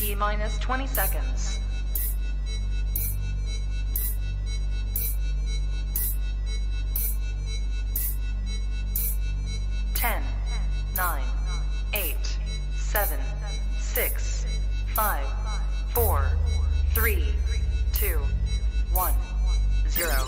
T-minus 20 seconds. 10, 9, 8, 7, 6, 5, 4, 3, 2, 1, 0.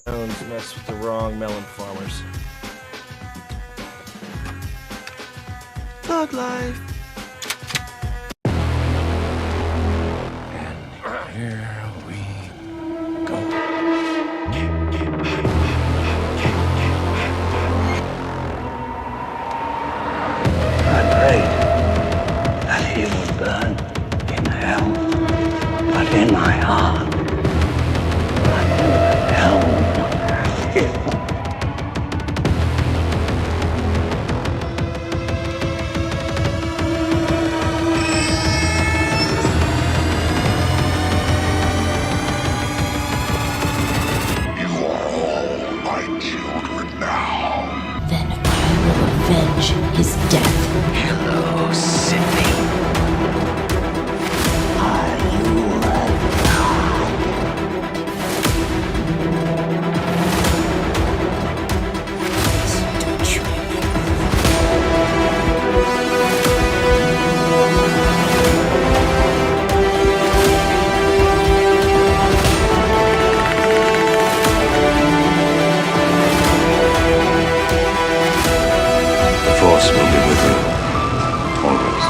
Don't mess with the wrong melon farmers. Thug life. And here we go. I prayed that he would burn in hell, but in my heart, I never held him. You are all my children now. Then I will avenge his death. Hello, Sydney. Are you alive? Don't you remember? The Force will be with you. Always.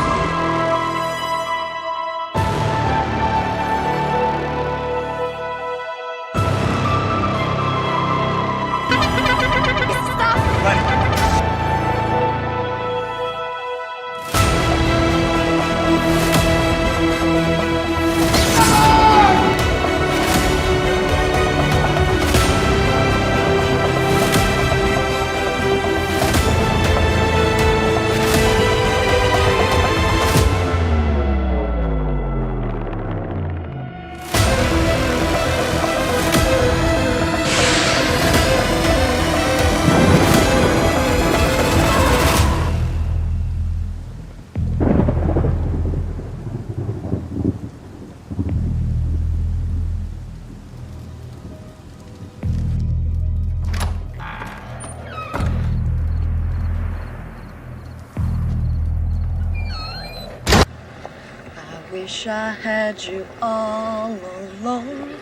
I wish I had you all alone,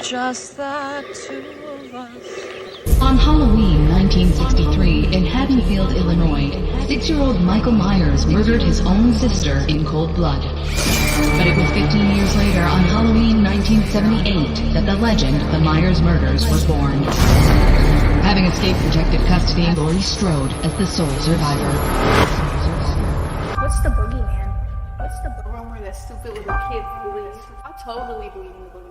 just the two of us. On Halloween 1963 in Haddonfield, Illinois, 6-year-old Michael Myers murdered his own sister in cold blood. But it was 15 years later, on Halloween 1978, that the legend, the Myers murders, was born. Having escaped protective custody, Laurie Strode as the sole survivor. What's the boogeyman? What's the one where that stupid little kid bullies? I totally believe in the boogeyman.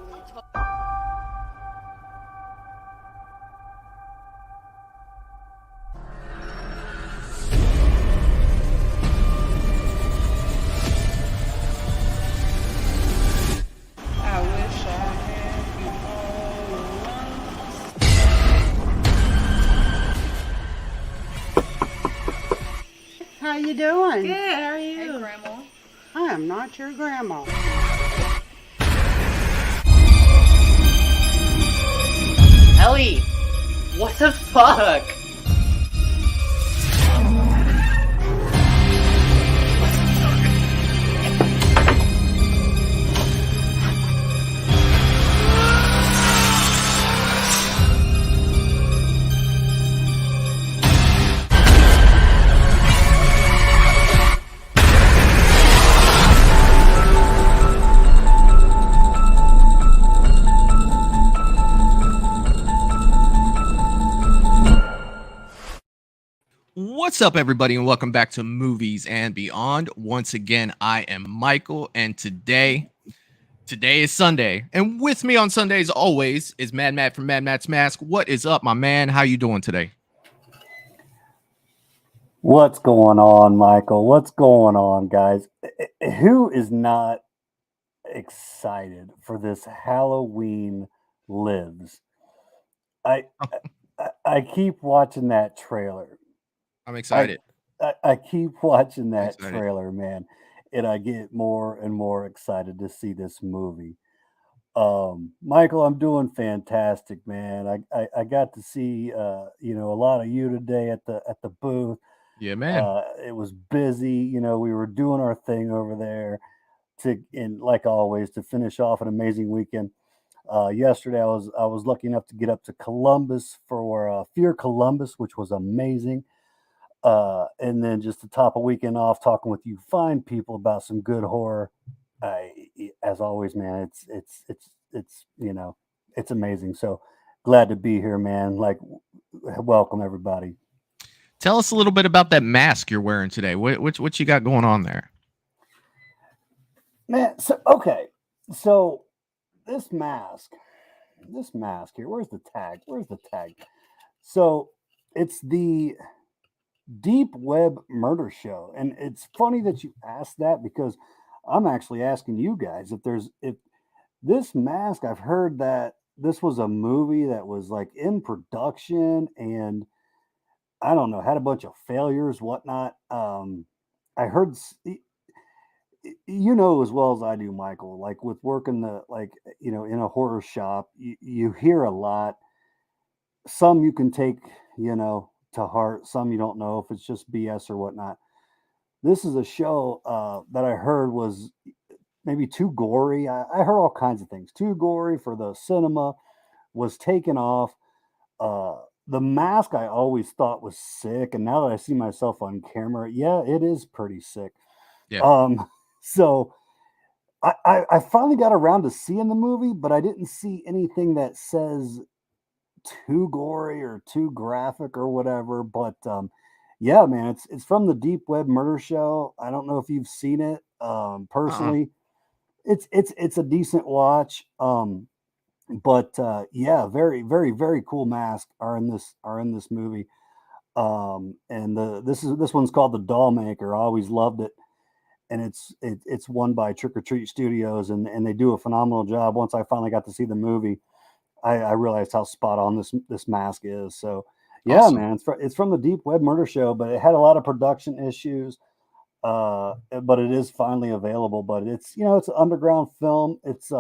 I wish I had you all. How you doing? Good, how are you? Hey, Grandma. I am not your grandma. Ellie! What the fuck? What's up, everybody, and welcome back to Movies and Beyond. Once again, I am Michael, and today is Sunday, and with me on Sundays always is Mad Matt from Mad Matt's Mask. What is up, my man? How you doing today? What's going on, Michael? What's going on, guys? Who is not excited for this Halloween Lives? I keep watching that trailer. I'm excited. I keep watching that trailer, man, and I get more and more excited to see this movie. Michael, I'm doing fantastic, man. I got to see a lot of you today at the booth. Yeah, man. It was busy. We were doing our thing over there and like always, to finish off an amazing weekend. Yesterday, I was lucky enough to get up to Columbus for Fear Columbus, which was amazing. And then just to top a weekend off, talking with you fine people about some good horror. As always, man, it's amazing. So glad to be here, man. Like, welcome everybody. Tell us a little bit about that mask you're wearing today. What you got going on there, man? So this mask here. Where's the tag? So it's the Deep Web Murder Show, and it's funny that you asked that because I'm actually asking you guys if this mask. I've heard that this was a movie that was like in production and I don't know, had a bunch of failures, whatnot. I heard, as well as I do, Michael, like with working in a horror shop, you hear a lot. Some you can take, to heart. Some you don't know if it's just BS or whatnot. This is a show that I heard was maybe too gory. I heard all kinds of things. Too gory for the cinema, was taken off. The mask I always thought was sick, and now that I see myself on camera, yeah, it is pretty sick. Yeah. So I finally got around to seeing the movie, but I didn't see anything that says too gory or too graphic or whatever. But yeah, man, it's from the Deep Web Murder Show. I don't know if you've seen it personally. It's a decent watch. But yeah, very, very, very cool masks are in this movie. And this one's called The Doll Maker. I always loved it, and it's won by Trick or Treat Studios, and they do a phenomenal job. Once I finally got to see the movie, I realized how spot on this mask is. So yeah, awesome. Man, it's from the Deep Web Murder Show, but it had a lot of production issues. But it is finally available. But it's it's an underground film. It's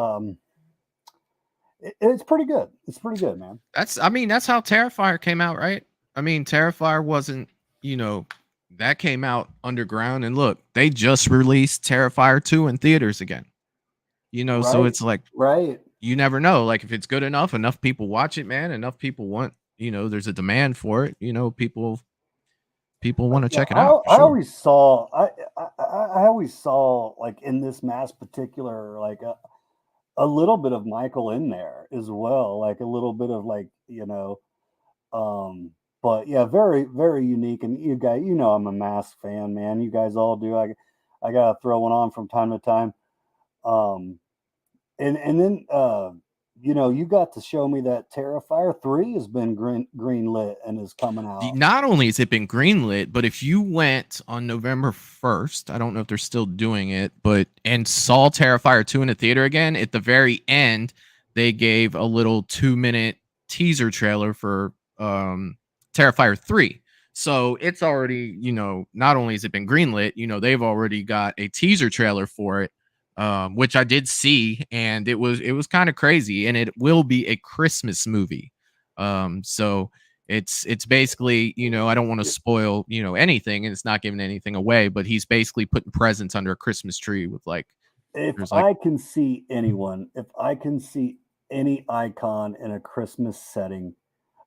pretty good. It's pretty good, man. That's how Terrifier came out, right? I mean, Terrifier wasn't, that came out underground, and look, they just released Terrifier 2 in theaters again. Right. So it's like, right. You never know. Like, if it's good enough people watch it, man, enough people want, there's a demand for it. People want to check it out. I always saw, I always saw, like, in this mask particular, like a little bit of Michael in there as well, like a little bit of but yeah, very, very unique. And you guys, I'm a mask fan, man. You guys all do. I gotta throw one on from time to time. And then you got to show me that Terrifier 3 has been greenlit and is coming out. Not only has it been greenlit, but if you went on November 1st, I don't know if they're still doing it, and saw Terrifier 2 in the theater again, at the very end, they gave a little 2-minute teaser trailer for Terrifier 3. So it's already, not only has it been greenlit, they've already got a teaser trailer for it. Which I did see, and it was kind of crazy, and it will be a Christmas movie. So it's basically, I don't want to spoil, anything, and it's not giving anything away, but he's basically putting presents under a Christmas tree with I can see any icon in a Christmas setting,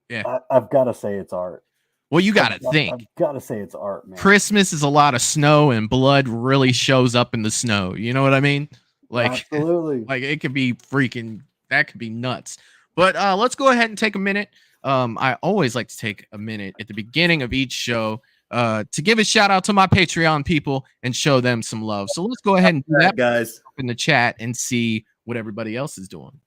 yeah, I've got to say it's art. Well, you got to think. I've got to say it's art, man. Christmas is a lot of snow, and blood really shows up in the snow. You know what I mean? Like, absolutely. Like, it could be that could be nuts. But let's go ahead and take a minute. I always like to take a minute at the beginning of each show to give a shout out to my Patreon people and show them some love. So let's go ahead and do that, guys, in the chat and see what everybody else is doing.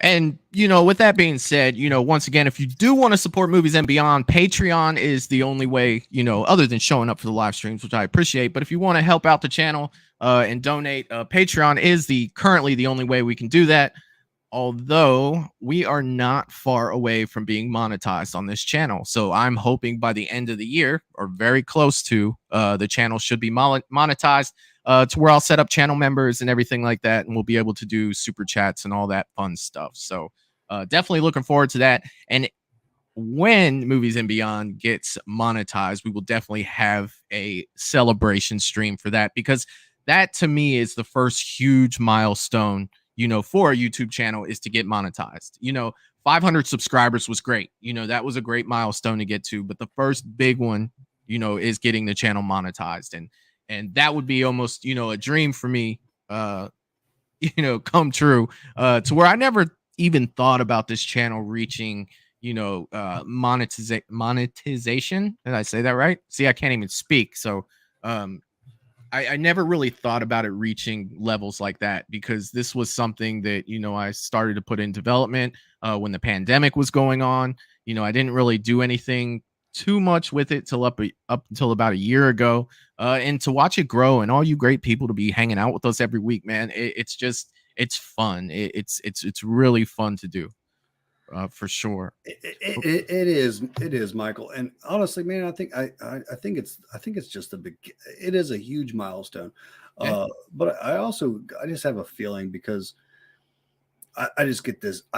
And, with that being said, once again, if you do want to support Movies and Beyond, Patreon is the only way, other than showing up for the live streams, which I appreciate. But if you want to help out the channel and donate, Patreon is currently the only way we can do that. Although we are not far away from being monetized on this channel. So I'm hoping by the end of the year, or very close to, the channel should be monetized to where I'll set up channel members and everything like that. And we'll be able to do super chats and all that fun stuff. So definitely looking forward to that. And when Movies and Beyond gets monetized, we will definitely have a celebration stream for that, because that to me is the first huge milestone for a YouTube channel, is to get monetized. 500 subscribers was great. That was a great milestone to get to. But the first big one, is getting the channel monetized. And that would be almost, a dream for me, come true, to where I never even thought about this channel reaching, monetization. Did I say that right? See, I can't even speak. So, I never really thought about it reaching levels like that, because this was something that, I started to put in development when the pandemic was going on. I didn't really do anything too much with it till up until about a year ago. And to watch it grow and all you great people to be hanging out with us every week, man, it's fun. It's really fun to do. For sure. It is, Michael. And honestly, man, I think it's just it is a huge milestone. Yeah. But I just have a feeling, because I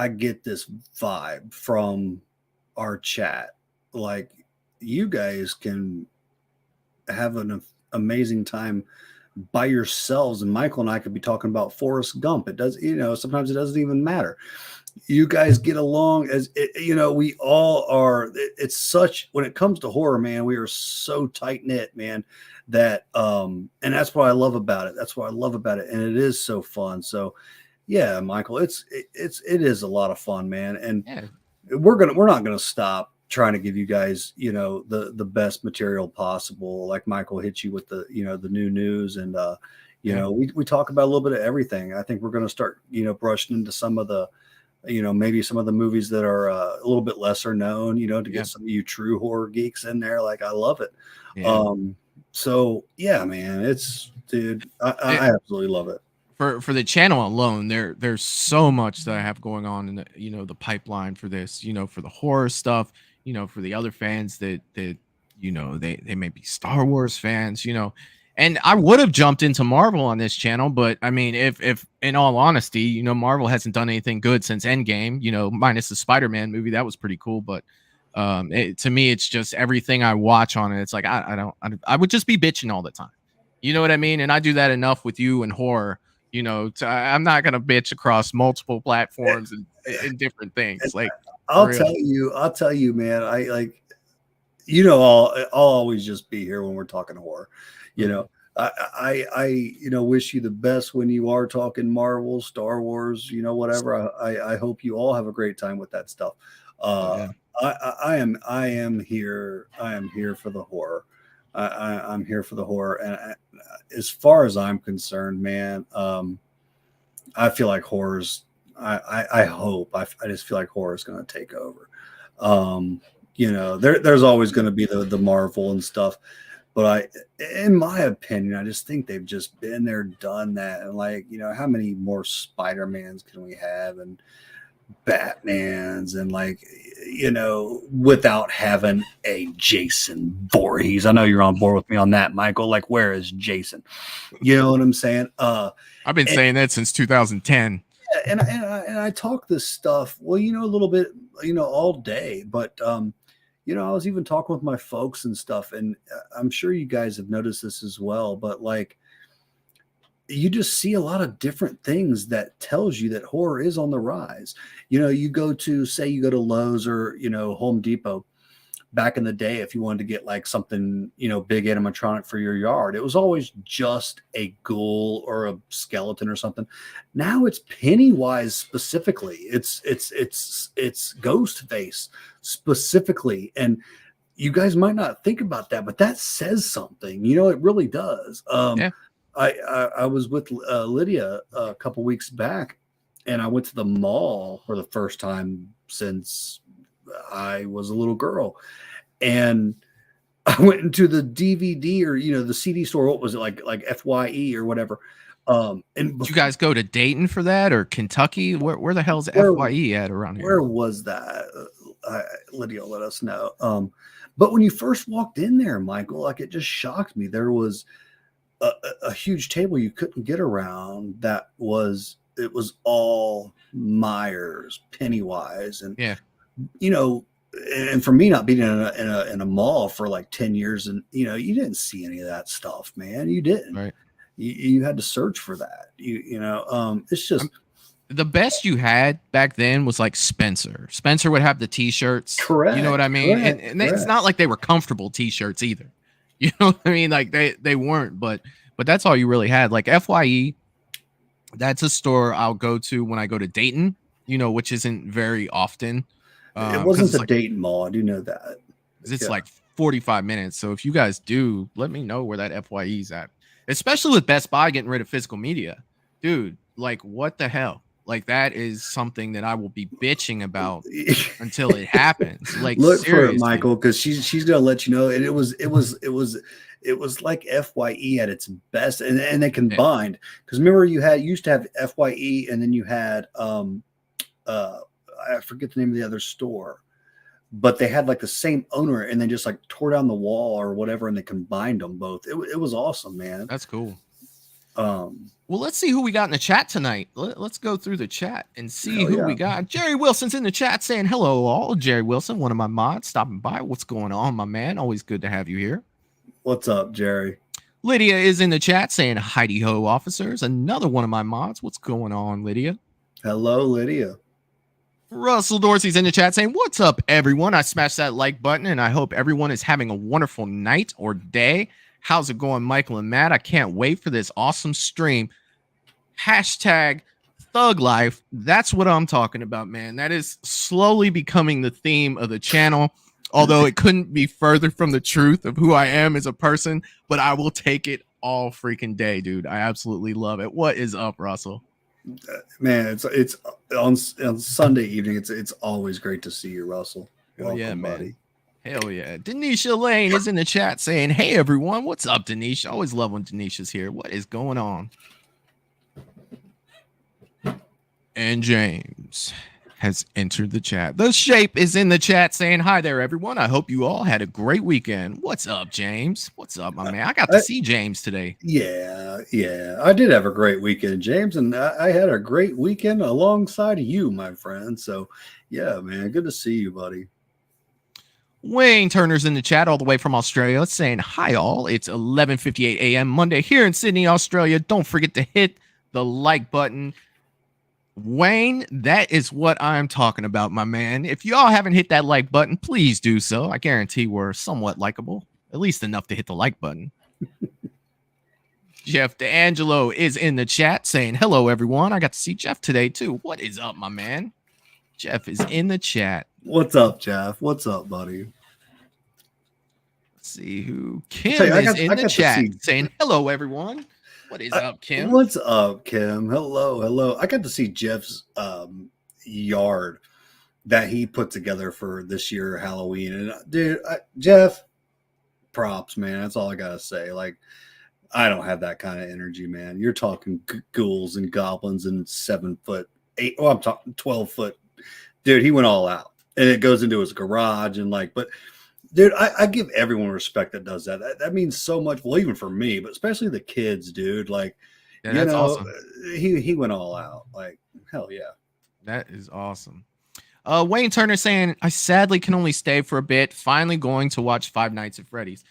get this vibe from our chat. Like, you guys can have an amazing time by yourselves, and Michael and I could be talking about Forrest Gump. It does, sometimes it doesn't even matter. You guys get along we all are. It's such, when it comes to horror, man, we are so tight knit, man, that and that's what I love about it. And it is so fun. So yeah, Michael, it is a lot of fun, man. And yeah, we're not gonna stop trying to give you guys, the best material possible. Like Michael hit you with the new news, and we talk about a little bit of everything. I think we're going to start, brushing into some of the, maybe some of the movies that are a little bit lesser known, to get some of you true horror geeks in there. Like, I love it. Yeah. So yeah, man, I absolutely love it. For the channel alone, there's so much that I have going on in the, the pipeline for this, for the horror stuff, for the other fans that they may be Star Wars fans, and I would have jumped into Marvel on this channel, but I mean, if in all honesty, Marvel hasn't done anything good since Endgame, minus the Spider-Man movie. That was pretty cool. But to me, it's just everything I watch on it. It's like, I would just be bitching all the time. You know what I mean? And I do that enough with you and horror. I'm not going to bitch across multiple platforms and different things. Like, I'll tell you, man, I'll always just be here when we're talking horror. I wish you the best when you are talking Marvel, Star Wars, whatever. I hope you all have a great time with that stuff. I am here for the horror. I'm here for the horror. And as far as I'm concerned, man, I feel like horror's, I just feel like horror is going to take over. There's always going to be the Marvel and stuff, but in my opinion, I just think they've just been there, done that. And how many more Spider-Mans can we have, and Batmans, and without having a Jason Voorhees? I know you're on board with me on that, Michael. Like, where is Jason? You know what I'm saying? I've been saying that since 2010. and I talk this stuff, well, you know, a little bit, you know, all day, but you know, I was even talking with my folks and stuff, and I'm sure you guys have noticed this as well, but like, you just see a lot of different things that tells you that horror is on the rise. You know, you go to, say you go to Lowe's or, you know, Home Depot. Back in the day, if you wanted to get like something, you know, big animatronic for your yard, it was always just a ghoul or a skeleton or something. Now it's Pennywise specifically. It's Ghostface specifically. And you guys might not think about that, but that says something. You know, it really does. Yeah. I was with Lydia a couple weeks back, and I went to the mall for the first time since I was a little girl, and I went into the DVD or, you know, the CD store. What was it, like FYE or whatever? And did you guys go to Dayton for that, or Kentucky? Where the hell's FYE at around here? Where was that? Lydia let us know. But when you first walked in there, Michael, like, it just shocked me. There was a huge table you couldn't get around. It was all Myers, Pennywise, and yeah. You know, and for me not being in a mall for like 10 years, and you know, you didn't see any of that stuff, man. You didn't. Right. You had to search for that. You know, it's just the best you had back then was like Spencer. Spencer would have the t-shirts. Correct. You know what I mean? Correct, and it's not like they were comfortable t-shirts either. You know what I mean? Like they weren't, but that's all you really had. Like FYE, that's a store I'll go to when I go to Dayton, you know, which isn't very often. It wasn't the like, Dayton Mall. I do know that. It's like 45 minutes. So if you guys do, let me know where that FYE is at. Especially with Best Buy getting rid of physical media. Dude, like, what the hell? Like, that is something that I will be bitching about until it happens. Like, look seriously. for it, Michael, because she's gonna let you know. And it was like FYE at its best, and they combined, because remember you used to have FYE, and then you had I forget the name of the other store, but they had like the same owner, and they just like tore down the wall or whatever, and they combined them both. It was awesome, man. That's cool. Well, let's see who we got in the chat tonight. Let's go through the chat and see who we got. Jerry Wilson's in the chat saying hello all. Jerry Wilson, one of my mods, stopping by. What's going on, my man? Always good to have you here. What's up, Jerry? Lydia is in the chat saying Heidi Ho officers. Another one of my mods. What's going on, Lydia? Hello, Lydia. Russell Dorsey's in the chat saying, what's up, everyone? I smashed that like button, and I hope everyone is having a wonderful night or day. How's it going, Michael and Matt? I can't wait for this awesome stream. Hashtag Thug Life. That's what I'm talking about, man. That is slowly becoming the theme of the channel, although it couldn't be further from the truth of who I am as a person, but I will take it all freaking day, dude. I absolutely love it. What is up, Russell? Man, it's on Sunday evening. It's always great to see you, Russell. Welcome, yeah, man. buddy. Hell yeah. Denisha Lane is in the chat saying, hey, everyone. What's up, Denisha? Always love when Denisha's here. What is going on? And James has entered the chat. The Shape is in the chat saying, hi there, everyone. I hope you all had a great weekend. What's up, James? What's up, my man? I got to see James today. Yeah. I did have a great weekend, James, and I had a great weekend alongside of you, my friend. So, yeah, man, good to see you, buddy. Wayne Turner's in the chat all the way from Australia saying, hi, all. It's 11:58 a.m. Monday here in Sydney, Australia. Don't forget to hit the like button. Wayne, that is what I'm talking about, my man. If y'all haven't hit that like button, please do so. I guarantee we're somewhat likable, at least enough to hit the like button. Jeff D'Angelo is in the chat saying, hello, everyone. I got to see Jeff today, too. What is up, my man? Jeff is in the chat. What's up, Jeff? What's up, buddy? Let's see who. Kim is in the chat saying, hello, everyone. What is up, Kim? What's up, Kim? Hello. I got to see Jeff's yard that he put together for this year Halloween, and dude, Jeff, props, man. That's all I gotta say. Like, I don't have that kind of energy, man. You're talking ghouls and goblins and 7 foot 8. Oh, I'm talking 12 foot. Dude, he went all out, and it goes into his garage and like, but. Dude, I give everyone respect that does that. That means so much. Well, even for me, but especially the kids, dude. Like, yeah, that's awesome. He went all out. Like, Hell yeah. That is awesome. Wayne Turner saying, I sadly can only stay for a bit. Finally going to watch Five Nights at Freddy's.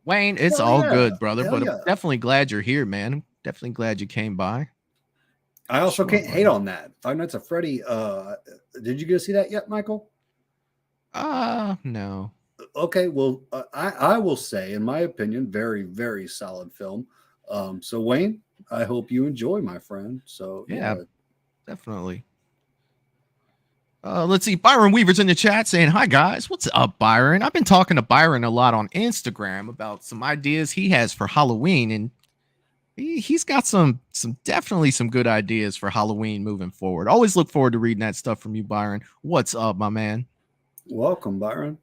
Wayne, it's Hell all yeah. good, brother. Hell But yeah. I'm definitely glad you're here, man. I'm definitely glad you came by. I also Sure, can't hate buddy. on that. Five Nights at Freddy. Did you go see that yet, Michael? No. Okay, well, I will say, in my opinion, very, very solid film. So Wayne, I hope you enjoy, my friend. So Yeah, yeah. definitely. Let's see. Byron Weaver's in the chat saying, hi, guys. What's up, Byron? I've been talking to Byron a lot on Instagram about some ideas he has for Halloween, and he's got some definitely some good ideas for Halloween moving forward. Always look forward to reading that stuff from you, Byron. What's up, my man? Welcome, Byron.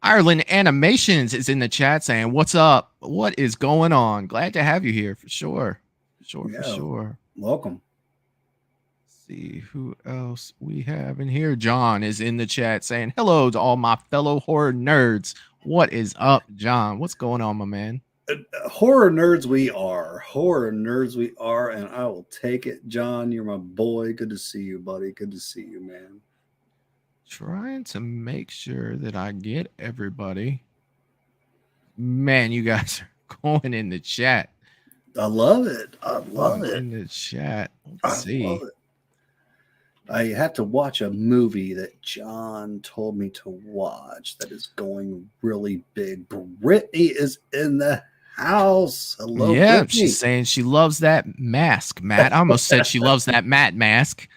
Ireland Animations is in the chat saying, what's up? What is going on? Glad to have you here for sure. For sure. Welcome. See who else we have in here. John is in the chat saying hello to all my fellow horror nerds. What is up, John? What's going on, my man? Horror nerds we are. And I will take it. John, you're my boy. Good to see you, buddy. Good to see you, man. Trying to make sure that I get everybody. Man, you guys are going in the chat. I love it. I love it. In the chat. Let's see. Love it. I had to watch a movie that John told me to watch that is going really big. Brittany is in the house. Hello, yeah, Brittany. She's saying she loves that mask, Matt. I almost said she loves that Matt mask.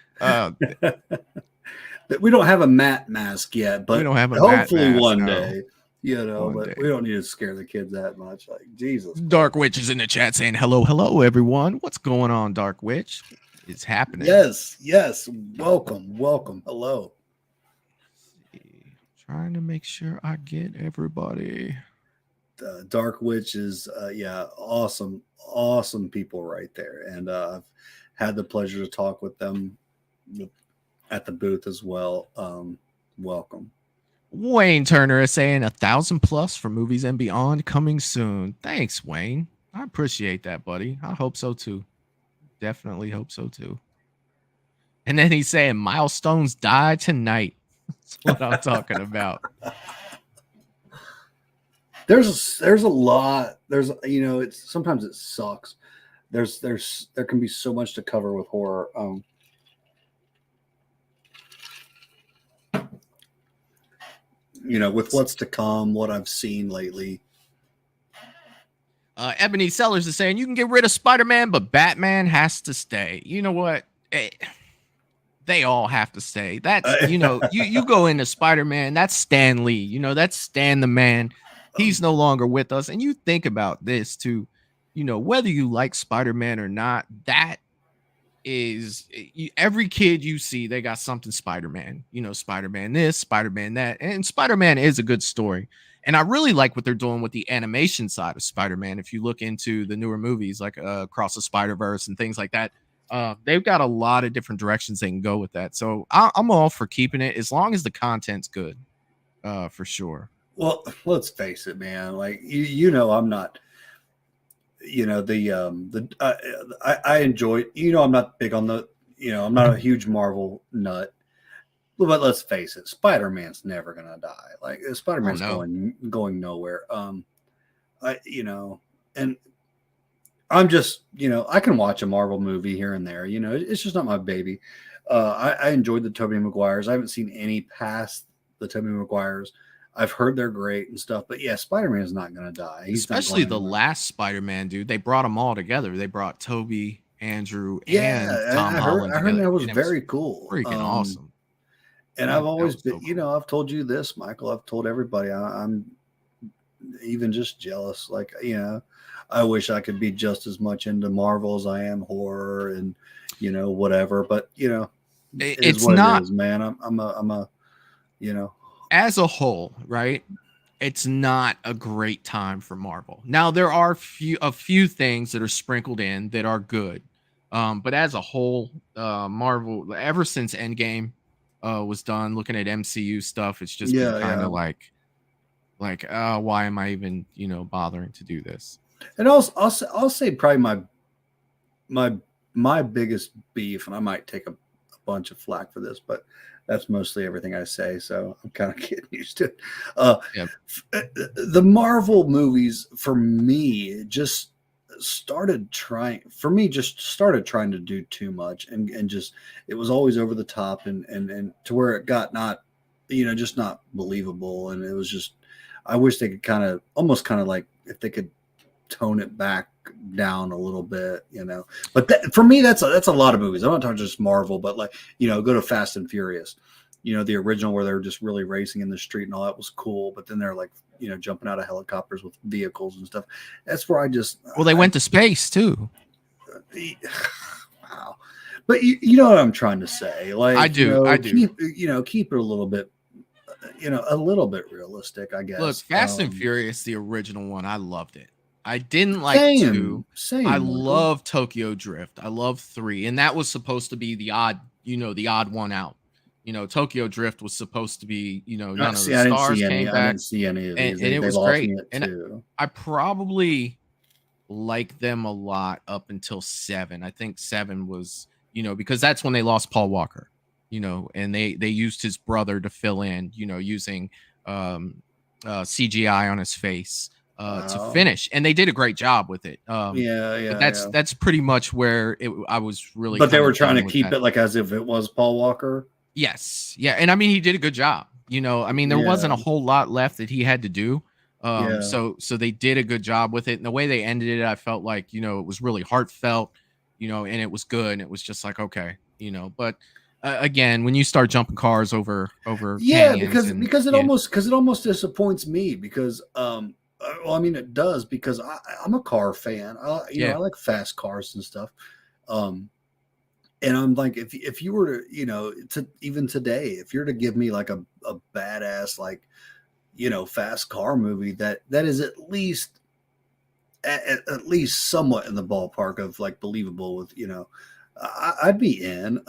We don't have a Matt mask yet, but we don't have a hopefully Matt mask, one no. day. But we don't need to scare the kids that much. Like, Jesus. Dark Witch is in the chat saying, hello, everyone. What's going on, Dark Witch? It's happening. Yes. Welcome. Hello. Trying to make sure I get everybody. Dark Witch is, awesome people right there. And I've had the pleasure to talk with them at the booth as well. Welcome. Wayne Turner is saying 1,000+ for movies and beyond coming soon. Thanks, Wayne. I appreciate that, buddy. I hope so too. Definitely hope so too. And then he's saying milestones die tonight. That's what I'm talking about. There's a lot. It's sometimes it sucks. There can be so much to cover with horror. With what's to come, what I've seen lately. Ebony Sellers is saying you can get rid of Spider-Man, but Batman has to stay. You know what? They all have to stay. That's, you go into Spider-Man, that's Stan Lee. That's Stan the man. He's no longer with us. And you think about this too, whether you like Spider-Man or not, that is every kid you see, they got something Spider-Man, Spider-Man this, Spider-Man that, and Spider-Man is a good story. And I really like what they're doing with the animation side of Spider-Man. If you look into the newer movies like Across the Spider-Verse and things like that, they've got a lot of different directions they can go with that. So I'm all for keeping it as long as the content's good, for sure. Well, let's face it, man. Like I'm not. I enjoy. I'm not big on the. I'm not a huge Marvel nut. But let's face it, Spider-Man's never gonna die. Like Spider-Man's going nowhere. And I'm just, I can watch a Marvel movie here and there. It's just not my baby. I enjoyed the Tobey Maguires. I haven't seen any past the Tobey Maguires. I've heard they're great and stuff, but yeah, Spider-Man is not gonna die. Especially the last Spider-Man, dude. They brought them all together. They brought Tobey, Andrew, and Tom Holland. I heard that was very cool. Freaking awesome. And I've always been, cool. I've told you this, Michael. I've told everybody I'm even just jealous. Like, I wish I could be just as much into Marvel as I am horror and, whatever. But, it's not, it is, man. I'm a, as a whole, right? It's not a great time for Marvel. Now, there are a few things that are sprinkled in that are good. But as a whole, Marvel, ever since Endgame, was done, looking at MCU stuff, it's just been kind of like why am I even bothering to do this? And I'll say probably my my biggest beef, and I might take a bunch of flack for this, but that's mostly everything I say, so I'm kind of getting used to it. The Marvel movies, for me, just started trying to do too much, and just it was always over the top, and to where it got not, just not believable, and it was just, I wish they could almost like if they could tone it back down a little bit, but for me, that's a lot of movies. I'm not talking just Marvel, but like, go to Fast and Furious, the original where they're just really racing in the street and all that was cool. But then they're like, jumping out of helicopters with vehicles and stuff. That's where they went to space too. Wow. But you know what I'm trying to say? Like, I do. Keep it a little bit, a little bit realistic, I guess. Look, Fast and Furious, the original one, I loved it. I didn't like 2. I love Tokyo Drift. I love 3, and that was supposed to be the odd one out. Tokyo Drift was supposed to be, none of the stars came back. I didn't see any of these. And it was great. And I probably liked them a lot up until 7. I think 7 was, because that's when they lost Paul Walker, and they used his brother to fill in, using CGI on his face to finish, and they did a great job with it. That's pretty much where I was really. But they were trying to keep it like as if it was Paul Walker. Yes, yeah, and I mean he did a good job. There wasn't a whole lot left that he had to do. So they did a good job with it, and the way they ended it, I felt like it was really heartfelt, and it was good, and it was just like okay, but. Again, when you start jumping cars over because it almost disappoints me because it does because I'm a car fan. I like fast cars and stuff. And I'm like, if you were to even today, if you're to give me like a badass like fast car movie that is at least somewhat in the ballpark of like believable with I'd be in.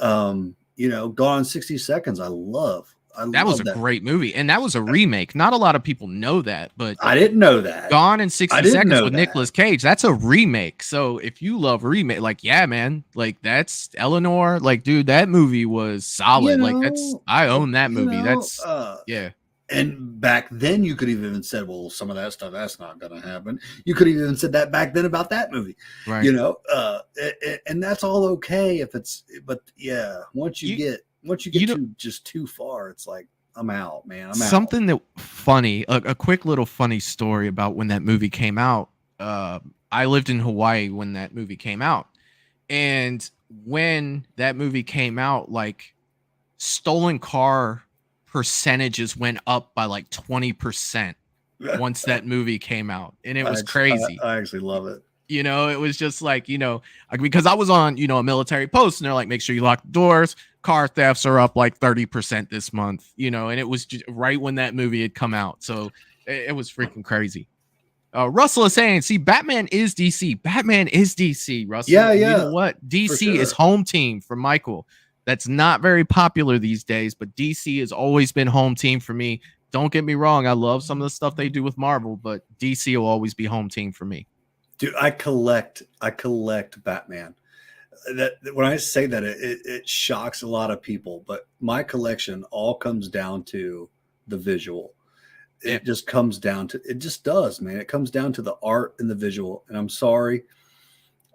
Gone in 60 Seconds. That was a great movie, and that was a remake. Not a lot of people know that, but I didn't know that. Gone in 60 Seconds with Nicolas Cage. That's a remake. So if you love remake, like yeah, man, like that's Eleanor. Like, dude, that movie was solid. I own that movie. Yeah. And back then, you could have even said, "Well, some of that stuff that's not going to happen." You could have even said that back then about that movie, right? And that's all okay if it's. But yeah, once you get just too far, it's like I'm out, man. I'm out. Something that funny, a quick little funny story about when that movie came out. I lived in Hawaii when that movie came out, and when that movie came out, like stolen car percentages went up by like 20% once that movie came out, and it was crazy. I actually love it. It was just like because I was on a military post, and they're like, make sure you lock the doors. Car thefts are up like 30% this month, and it was just right when that movie had come out, so it was freaking crazy. Russell is saying, see, Batman is DC. Batman is DC, Russell. Yeah. You know what? DC is home team for Michael. That's not very popular these days, but DC has always been home team for me. Don't get me wrong. I love some of the stuff they do with Marvel, but DC will always be home team for me. Dude, I collect Batman. That when I say that, it shocks a lot of people, but my collection all comes down to the visual. It just comes down to, it just does, man. It comes down to the art and the visual. And I'm sorry,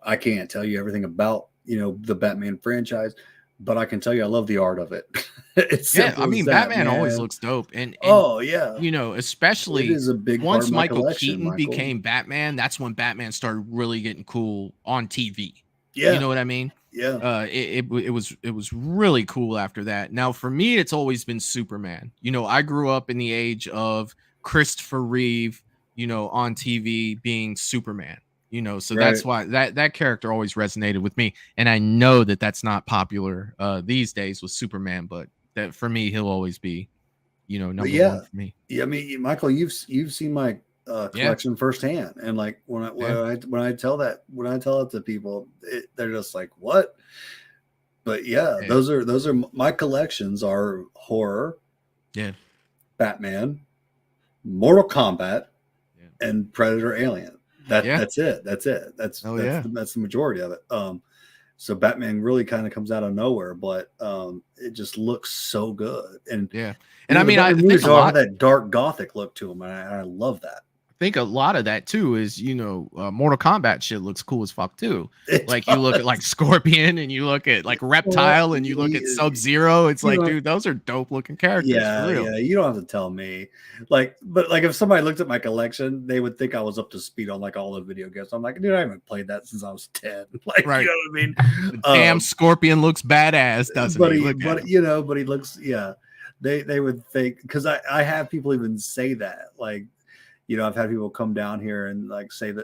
I can't tell you everything about, the Batman franchise, but I can tell you I love the art of it. Batman always looks dope. And especially it is a big once Michael Keaton became Batman, that's when Batman started really getting cool on TV. Yeah. You know what I mean? Yeah. It was really cool after that. Now for me, it's always been Superman. I grew up in the age of Christopher Reeve, on TV being Superman. So that's why that character always resonated with me. And I know that that's not popular these days with Superman, but that for me, he'll always be, number one for me. Yeah, I mean, Michael, you've seen my collection firsthand, and like when I tell it to people, they're just like, "What?" But those are my collections are horror, Batman, Mortal Kombat, and Predator Alien. That's it. That's the majority of it. So Batman really kind of comes out of nowhere, but it just looks so good. And yeah, and I mean, I think movies a all lot. have that dark gothic look to them, and I love that. I think a lot of that too is, Mortal Kombat shit looks cool as fuck too. It Like you look at like Scorpion and you look at like Reptile and you look at Sub-Zero. It's like, dude, those are dope looking characters for real. Yeah, you don't have to tell me. But if somebody looked at my collection, they would think I was up to speed on like all the video games. I'm like, dude, I haven't played that since I was 10. Like, right. You know what I mean? Damn, Scorpion looks badass, doesn't he? But he looks, yeah. They would think, because I have people even say that, like, I've had people come down here and like say they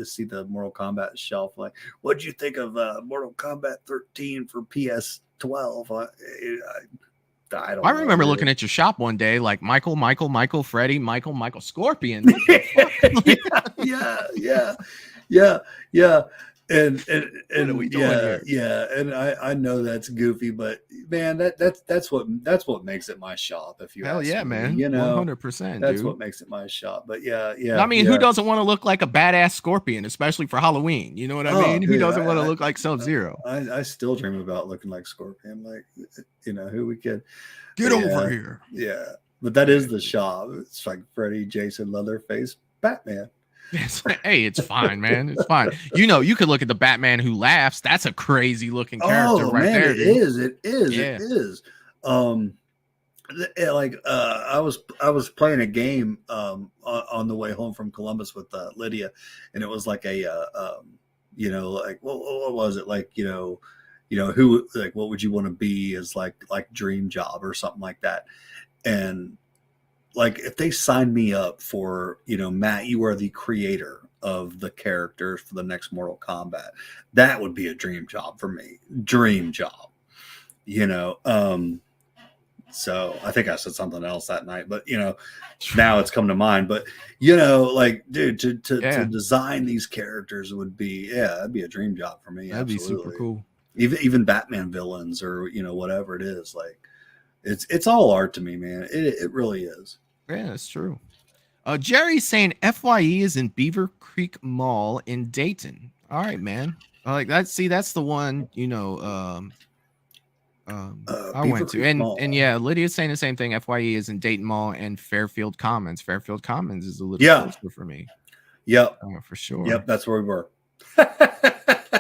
see the Mortal Kombat shelf, like, what'd you think of Mortal Kombat 13 for PS12? I remember looking at your shop one day, like Michael, Freddy, Michael, Scorpion. Yeah. And what are we doing here? Yeah, and I know that's goofy, but man, that's what makes it my shop. If you hell yeah, me, man, 100%. That's dude. what makes it my shop. But yeah. I mean, who doesn't want to look like a badass Scorpion, especially for Halloween? You know what I mean? Who doesn't want to look like Sub-Zero? I still dream about looking like Scorpion. Like, who we could get over here. Yeah, but that is the shop. It's like Freddy, Jason, Leatherface, Batman. Hey, it's fine, man. It's fine. You could look at the Batman Who Laughs. That's a crazy looking character there. It is. I was playing a game on the way home from Columbus with Lydia, and it was like a like what was it, like who, like, what would you want to be as like dream job or something like that. And like, if they signed me up for, Matt, you are the creator of the characters for the next Mortal Kombat, that would be a dream job for me. Dream job, So I think I said something else that night, but now it's come to mind. But like, dude, to design these characters would be, that'd be a dream job for me. That'd be super cool. Even Batman villains or whatever it is, like, it's all art to me, man. It really is. Yeah, that's true. Jerry's saying FYE is in Beaver Creek Mall in Dayton. All right, man. Like that. See, that's the one. I went to, and yeah, Lydia's saying the same thing. FYE is in Dayton Mall and Fairfield Commons. Fairfield Commons is a little closer for me. Yep, for sure. Yep, that's where we were.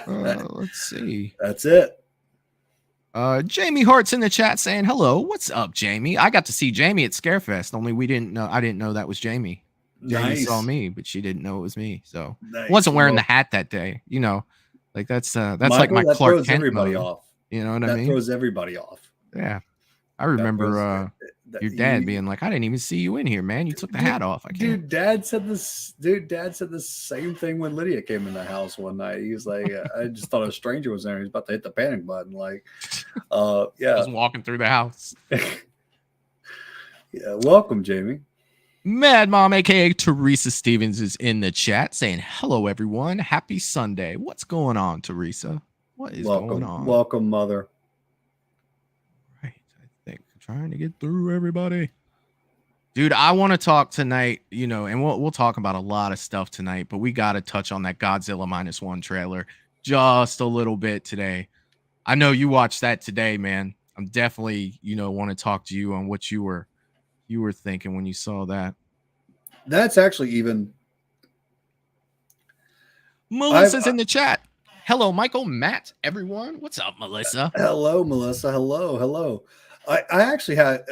Let's see. That's it. Jamie Hart's in the chat saying hello. What's up, Jamie? I got to see Jamie at Scarefest. Only I didn't know that was Jamie. Jamie saw me, but she didn't know it was me. So I wasn't wearing the hat that day. Like that's Michael, like my Clark Kent everybody mode. Off. You know what I mean? That throws everybody off. Yeah. I remember your dad being like, I didn't even see you in here, man. You took the hat off. Dad said the same thing when Lydia came in the house one night. He was like, I just thought a stranger was there. He's about to hit the panic button. Like, Just walking through the house. Yeah. Welcome, Jamie. Mad Mom, aka Teresa Stevens, is in the chat saying, hello, everyone. Happy Sunday. What's going on, Teresa? What is going on? Welcome, mother. Right. I think I'm trying to get through everybody. Dude, I want to talk tonight, and we'll talk about a lot of stuff tonight, but we got to touch on that Godzilla -1 trailer just a little bit today. I know you watched that today, man. I'm definitely, want to talk to you on what you were thinking when you saw that. That's actually even. Melissa's in the chat. Hello, Michael, Matt, everyone. What's up, Melissa? Hello, Melissa. Hello. I actually had,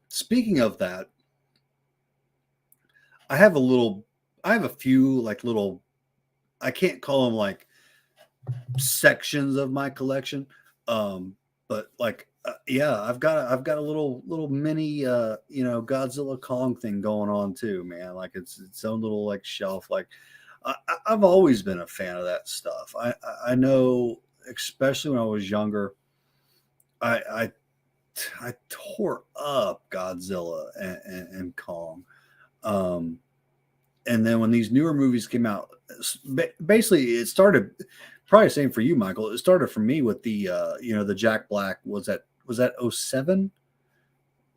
speaking of that, I have a few like little, I can't call them like sections of my collection. But like, I've got a little mini, Godzilla Kong thing going on too, man. Like it's own little like shelf. Like I've always been a fan of that stuff. I know, especially when I was younger, I tore up Godzilla and Kong. And then when these newer movies came out, basically it started, probably the same for you, Michael. It started for me with the, the Jack Black, was that 07?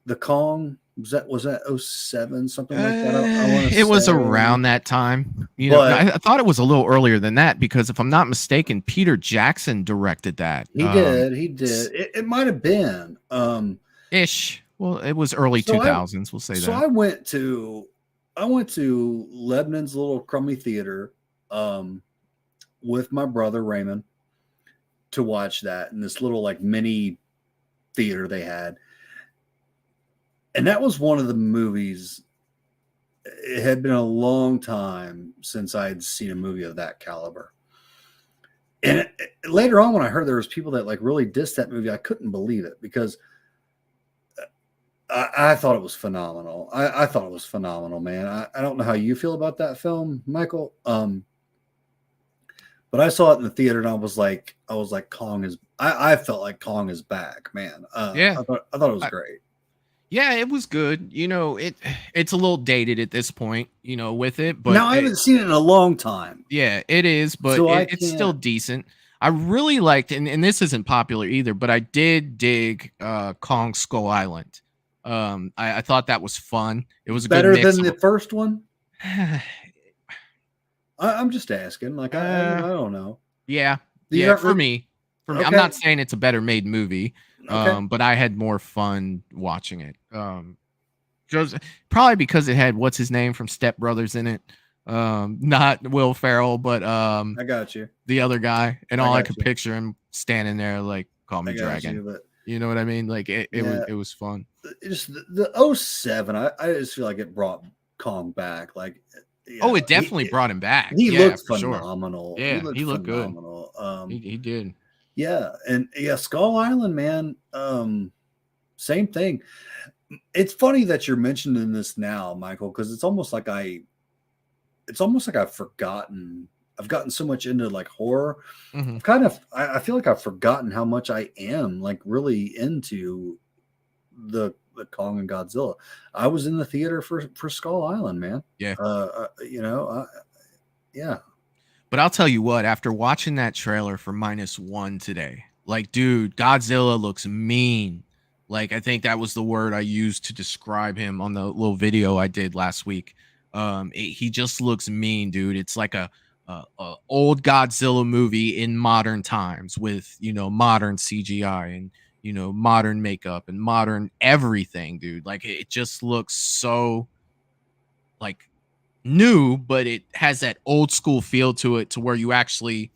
The Kong Was that 07, something like that? I want to It was say. around that time. You know, But I thought it was a little earlier than that because if I'm not mistaken, Peter Jackson directed that. He did. It might have been. Ish. Well, it was early So 2000s. We'll say so that. I went to Lebanon's little crummy theater with my brother Raymond to watch that in this little like mini theater they had. And that was one of the movies. It had been a long time since I had seen a movie of that caliber. And later on, when I heard there was people that like really dissed that movie, I couldn't believe it because I thought it was phenomenal. I thought it was phenomenal, man. I don't know how you feel about that film, Michael. But I saw it in the theater and I was like, Kong is. I felt like Kong is back, man. Yeah, I thought it was great. Yeah, it was good. You know, it's a little dated at this point, you know, with it. But now I haven't seen it in a long time. Yeah, it is, but So it's still decent. I really liked, and this isn't popular either, but I did dig Kong Skull Island. I thought that was fun. It was a better good mix than the first one. I'm just asking. Like I don't know. Yeah, Yeah. For me, okay. I'm not saying it's a better made movie. Okay. But I had more fun watching it. Just probably because it had what's his name from Step Brothers in it. Not Will Ferrell, but I got you. The other guy, and all I could picture him standing there like call me dragon. You know what I mean? Like it was fun. Just the 07, I just feel like it brought Kong back. Like it definitely brought him back. He looked phenomenal. Sure. Yeah, he looked phenomenal. Good. He did. Yeah, and Skull Island, man. Same thing. It's funny that you're mentioning this now, Michael, because it's almost like I've forgotten. I've gotten so much into like horror. Mm-hmm. I feel like I've forgotten how much I am like really into the Kong and Godzilla. I was in the theater for Skull Island, man. Yeah. Yeah. But I'll tell you what, after watching that trailer for -1 today, like, dude, Godzilla looks mean. Like, I think that was the word I used to describe him on the little video I did last week. He just looks mean, dude. It's like a old Godzilla movie in modern times with, you know, modern CGI and, you know, modern makeup and modern everything, dude. Like, it just looks so, like, new, but it has that old school feel to it to where you actually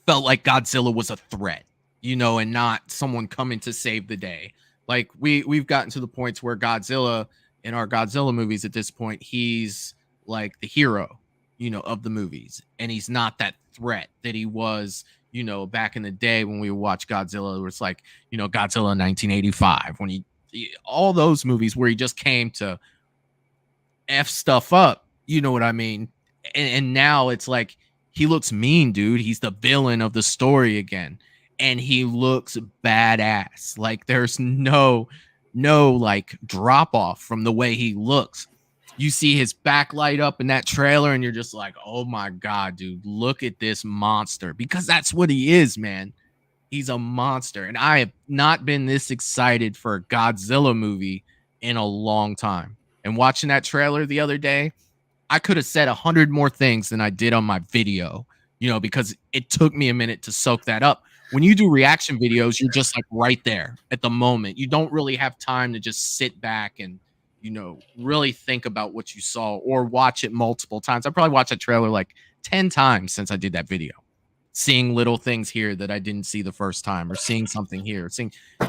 felt like Godzilla was a threat, you know, and not someone coming to save the day. Like we've gotten to the points where Godzilla in our Godzilla movies at this point, he's like the hero, you know, of the movies, and he's not that threat that he was, you know, back in the day when we watched Godzilla. It was like, you know, Godzilla 1985 when he all those movies where he just came to F stuff up, you know what I mean? And now it's like he looks mean, dude. He's the villain of the story again, and he looks badass. Like there's no like drop off from the way he looks. You see his back light up in that trailer, and you're just like, oh my god, dude, look at this monster, because that's what he is, man. He's a monster, and I have not been this excited for a Godzilla movie in a long time. And watching that trailer the other day, I could have said 100 more things than I did on my video, you know, because it took me a minute to soak that up. When you do reaction videos, you're just like right there at the moment. You don't really have time to just sit back and, you know, really think about what you saw or watch it multiple times. I probably watched that trailer like 10 times since I did that video. Seeing little things here that I didn't see the first time, or seeing something here.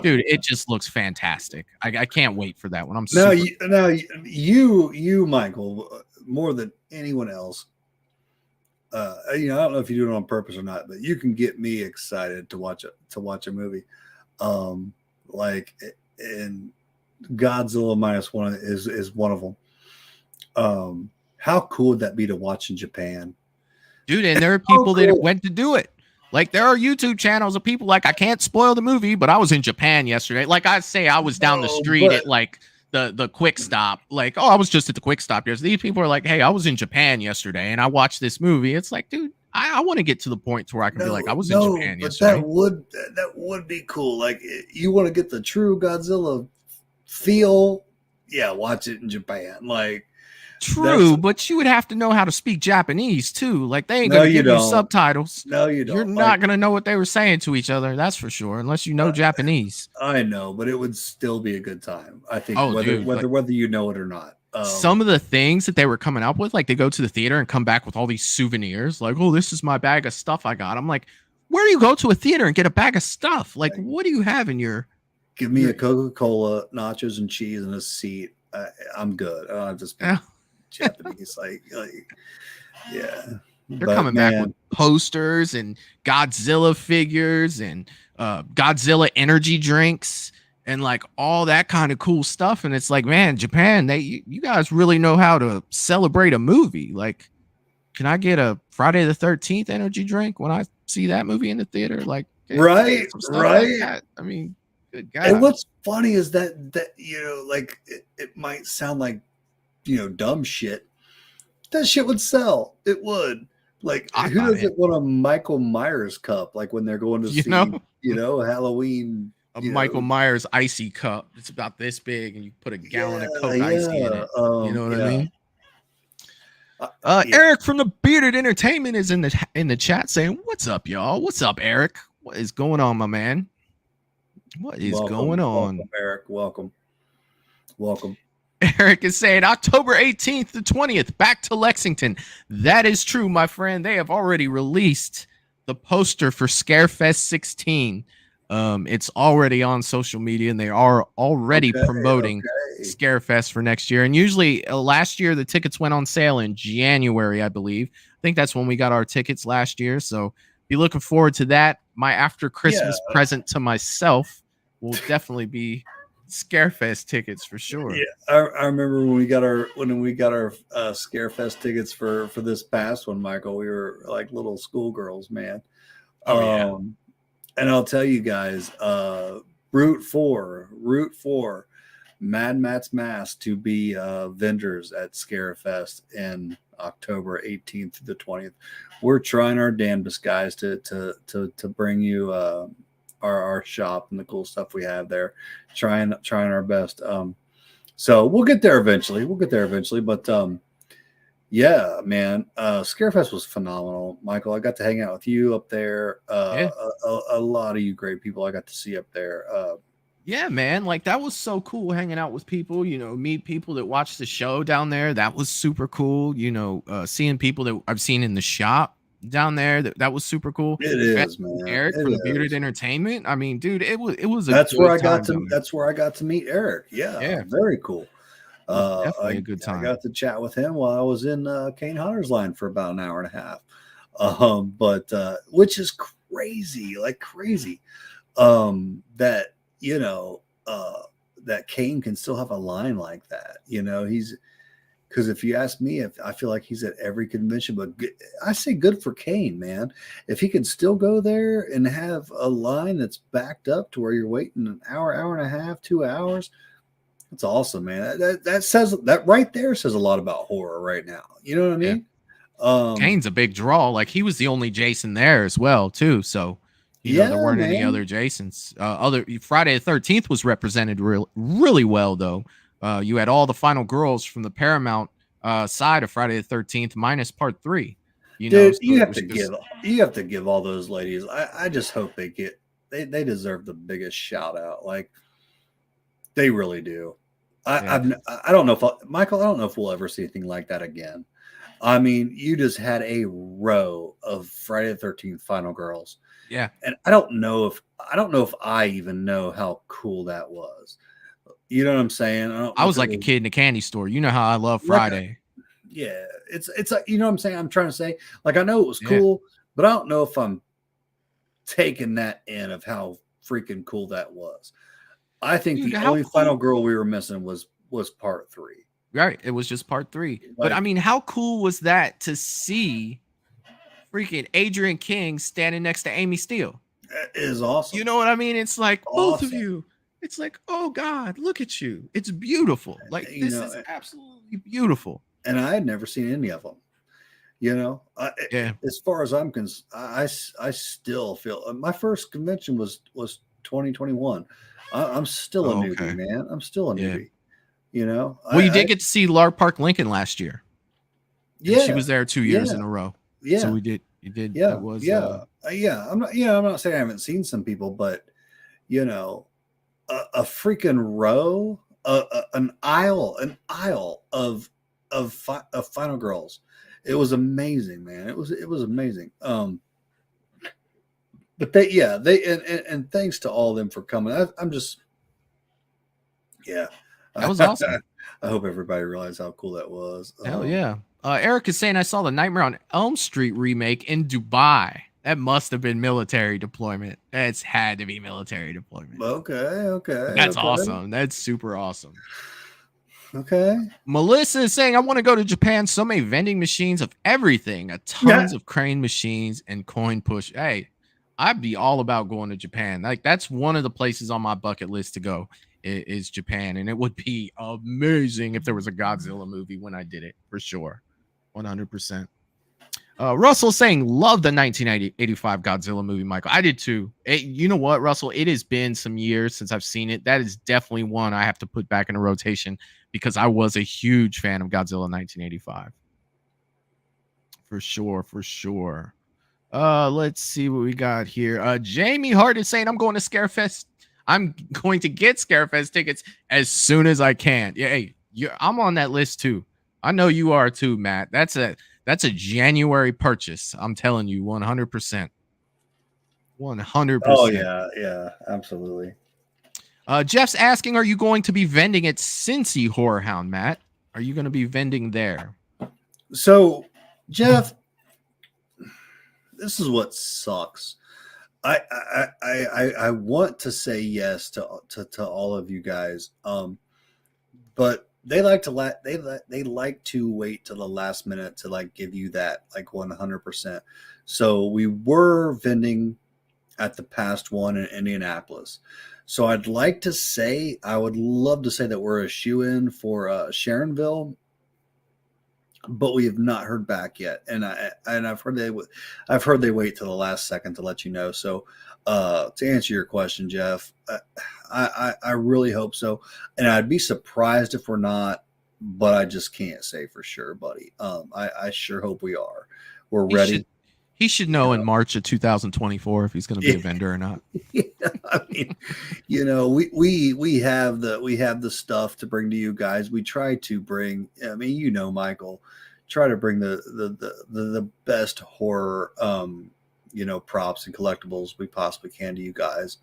Dude, it just looks fantastic. I can't wait for that one. You, Michael, more than anyone else. You know, I don't know if you do it on purpose or not, but you can get me excited to watch a movie. Like, and Godzilla -1 is one of them. How cool would that be to watch in Japan? Dude, and there are people that went to do it. Like, there are YouTube channels of people like, I can't spoil the movie, but I was in Japan yesterday. Like, I say I was down the street at like the quick stop. Like, oh, I was just at the quick stop yesterday. These people are like, hey, I was in Japan yesterday and I watched this movie. It's like, dude, I want to get to the point where I can be like, I was in Japan yesterday. That would be cool. Like, you want to get the true Godzilla feel yeah, watch it in Japan. Like, True, but you would have to know how to speak Japanese too. Like they ain't No, gonna you give you don't. subtitles. No, you You're don't. not Like, gonna know what they were saying to each other. That's for sure, unless you know Japanese. I know, but it would still be a good time. I think Oh, dude, whether you know it or not. Some of the things that they were coming up with, like they go to the theater and come back with all these souvenirs, like, oh, this is my bag of stuff I got. I'm like, where do you go to a theater and get a bag of stuff? Like, what do you have in your? Give me a Coca-Cola, nachos and cheese, and a seat. I'm good. I don't have to speak Japanese. Like, yeah. They're coming back with posters and Godzilla figures and Godzilla energy drinks and like all that kind of cool stuff. And it's like, man, Japan, you guys really know how to celebrate a movie. Like, can I get a Friday the 13th energy drink when I see that movie in the theater? Like, right. Like that. I mean, good God. And what's funny is that like it might sound like dumb shit. That shit would sell. It would. Like, who doesn't want a Michael Myers cup? Like when they're going to see, Halloween. Michael Myers icy cup. It's about this big, and you put a gallon of Coke icy in it. You know what I mean? Eric from the Bearded Entertainment is in the chat saying, "What's up, y'all? What's up, Eric? What is going on, my man? What is going on?" Welcome, Eric. Welcome. Eric is saying October 18th to 20th, back to Lexington. That is true, my friend. They have already released the poster for Scarefest 16. It's already on social media, and they are already promoting Scarefest for next year. And usually last year, the tickets went on sale in January, I believe. I think that's when we got our tickets last year. So be looking forward to that. My after Christmas present to myself will definitely be Scarefest tickets for sure. Yeah, I remember when we got our Scarefest tickets for this past one, Michael. We were like little schoolgirls, man. And I'll tell you guys, Route 4, Mad Matt's Mask to be vendors at Scarefest in October 18th to the 20th. We're trying our damnedest, guys, to bring you our shop and the cool stuff we have there. Trying our best. So we'll get there eventually. But yeah, man, Scarefest was phenomenal, Michael. I got to hang out with you up there. A lot of you great people I got to see up there. Yeah, man, like that was so cool hanging out with people, meet people that watch the show down there. That was super cool. Seeing people that I've seen in the shop down there. That was super cool. It is, man. Eric from the Bearded Entertainment. I mean, dude, it was. That's where I got to meet Eric. Yeah, very cool. Definitely a good time. I got to chat with him while I was in Kane Hunter's line for about an hour and a half. But which is crazy, that that Kane can still have a line like that. Because if you ask me, I feel like he's at every convention, but I say good for Kane, man. If he can still go there and have a line that's backed up to where you're waiting an hour and a half, 2 hours, that's awesome, man. That right there says a lot about horror right now. You know what I mean? Kane's a big draw. Like he was the only Jason there as well, too. So there weren't any other Jasons. Friday the 13th was represented really well, though. You had all the final girls from the Paramount side of Friday the 13th minus part 3. Dude, so you have to give all those ladies. I just hope they deserve the biggest shout out. Like they really do. I don't know if Michael. I don't know if we'll ever see anything like that again. I mean, you just had a row of Friday the 13th final girls. Yeah, and I don't know if I even know how cool that was. You know what I'm saying? I was like a kid in a candy store. You know how I love Friday. Yeah, it's like, you know what I'm saying? I'm trying to say, like, I know it was cool, but I don't know if I'm taking that in of how freaking cool that was. I think the only final girl we were missing was part 3. Right, it was just part 3. But I mean, how cool was that to see freaking Adrian King standing next to Amy Steele? That is awesome. You know what I mean? It's like both of you. It's like, oh God, look at you. It's beautiful. Like this is absolutely beautiful. And I had never seen any of them. As far as I'm concerned, I still feel my first convention was 2021. I'm still a newbie, man. I'm still a newbie. You know, Well, you did get to see Lark Park Lincoln last year. Yeah, she was there 2 years in a row. Yeah, so we did. You did. Yeah, That was yeah. I'm not saying I haven't seen some people, but you know, a freaking row, an aisle of Final Girls. It was amazing, man. It was amazing. But they and thanks to all of them for coming. I'm just that was awesome. I hope everybody realized how cool that was. Hell yeah. Eric is saying I saw the Nightmare on Elm Street remake in Dubai. That must have been military deployment. It's had to be military deployment. Okay. That's awesome. That's super awesome. Okay. Melissa is saying I want to go to Japan. So many vending machines of everything, tons of crane machines and coin push. Hey, I'd be all about going to Japan. Like that's one of the places on my bucket list to go is Japan, and it would be amazing if there was a Godzilla movie when I did it, for sure. 100%. Russell saying love the 1985 Godzilla movie, Michael. I did too. You know what, Russell? It has been some years since I've seen it. That is definitely one I have to put back in a rotation because I was a huge fan of Godzilla 1985. For sure. Let's see what we got here. Jamie Hart is saying I'm going to Scarefest. I'm going to get Scarefest tickets as soon as I can. Yeah, hey, I'm on that list too. I know you are too, Matt. That's a January purchase. I'm telling you, 100%. 100%. Oh yeah, absolutely. Jeff's asking, are you going to be vending at Cincy Horror Hound, Matt? Are you going to be vending there? So, Jeff, this is what sucks. I want to say yes to all of you guys, but they like to wait till the last minute to like give you that like 100%. So we were vending at the past one in Indianapolis. So I would love to say that we're a shoe-in for Sharonville, but we have not heard back yet. And I've heard they wait till the last second to let you know. So to answer your question, Jeff, I really hope so. And I'd be surprised if we're not, but I just can't say for sure, buddy. I sure hope we are. We're ready. He should know in March of 2024 if he's going to be a vendor or not. I mean, we have the stuff to bring to you guys. We try to bring. I mean, Michael, try to bring the best horror, props and collectibles we possibly can to you guys.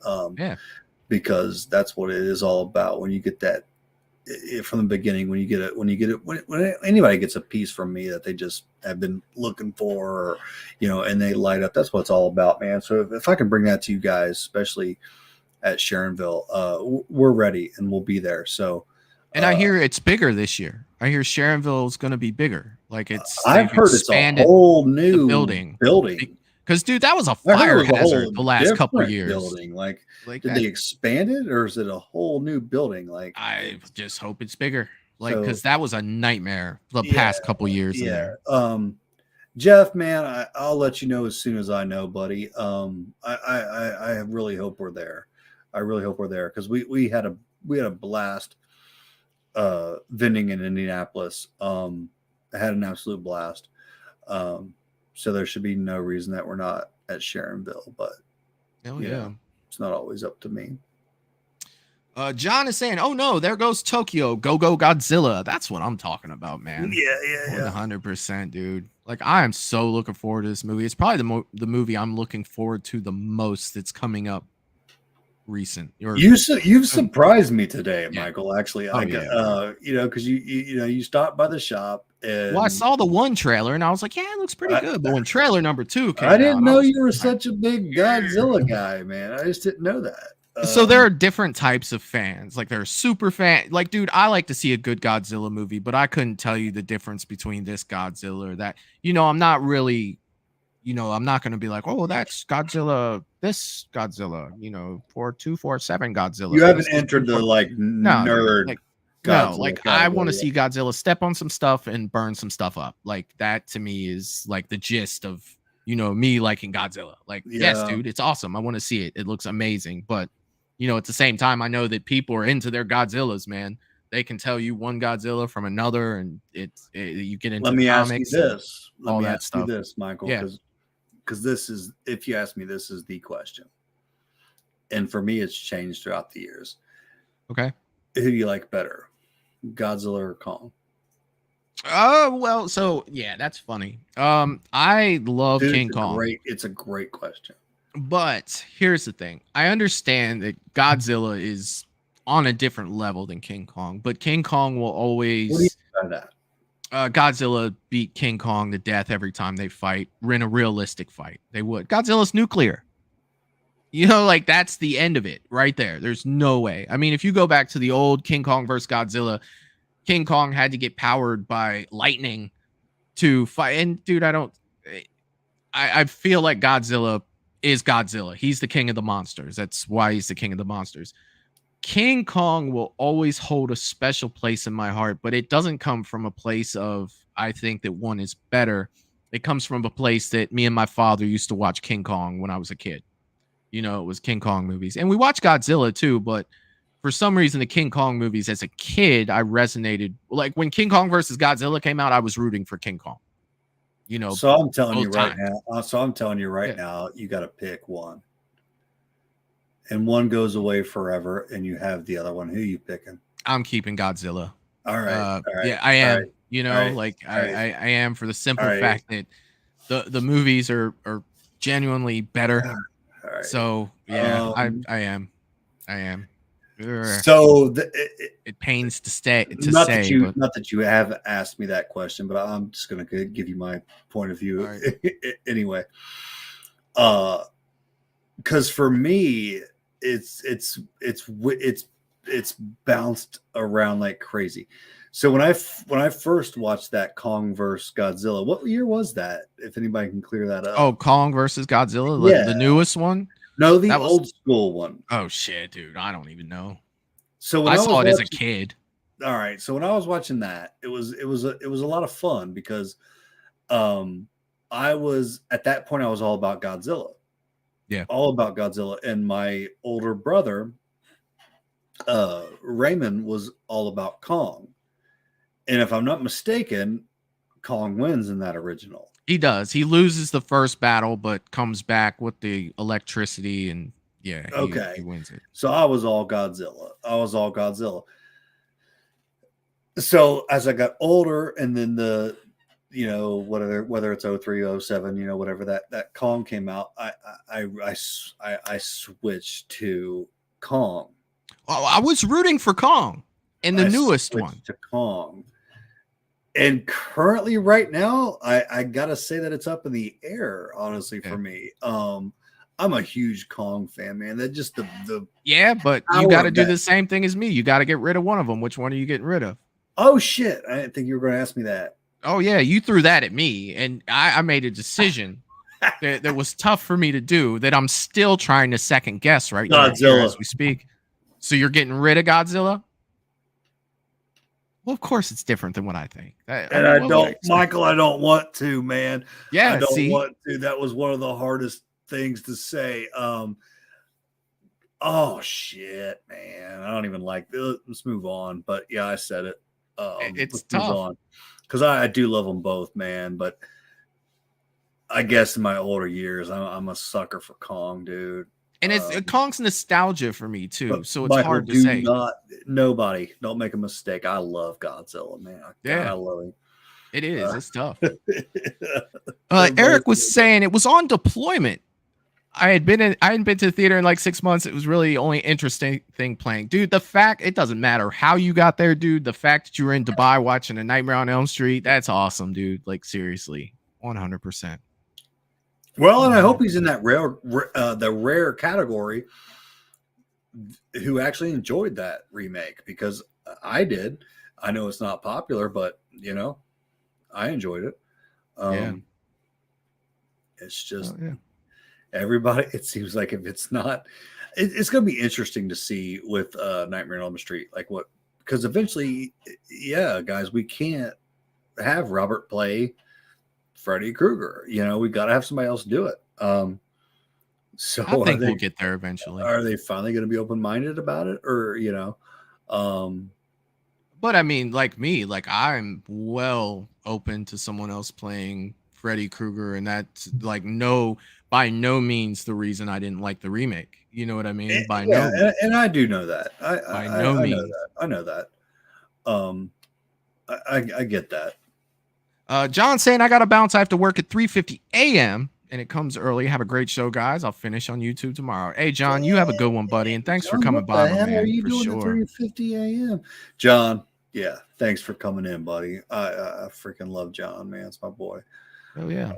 Because that's what it is all about. When you get that from the beginning, when anybody gets a piece from me that they just have been looking for, and they light up, that's what it's all about, man. So if I can bring that to you guys, especially at Sharonville, we're ready and we'll be there. So, and I hear it's bigger this year. I hear Sharonville is going to be bigger. Like I've heard it's a whole new building. Because, dude, that was a fire hazard the last couple of years. Building. Like did they expand it, or is it a whole new building? Like, I just hope it's bigger. Like, because that was a nightmare the past couple years. Yeah. Jeff, man, I'll let you know as soon as I know, buddy. I really hope we're there. I really hope we're there because we had a blast vending in Indianapolis. I had an absolute blast. So there should be no reason that we're not at Sharonville, but it's not always up to me. John is saying, "Oh no, there goes Tokyo, go Godzilla." That's what I'm talking about, man. Yeah. 100%, dude. Like I am so looking forward to this movie. It's probably the movie I'm looking forward to the most. That's coming up recent. You've surprised me today, Michael. Actually, because you stopped by the shop. And I saw the one trailer and I was like, yeah, it looks pretty good. But when trailer number 2 came I didn't out, know you were such a big Godzilla guy, man. I just didn't know that. So there are different types of fans. Like there are super fan. Like, dude, I like to see a good Godzilla movie, but I couldn't tell you the difference between this Godzilla or that. I'm not really, I'm not going to be like, oh, that's Godzilla, this Godzilla, 4247 Godzilla. You haven't entered the nerd. No, like I want to see Godzilla step on some stuff and burn some stuff up. Like that to me is like the gist of, me liking Godzilla. Like, yes, dude, it's awesome. I want to see it. It looks amazing. But, at the same time, I know that people are into their Godzillas, man. they can tell you one Godzilla from another, and you get into Let me ask you comics this. and all Let me that ask stuff. you this, Michael, Yeah. because this is, if you ask me, this is the question. And for me, it's changed throughout the years. Okay. Who do you like better, Godzilla or Kong? Oh, well, so yeah, that's funny. I love Dude, King Kong. It's a great question. But here's the thing. I understand that Godzilla is on a different level than King Kong, but King Kong will always. What do you think about that? Godzilla beat King Kong to death every time they fight. In a realistic fight, they would. Godzilla's nuclear. You know, like that's the end of it right there. There's no way. I mean, if you go back to the old King Kong versus Godzilla, King Kong had to get powered by lightning to fight. And dude, I feel like Godzilla is Godzilla. He's the king of the monsters. That's why he's the king of the monsters. King Kong will always hold a special place in my heart, but it doesn't come from a place of I think that one is better. It comes from a place that me and my father used to watch King Kong when I was a kid. You know, it was King Kong movies. And we watched Godzilla too, but for some reason, the King Kong movies as a kid, I resonated. Like when King Kong versus Godzilla came out, I was rooting for King Kong. You know, so I'm telling you both right times. now. So I'm telling you right now, you got to pick one, and one goes away forever, and you have the other one. Who you picking? I'm keeping Godzilla. All right. All right. Yeah, I am. Right. You know, Right. like Right. I am for the simple Right. fact that the movies are genuinely better. Right. So yeah, I am. Ugh. So it pains to say, not but that you have asked me that question, but I'm just going to give you my point of view anyway. Because for me, it's bounced around like crazy. So when I first watched that Kong versus Godzilla, what year was that? If anybody can clear that up. Oh, Kong versus Godzilla, Yeah. the newest one. No, the old school one. Oh shit, dude, I don't even know. So when I was saw it as a watching- kid. All right, so when I was watching that, it was a lot of fun because, I was at that point I was all about Godzilla. Yeah, all about Godzilla, and my older brother, Raymond, was all about Kong. And if I'm not mistaken, Kong wins in that original. He does. He loses the first battle, but comes back with the electricity, and yeah, he wins it. So I was all Godzilla. So as I got older, and then whether it's 03, 07, whatever that Kong came out, I switched to Kong. Oh, I was rooting for Kong in the newest one. To Kong. And currently, right now, I gotta say that it's up in the air, honestly, for me. I'm a huge Kong fan, man. That just the but you got to do the same thing as me. You got to get rid of one of them. Which one are you getting rid of? Oh shit! I didn't think you were going to ask me that. Oh yeah, you threw that at me, and I made a decision that was tough for me to do. That I'm still trying to second guess right now here as we speak. So you're getting rid of Godzilla? Well, of course it's different than what I think. Michael, I don't want to, man. Yeah, I don't want to. That was one of the hardest things to say. Oh shit, man. I don't even like this. Let's move on. But yeah, I said it. It's tough. Because I do love them both, man. But I guess in my older years, I'm a sucker for Kong, dude. And Kong's nostalgia for me too, so it's Michael, hard to say. Nobody, don't make a mistake. I love Godzilla, man. I love him. It is. It's tough. Eric was saying it was on deployment. I hadn't been to the theater in like 6 months. It was really the only interesting thing playing, dude. The fact it doesn't matter how you got there, dude. The fact that you were in Dubai watching A Nightmare on Elm Street, that's awesome, dude. Like seriously, 100%. Well, and I hope he's in that rare category who actually enjoyed that remake, because I did. I know it's not popular, but I enjoyed it. It's just everybody. It seems like if it's not, it's going to be interesting to see with Nightmare on Elm Street, like what, because eventually, guys, we can't have Robert play Freddy Krueger. We got to have somebody else do it. So I think we'll get there eventually. Are they finally going to be open-minded about it, or But I mean, like me, like I'm well open to someone else playing Freddy Krueger, and that's like by no means the reason I didn't like the remake. You know what I mean? By Yeah, no means. and I do know that. By no I know means. that. I know that. I get that. John saying I gotta bounce. I have to work at 3:50 a.m. and it comes early. Have a great show, guys. I'll finish on YouTube tomorrow. Hey, John, you have a good one, buddy, and thanks for John, coming what by, the my hell man. are you For doing sure. at 3:50 a.m.? John, yeah, thanks for coming in, buddy. I freaking love John, man. It's my boy. Oh yeah.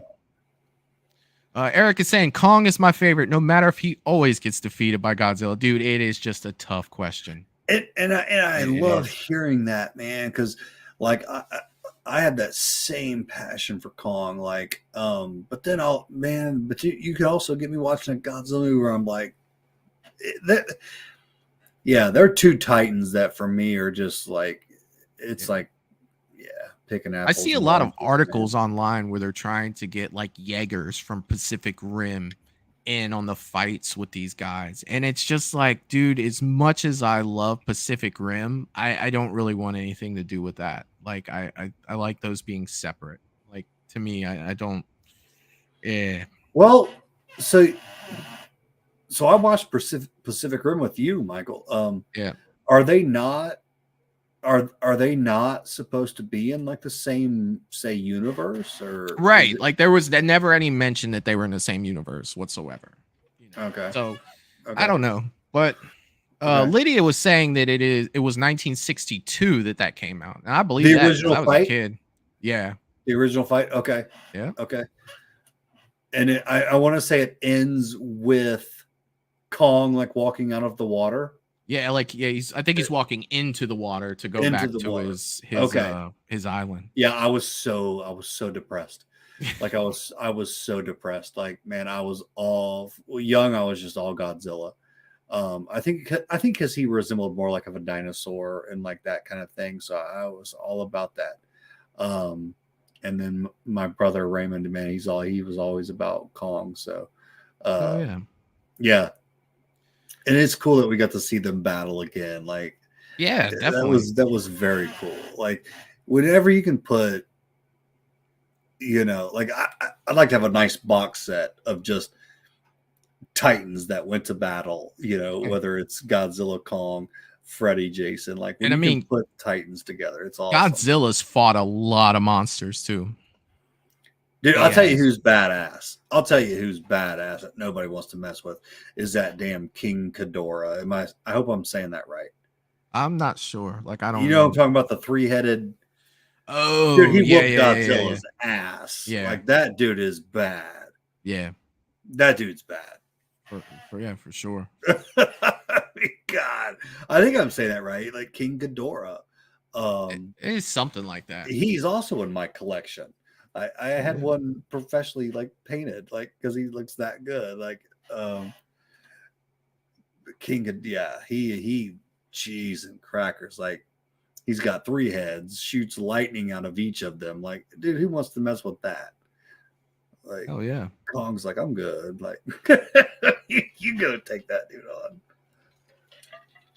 Eric is saying Kong is my favorite, no matter if he always gets defeated by Godzilla. Dude, it is just a tough question. And I love hearing that, man, because like I had that same passion for Kong, like but then but you could also get me watching a Godzilla movie where I'm like there are two titans that for me are just like like picking apples. I see a lot of articles online where they're trying to get like Jaegers from Pacific Rim in on the fights with these guys. And it's just like, dude, as much as I love Pacific Rim, I don't really want anything to do with that. Like I like those being separate. Like to me, I don't Well, so I watched Pacific Rim with you, Michael. Yeah. Are they not supposed to be in like the same universe or right? Like there was never any mention that they were in the same universe whatsoever. Okay. So I don't know, but Lydia was saying that it was 1962 that came out, and I believe the that original I was fight. A kid. Yeah, the original fight. Okay. Yeah. Okay. And I want to say it ends with Kong like walking out of the water. Yeah, I think he's walking into the water to go back to his island. Yeah, I was so depressed. Like I was so depressed. Like, man, I was young. I was just all Godzilla. I think because he resembled more like of a dinosaur and like that kind of thing. So I was all about that. And then my brother Raymond, man, he was always about Kong. So, yeah. And it's cool that we got to see them battle again. Like, yeah, definitely. That was very cool. Like, whenever you can put, like I'd like to have a nice box set of just Titans that went to battle. Whether it's Godzilla, Kong, Freddy, Jason. Like, when can put Titans together, it's awesome. Godzilla's fought a lot of monsters too. Dude, I'll tell you who's badass. That nobody wants to mess with is that damn King Ghidorah. I hope I'm saying that right. I'm not sure. Like, I don't. You know what I'm talking about, the 3-headed. Oh, dude, he whooped Godzilla's ass. Yeah, like that dude is bad. Yeah, that dude's bad. For sure. God, I think I'm saying that right. Like King Ghidorah. It is something like that. He's also in my collection. I had one professionally like painted, like because he looks that good. Like King of he cheese and crackers. Like he's got 3 heads, shoots lightning out of each of them. Like, dude, who wants to mess with that? Like, oh yeah, Kong's like, I'm good. Like, you go take that dude on.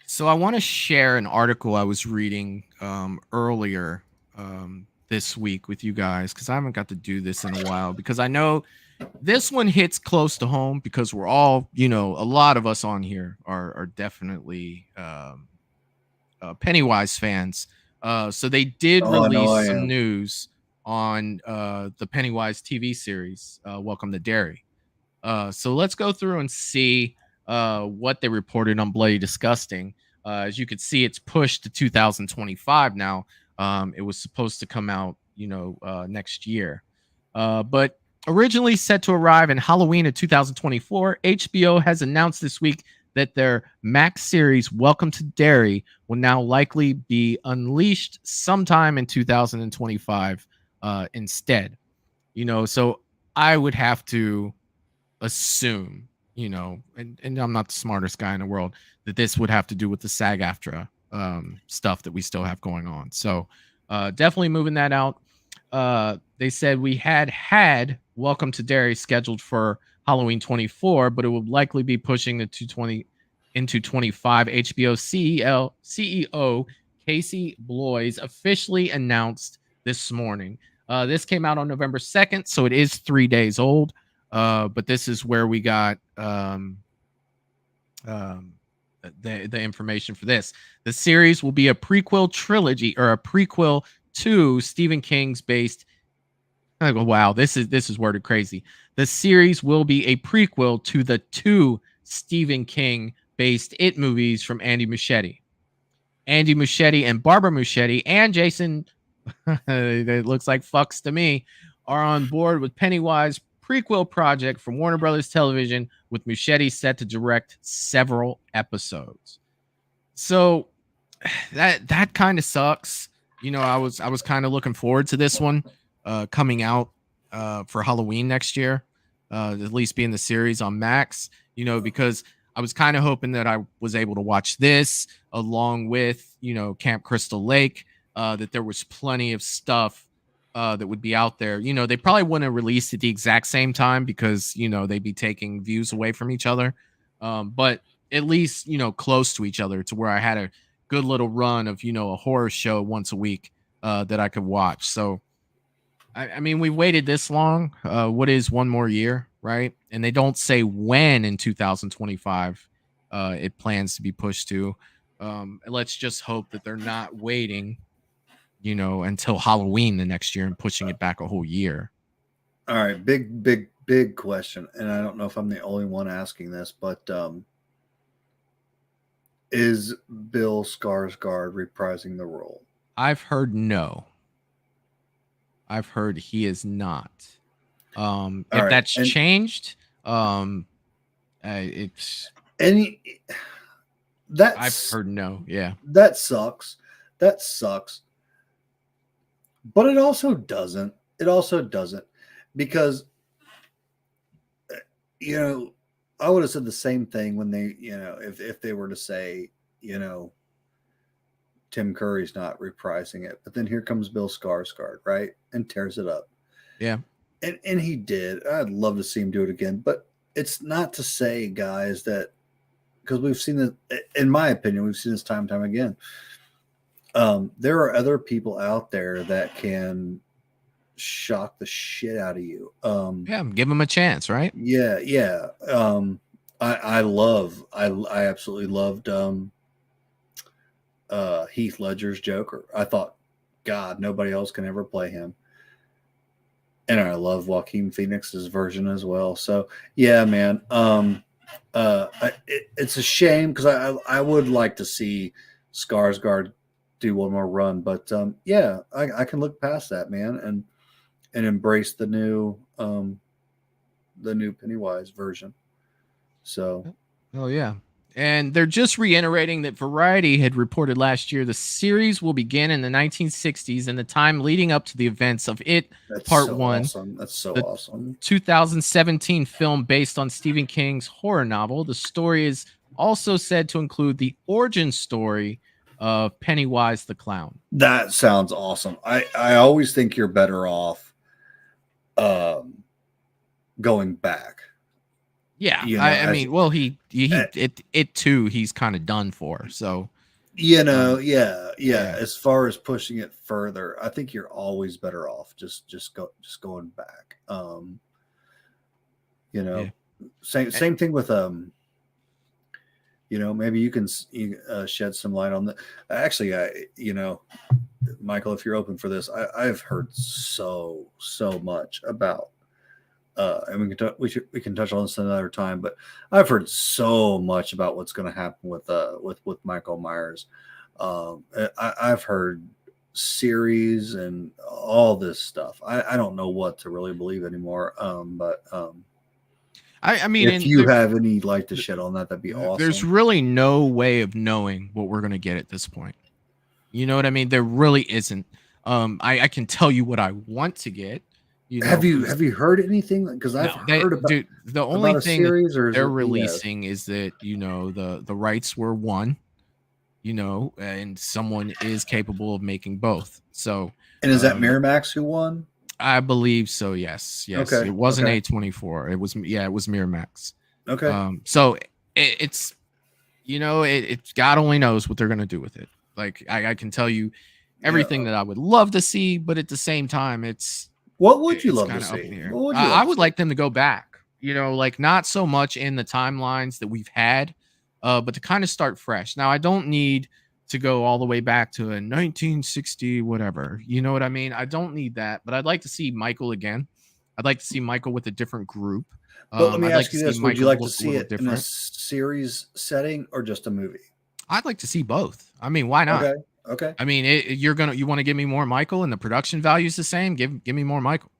So I want to share an article I was reading earlier this week with you guys, because I haven't got to do this in a while, because I know this one hits close to home because we're all, a lot of us on here are definitely Pennywise fans. So they did release some news on the Pennywise TV series, Welcome to Derry. So let's go through and see what they reported on Bloody Disgusting. As you can see, it's pushed to 2025 now. It was supposed to come out, next year. But originally set to arrive in Halloween of 2024, HBO has announced this week that their Max series, Welcome to Derry, will now likely be unleashed sometime in 2025 instead. So I would have to assume, and I'm not the smartest guy in the world, that this would have to do with the SAG-AFTRA stuff that we still have going on. So definitely moving that out. They said we had Welcome to Derry scheduled for Halloween 24, but it will likely be pushing the 2020 into 25. HBO CEO Casey Bloys officially announced this morning. This came out on November 2nd, so it is 3 days old. But this is where we got the information for this. The series will be a prequel trilogy or a prequel to Stephen King's based. I go, wow, this is worded crazy. The series will be a prequel to the 2 Stephen King based It movies from Andy Muschietti. Andy Muschietti and Barbara Muschietti and Jason, it looks like fucks to me, are on board with Pennywise prequel project from Warner Brothers Television, with Muschietti set to direct several episodes. So that kind of sucks. You know, I was kind of looking forward to this one coming out for Halloween next year, at least being the series on Max, you know, because I was kind of hoping that I was able to watch this along with, you know, Camp Crystal Lake, that there was plenty of stuff that would be out there. You know, they probably wouldn't have released at the exact same time because, you know, they'd be taking views away from each other. But at least, you know, close to each other to where I had a good little run of, you know, a horror show once a week that I could watch. So, I mean, we waited this long. What is one more year, right? And they don't say when in 2025 it plans to be pushed to. Let's just hope that they're not waiting, you know, until Halloween the next year and pushing it back a whole year. All right, big question, and I don't know if I'm the only one asking this, but is Bill Skarsgård reprising the role? I've heard no. I've heard he is not. If that's changed, it's I've heard no. Yeah, that sucks. That sucks. But it also doesn't. It also doesn't, because, you know, I would have said the same thing when they, you know, if they were to say, you know, Tim Curry's not reprising it, but then here comes Bill Skarsgård, right, and tears it up. Yeah, and he did. I'd love to see him do it again, but it's not to say, guys, that, because we've seen it. In my opinion, we've seen this time and time again. There are other people out there that can shock the shit out of you. Yeah, give them a chance, right? Yeah. I absolutely loved Heath Ledger's Joker. I thought, God, nobody else can ever play him. And I love Joaquin Phoenix's version as well. So yeah, man. It's a shame, because I would like to see Skarsgård do one more run, but yeah, I can look past that, man, and embrace the new Pennywise version. So, oh yeah. And they're just reiterating that Variety had reported last year the series will begin in the 1960s and the time leading up to the events of It Part 1. Awesome. That's so awesome. 2017 film based on Stephen King's horror novel. The story is also said to include the origin story of Pennywise the Clown. That sounds awesome. I always think you're better off going back. Yeah, you know, I mean, well, it too, he's kind of done for. So, you know, yeah. As far as pushing it further, I think you're always better off just going back. You know, same thing with you know, maybe you can shed some light on that. Actually, you know, Michael, if you're open for this, I've heard so much about. And we can touch on this another time, but I've heard so much about what's going to happen with Michael Myers. I've heard series and all this stuff. I don't know what to really believe anymore. But I mean, if you have any light to shed on that, that'd be awesome. There's really no way of knowing what we're going to get at this point. You know what I mean? There really isn't. I can tell you what I want to get. You know, have you heard anything? Because I've heard about, dude, the only thing they're releasing is that, you know, the rights were won, you know, and someone is capable of making both. So, and is that Miramax who won? I believe so. Yes. Okay. It wasn't A24. It was Miramax. Okay. So it's, you know, it's God only knows what they're gonna do with it. Like I can tell you everything that I would love to see, but at the same time, what would you it's love to kind of up see? in the air. What would you love I to would see? like them to go back, like not so much in the timelines that we've had, but to kind of start fresh. Now, I don't need to go all the way back to a 1960 whatever. You know what I mean? I don't need that, but I'd like to see Michael again. I'd like to see Michael with a different group. But let me I'd like ask to you see this: would you Michael like to look a see little it in a different. series setting or just a movie? I'd like to see both. I mean, why not? Okay. I mean, you want to give me more Michael and the production value is the same. Give me more Michael.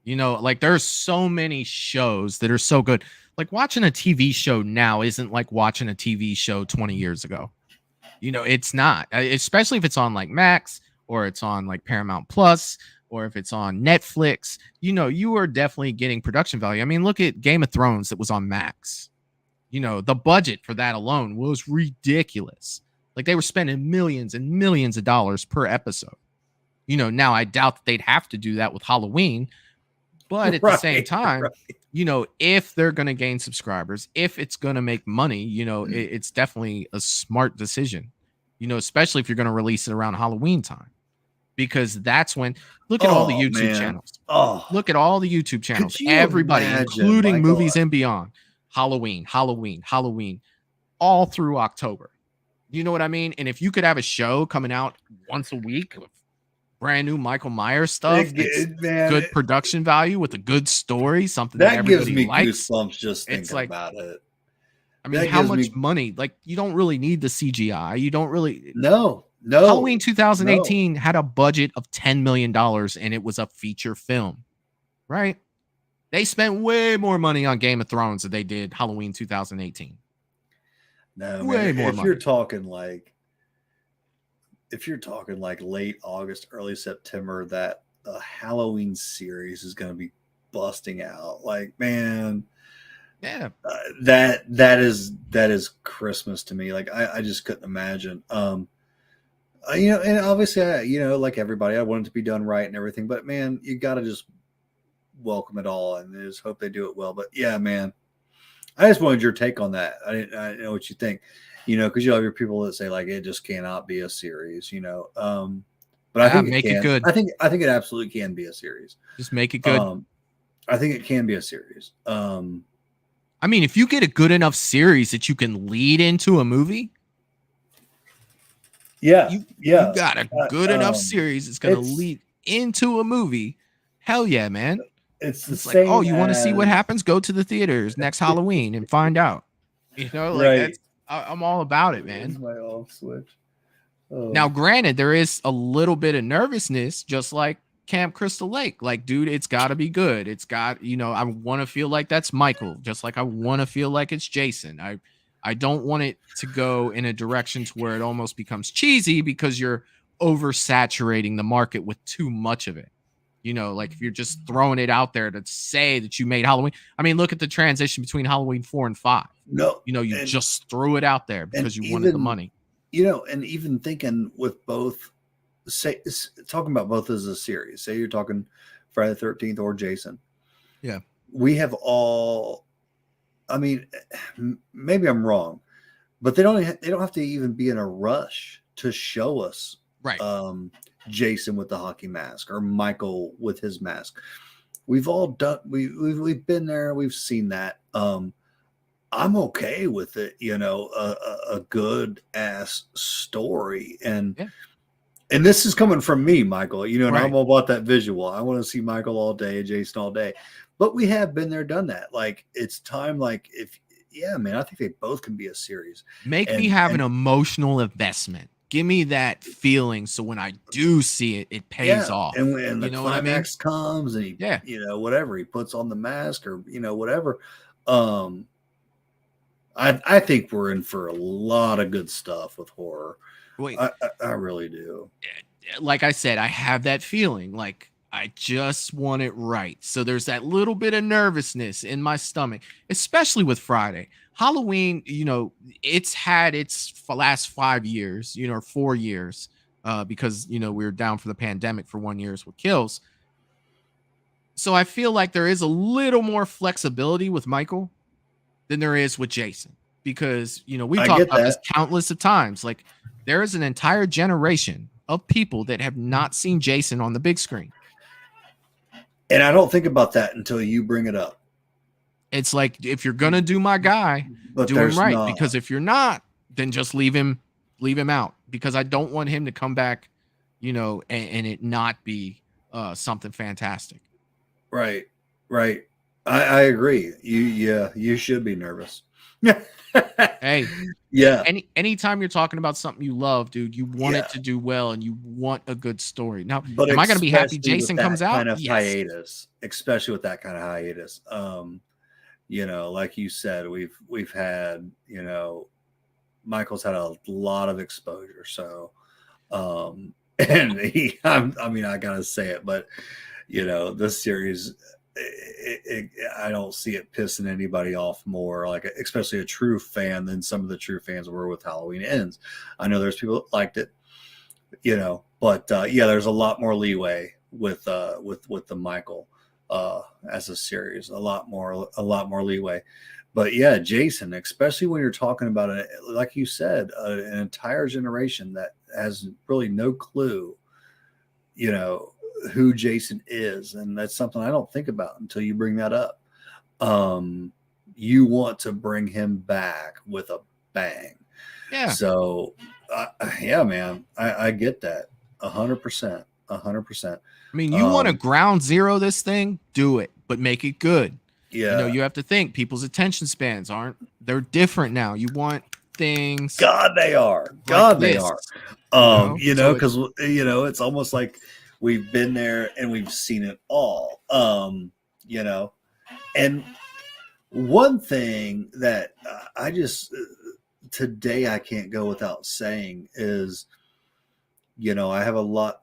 Like there's so many shows that are so good. Like watching a TV show now isn't like watching a TV show 20 years ago. It's not, especially if it's on like Max or it's on like Paramount Plus or if it's on Netflix. You are definitely getting production value. I mean, look at Game of Thrones that was on Max. The budget for that alone was ridiculous. Like they were spending millions and millions of dollars per episode. Now I doubt that they'd have to do that with Halloween, but at the same time, if they're going to gain subscribers, if it's going to make money, it's definitely a smart decision, especially if you're going to release it around Halloween time, because that's when look at all the YouTube channels. Look at all the YouTube channels. Everybody, including Movies and Beyond, Halloween, all through October. You know what I mean? And if you could have a show coming out once a week of brand new Michael Myers stuff, good production value with a good story, something that everybody gives me likes. Goosebumps just thinking about it. I mean, how much money? Like, you don't really need the CGI. You don't really. No. Halloween 2018 had a budget of $10 million and it was a feature film, right? They spent way more money on Game of Thrones than they did Halloween 2018. No, way man, more if money. You're talking like late August, early September, that Halloween series is going to be busting out. Like, man, yeah, that is Christmas to me. Like, I just couldn't imagine. And obviously, like everybody, I want it to be done right and everything. But man, you got to just welcome it all and just hope they do it well. But yeah, man, I just wanted your take on that. I didn't know what you think, because you have your people that say like it just cannot be a series, but I think make it good. I think it absolutely can be a series. Just make it good. I think it can be a series. I mean, if you get a good enough series that you can lead into a movie, you got a good enough series it's going to lead into a movie. Hell yeah, man. It's like, oh, you want to see what happens? Go to the theaters next Halloween and find out. Like I'm all about it, man. My off switch. Now, granted, there is a little bit of nervousness, just like Camp Crystal Lake. Like, dude, it's got to be good. It's got, I want to feel like that's Michael, just like I want to feel like it's Jason. I don't want it to go in a direction to where it almost becomes cheesy because you're oversaturating the market with too much of it. Like if you're just throwing it out there to say that you made Halloween. I mean, look at the transition between Halloween 4 and 5. No, you just threw it out there because you wanted the money. And even thinking with both, talking about both as a series. Say you're talking Friday the 13th or Jason. Yeah, we have all. I mean, maybe I'm wrong, but they don't have to even be in a rush to show us right. Jason with the hockey mask or Michael with his mask. We've all done. We've been there. We've seen that. I'm okay with it. A good ass story, and this is coming from me, Michael. And I'm all about that visual. I want to see Michael all day, Jason all day. But we have been there, done that. Like it's time. Like man, I think they both can be a series. Make me have an emotional investment. Give me that feeling so when I do see it, it pays off. And when the climax comes and he, whatever, he puts on the mask or, whatever. I think we're in for a lot of good stuff with horror. Wait, I really do. Like I said, I have that feeling. Like I just want it right. So there's that little bit of nervousness in my stomach, especially with Friday. Halloween, it's had its last 5 years, or 4 years, because, we were down for the pandemic for 1 year with kills. So I feel like there is a little more flexibility with Michael than there is with Jason, because we I talked get about this that. countless of times. Like, there is an entire generation of people that have not seen Jason on the big screen. And I don't think about that until you bring it up. It's like, if you're gonna do my guy, But do him there's right. not. Because if you're not, then just leave him out. Because I don't want him to come back, and it not be something fantastic. Right. I agree. You should be nervous. Hey, yeah. Anytime you're talking about something you love, dude, you want it Yeah. to do well, and you want a good story. Now, But am I going to be happy especially with Jason that comes out? kind of Yes. hiatus, especially with that kind of hiatus. Like you said, we've had, Michael's had a lot of exposure. So, and I gotta say it, but this series, I don't see it pissing anybody off more, like especially a true fan, than some of the true fans were with Halloween Ends. I know there's people that liked it, but there's a lot more leeway with the Michael as a series, a lot more leeway. But yeah, Jason, especially when you're talking about it, like you said, an entire generation that has really no clue, who Jason is, and that's something I don't think about until you bring that up. You want to bring him back with a bang. Yeah. So, yeah, man, I get that 100%. 100%. I mean, you want to ground zero this thing, do it, but make it good. Yeah. You have to think people's attention spans they're different now. You want things. God, they are. God, they are. Because it's almost like we've been there and we've seen it all. And one thing that I just today I can't go without saying is, I have a lot.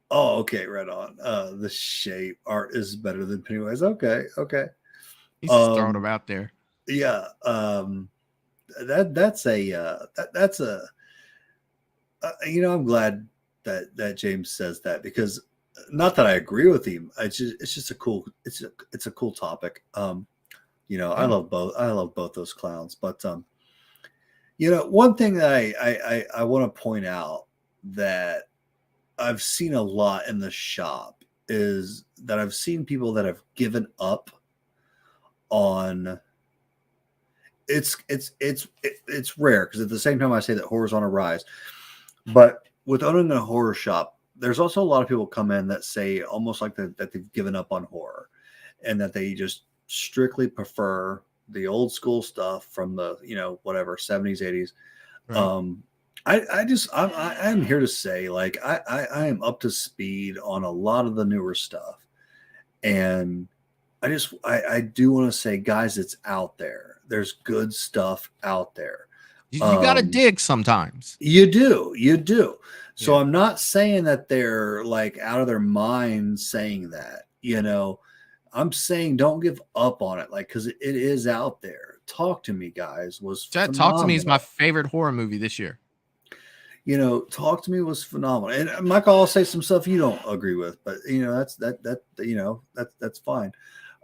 Okay, right on. The shape art is better than Pennywise. Okay. He's just throwing them out there. Yeah. That's I'm glad that James says that, because not that I agree with him. It's just a cool topic. I love both those clowns, but one thing that I want to point out that I've seen a lot in the shop is that I've seen people that have given up on it's rare, because at the same time I say that horror's on a rise, but with owning a horror shop, there's also a lot of people come in that say almost like that they've given up on horror, and that they just strictly prefer the old school stuff from the 70s, 80s. Right. I'm here to say, like, I am up to speed on a lot of the newer stuff, and I do want to say, guys, it's out there. There's good stuff out there. You got to dig sometimes. You do. So I'm not saying that they're like out of their minds saying that, I'm saying don't give up on it. Like, cause it is out there. Talk to Me, guys, was phenomenal. Talk to Me is my favorite horror movie this year. Talk to Me was phenomenal. And Michael, I'll say some stuff you don't agree with, but that's fine.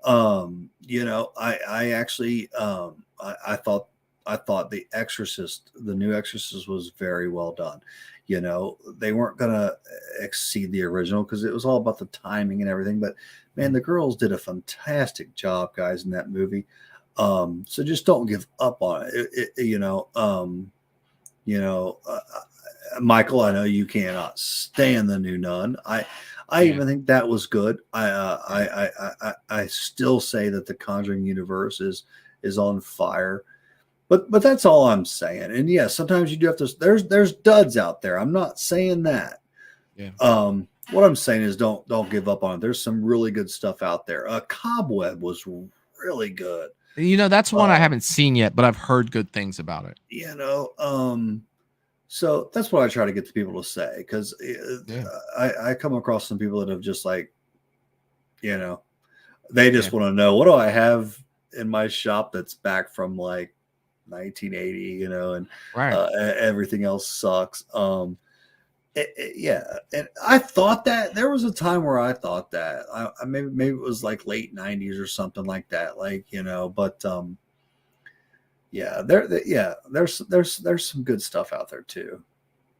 I actually, I thought The Exorcist, the new Exorcist, was very well done. They weren't going to exceed the original because it was all about the timing and everything. But man, the girls did a fantastic job, guys, in that movie. So just don't give up on it. Michael, I know you cannot stand the new Nun. I even think that was good. I still say that the Conjuring universe is on fire. But that's all I'm saying. And yeah, sometimes you do have to. There's duds out there. I'm not saying that. Yeah. What I'm saying is don't give up on it. There's some really good stuff out there. Cobweb was really good. That's one I haven't seen yet, but I've heard good things about it. So that's what I try to get the people to say, because I come across some people that have just like, they just want to know, what do I have in my shop that's back from like 1980, and everything else sucks. And I thought that there was a time where I thought that maybe it was like late 90s or something like that, but Yeah, there's some good stuff out there too.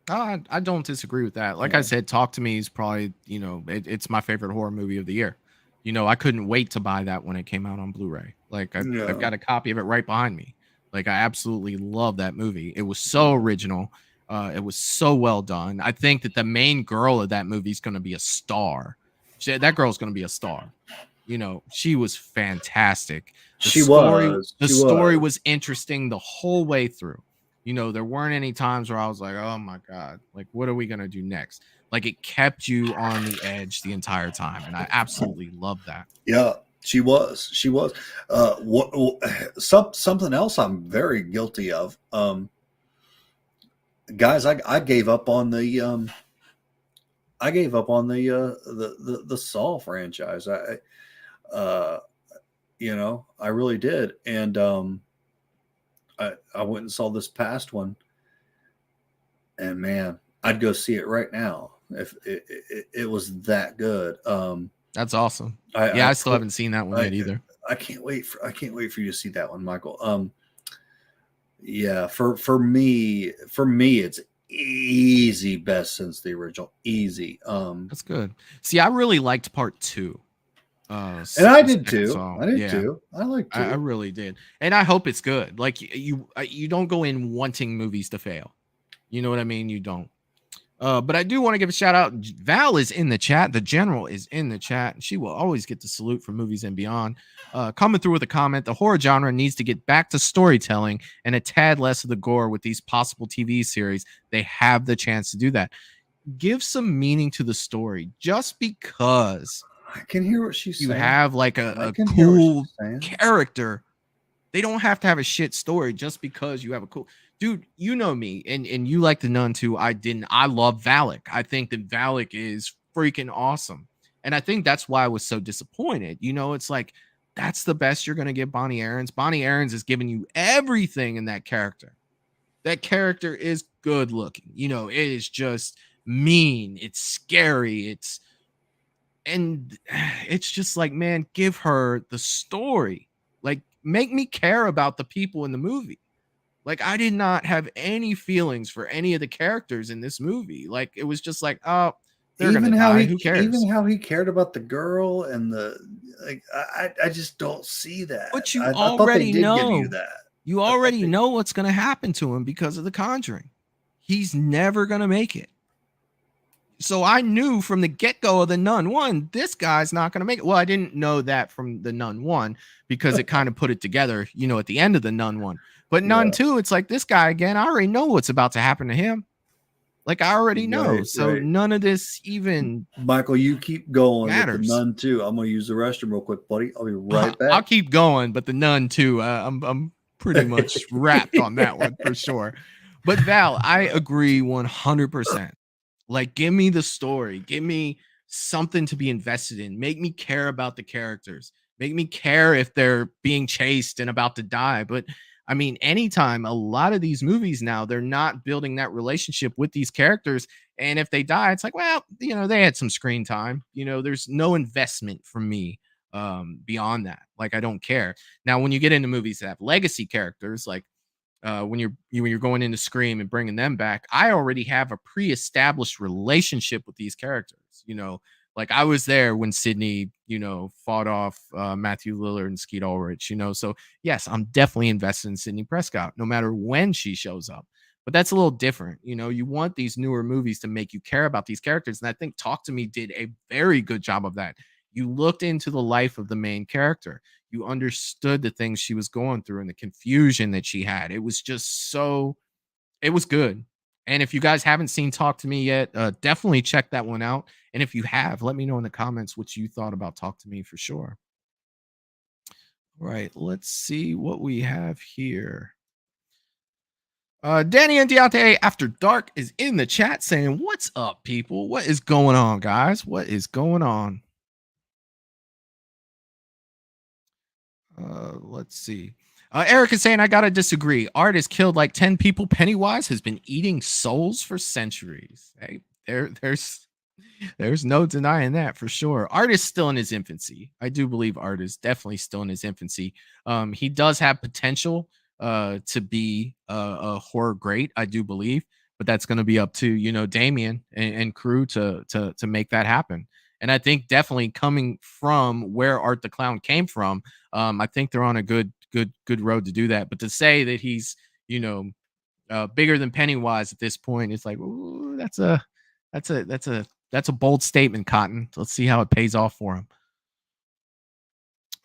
I don't disagree with that. Like I said, Talk to Me is probably, it's my favorite horror movie of the year. I couldn't wait to buy that when it came out on Blu-ray. Like I've got a copy of it right behind me. Like I absolutely love that movie. It was so original. It was so well done. I think that the main girl of that movie is going to be a star. That girl's going to be a star. She was fantastic. The story was interesting the whole way through. There weren't any times where I was like, oh my God, like, what are we going to do next? Like, it kept you on the edge the entire time. And I absolutely love that. Yeah, she was. Something else I'm very guilty of. Guys, I gave up on the the Saw franchise. I really did. And I went and saw this past one, and man, I'd go see it right now if it was that good. That's awesome. I still haven't seen that one yet either. I can't wait for you to see that one, Michael. Yeah, for me, it's easy best since the original. Easy. That's good. See, I really liked part 2. And I did too. I liked it. I really did, and I hope it's good. Like you don't go in wanting movies to fail. You know what I mean? You don't. But I do want to give a shout out. Val is in the chat. The General is in the chat. She will always get the salute for Movies and Beyond. Coming through with a comment. The horror genre needs to get back to storytelling and a tad less of the gore with these possible TV series. They have the chance to do that. Give some meaning to the story. Just because I can hear what she's saying. You have like a cool character. They don't have to have a shit story just because you have a cool dude. You know me, and you like the Nun too. I didn't. I love Valak. I think that Valak is freaking awesome, and I think that's why I was so disappointed. It's like that's the best you're gonna get Bonnie Aarons. Bonnie Aarons is giving you everything in that character. That character is good looking. It is just mean. It's scary. And it's just like, man, give her the story. Like, make me care about the people in the movie. Like, I did not have any feelings for any of the characters in this movie. Like, it was just like, oh, they're gonna die. Who cares? Even how he cared about the girl and I just don't see that. But you I already know. Give you that. You already know what's gonna happen to him because of The Conjuring. He's never gonna make it. So I knew from the get-go of the Nun 1, this guy's not going to make it. Well, I didn't know that from the Nun 1 because it kind of put it together, at the end of the Nun 1. But Nun 2, it's like this guy again, I already know what's about to happen to him. Like, I already know. None of this even Michael, you keep going matters. With the Nun 2. I'm going to use the restroom real quick, buddy. I'll be right back. I'll keep going, but the Nun 2, I'm pretty much wrapped on that one for sure. But Val, I agree 100%. Like, give me the story. Give me something to be invested in. Make me care about the characters. Make me care if they're being chased and about to die. But I mean, anytime, a lot of these movies now, they're not building that relationship with these characters. And if they die, it's like, well, they had some screen time. There's no investment from me beyond that. Like, I don't care. Now, when you get into movies that have legacy characters, like, when you're going into Scream and bringing them back, I already have a pre-established relationship with these characters. Like I was there when Sydney, fought off Matthew Lillard and Skeet Ulrich. So yes, I'm definitely invested in Sydney Prescott, no matter when she shows up. But that's a little different. You want these newer movies to make you care about these characters, and I think Talk to Me did a very good job of that. You looked into the life of the main character. You understood the things she was going through and the confusion that she had. It was just it was good. And if you guys haven't seen Talk to Me yet, definitely check that one out. And if you have, let me know in the comments what you thought about Talk to Me for sure. All right, let's see what we have here. Danny and Deontay After Dark is in the chat saying, what's up, people? What is going on, guys? What is going on? Let's see. Eric is saying, I gotta disagree. Art has killed like 10 people. Pennywise has been eating souls for centuries. Hey, there's no denying that for sure. Art is still in his infancy. I do believe Art is definitely still in his infancy. He does have potential, to be a horror great. I do believe, but that's going to be up to, you know, Damien and crew to make that happen. And I think definitely coming from where Art the Clown came from, I think they're on a good road to do that. But to say that he's, you know, bigger than Pennywise at this point, it's like, ooh, that's a bold statement, Cotton. Let's see how it pays off for him.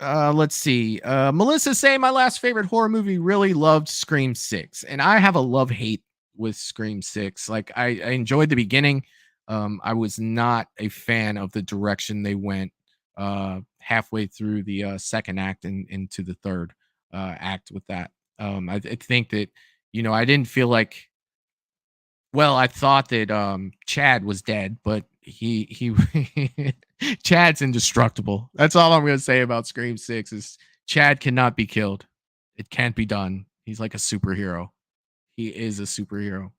Let's see. Melissa saying my last favorite horror movie, really loved Scream 6. And I have a love-hate with Scream 6. Like I enjoyed the beginning. I was not a fan of the direction they went halfway through the second act and into the third act with that. I think that, you know, I didn't feel like, well, I thought that Chad was dead, but he Chad's indestructible. That's all I'm gonna say about Scream 6 is Chad cannot be killed. It can't be done. He's like a superhero. He is a superhero.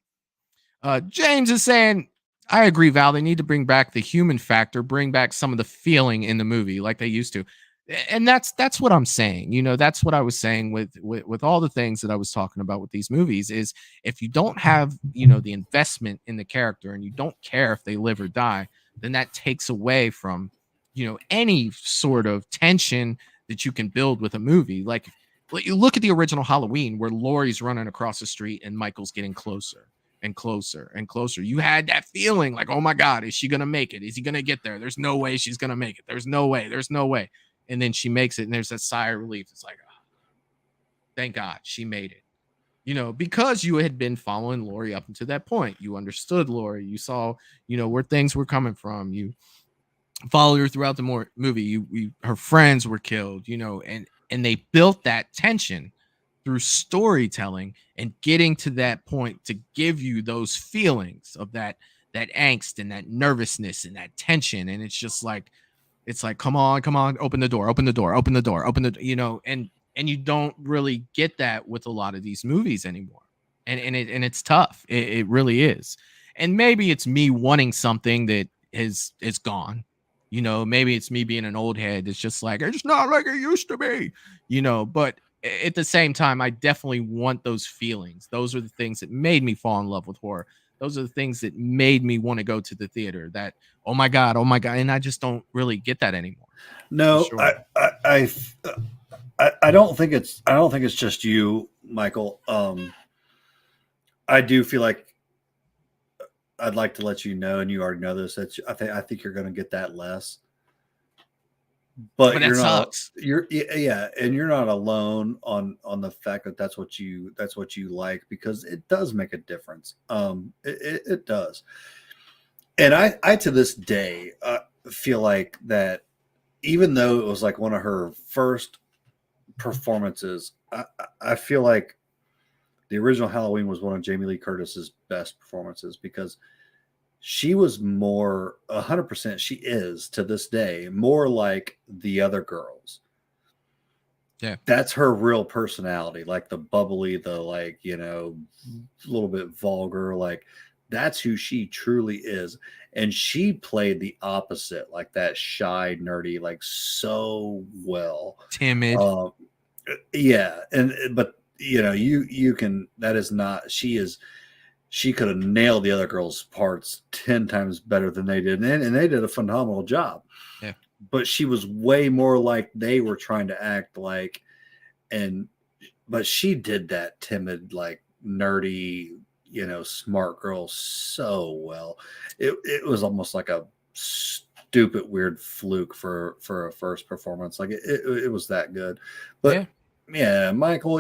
James is saying, I agree, Val. They need to bring back the human factor, bring back some of the feeling in the movie like they used to. And that's what I'm saying. You know, that's what I was saying with all the things that I was talking about with these movies is if you don't have, you know, the investment in the character and you don't care if they live or die, then that takes away from, you know, any sort of tension that you can build with a movie. Like you look at the original Halloween where Laurie's running across the street and Michael's getting closer and closer and closer. You had that feeling like, oh my God, is she going to make it? Is he going to get there? There's no way she's going to make it. There's no way. There's no way. And then she makes it and there's that sigh of relief. It's like, oh, thank God she made it. You know, because you had been following Laurie up until that point. You understood Laurie. You saw, you know, where things were coming from. You followed her throughout the movie. Her friends were killed, you know, and they built that tension through storytelling and getting to that point to give you those feelings of that angst and that nervousness and that tension. And it's just like, come on, open the door, you know, and you don't really get that with a lot of these movies anymore. And it's tough. It really is. And maybe it's me wanting something that is gone. You know, maybe it's me being an old head. It's just like, it's not like it used to be, you know, but at the same time, I definitely want those feelings. Those are the things that made me fall in love with horror. Those are the things that made me want to go to the theater. That, oh my God. And I just don't really get that anymore. No, sure. I don't think it's just you, Michael. I do feel like I'd like to let you know, and you already know this, that I think you're going to get that less. But you're not. Sucks. And you're not alone on the fact that that's what you like, because it does make a difference. It does. And I to this day feel like that, even though it was like one of her first performances, I feel like the original Halloween was one of Jamie Lee Curtis's best performances, because she was more 100%. She is to this day more like the other girls. Yeah, that's her real personality, like the bubbly, the, like, you know, a little bit vulgar, like that's who she truly is. And she played the opposite, like that shy, nerdy, like so well, timid. Yeah, but you know, you can. That is not. She could have nailed the other girls' parts 10 times better than they did, and they did a phenomenal job. Yeah, but she was way more like they were trying to act like, but she did that timid, like nerdy, you know, smart girl so well. It was almost like a stupid, weird fluke for a first performance. Like it was that good. But yeah, Michael,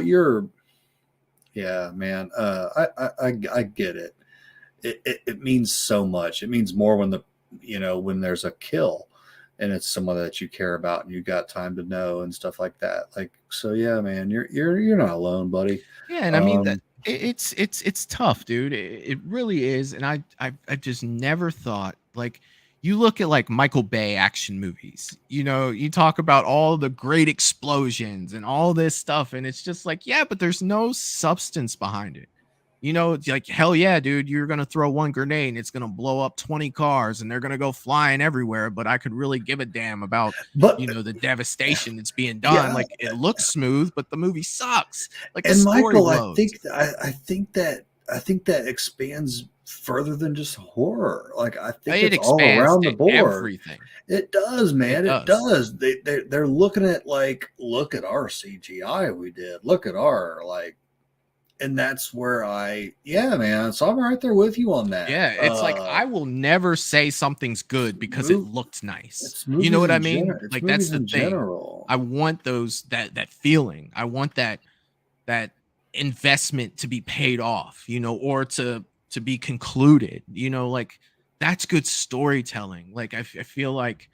yeah, man. I get it. It means so much. It means more when there's a kill and it's someone that you care about and you got time to know and stuff like that. Like, so yeah, man, you're not alone, buddy. Yeah, and I mean that it's tough, dude. It really is. And I just never thought, like, you look at like Michael Bay action movies, you know, you talk about all the great explosions and all this stuff, and it's just like, yeah, but there's no substance behind it. You know, it's like, hell yeah, dude, you're going to throw one grenade and it's going to blow up 20 cars and they're going to go flying everywhere. But I could really give a damn about, But you know, the devastation that's being done. yeah, Like, it looks smooth, but the movie sucks. Like, the and story Michael, blows. I think that expands further than just horror. Like I think It it's all expands around the to board. everything. It does, It man. It does. does. They're looking at like, look at our CGI we did. Look at our like, and that's where yeah, man. So I'm right there with you on that. Yeah, it's like I will never say something's good because it looked nice. It's You know movies what I in mean? general. It's Like that's movies the in thing. general. I want that feeling. I want that investment to be paid off, you know, or to be concluded. You know, like that's good storytelling. Like I feel like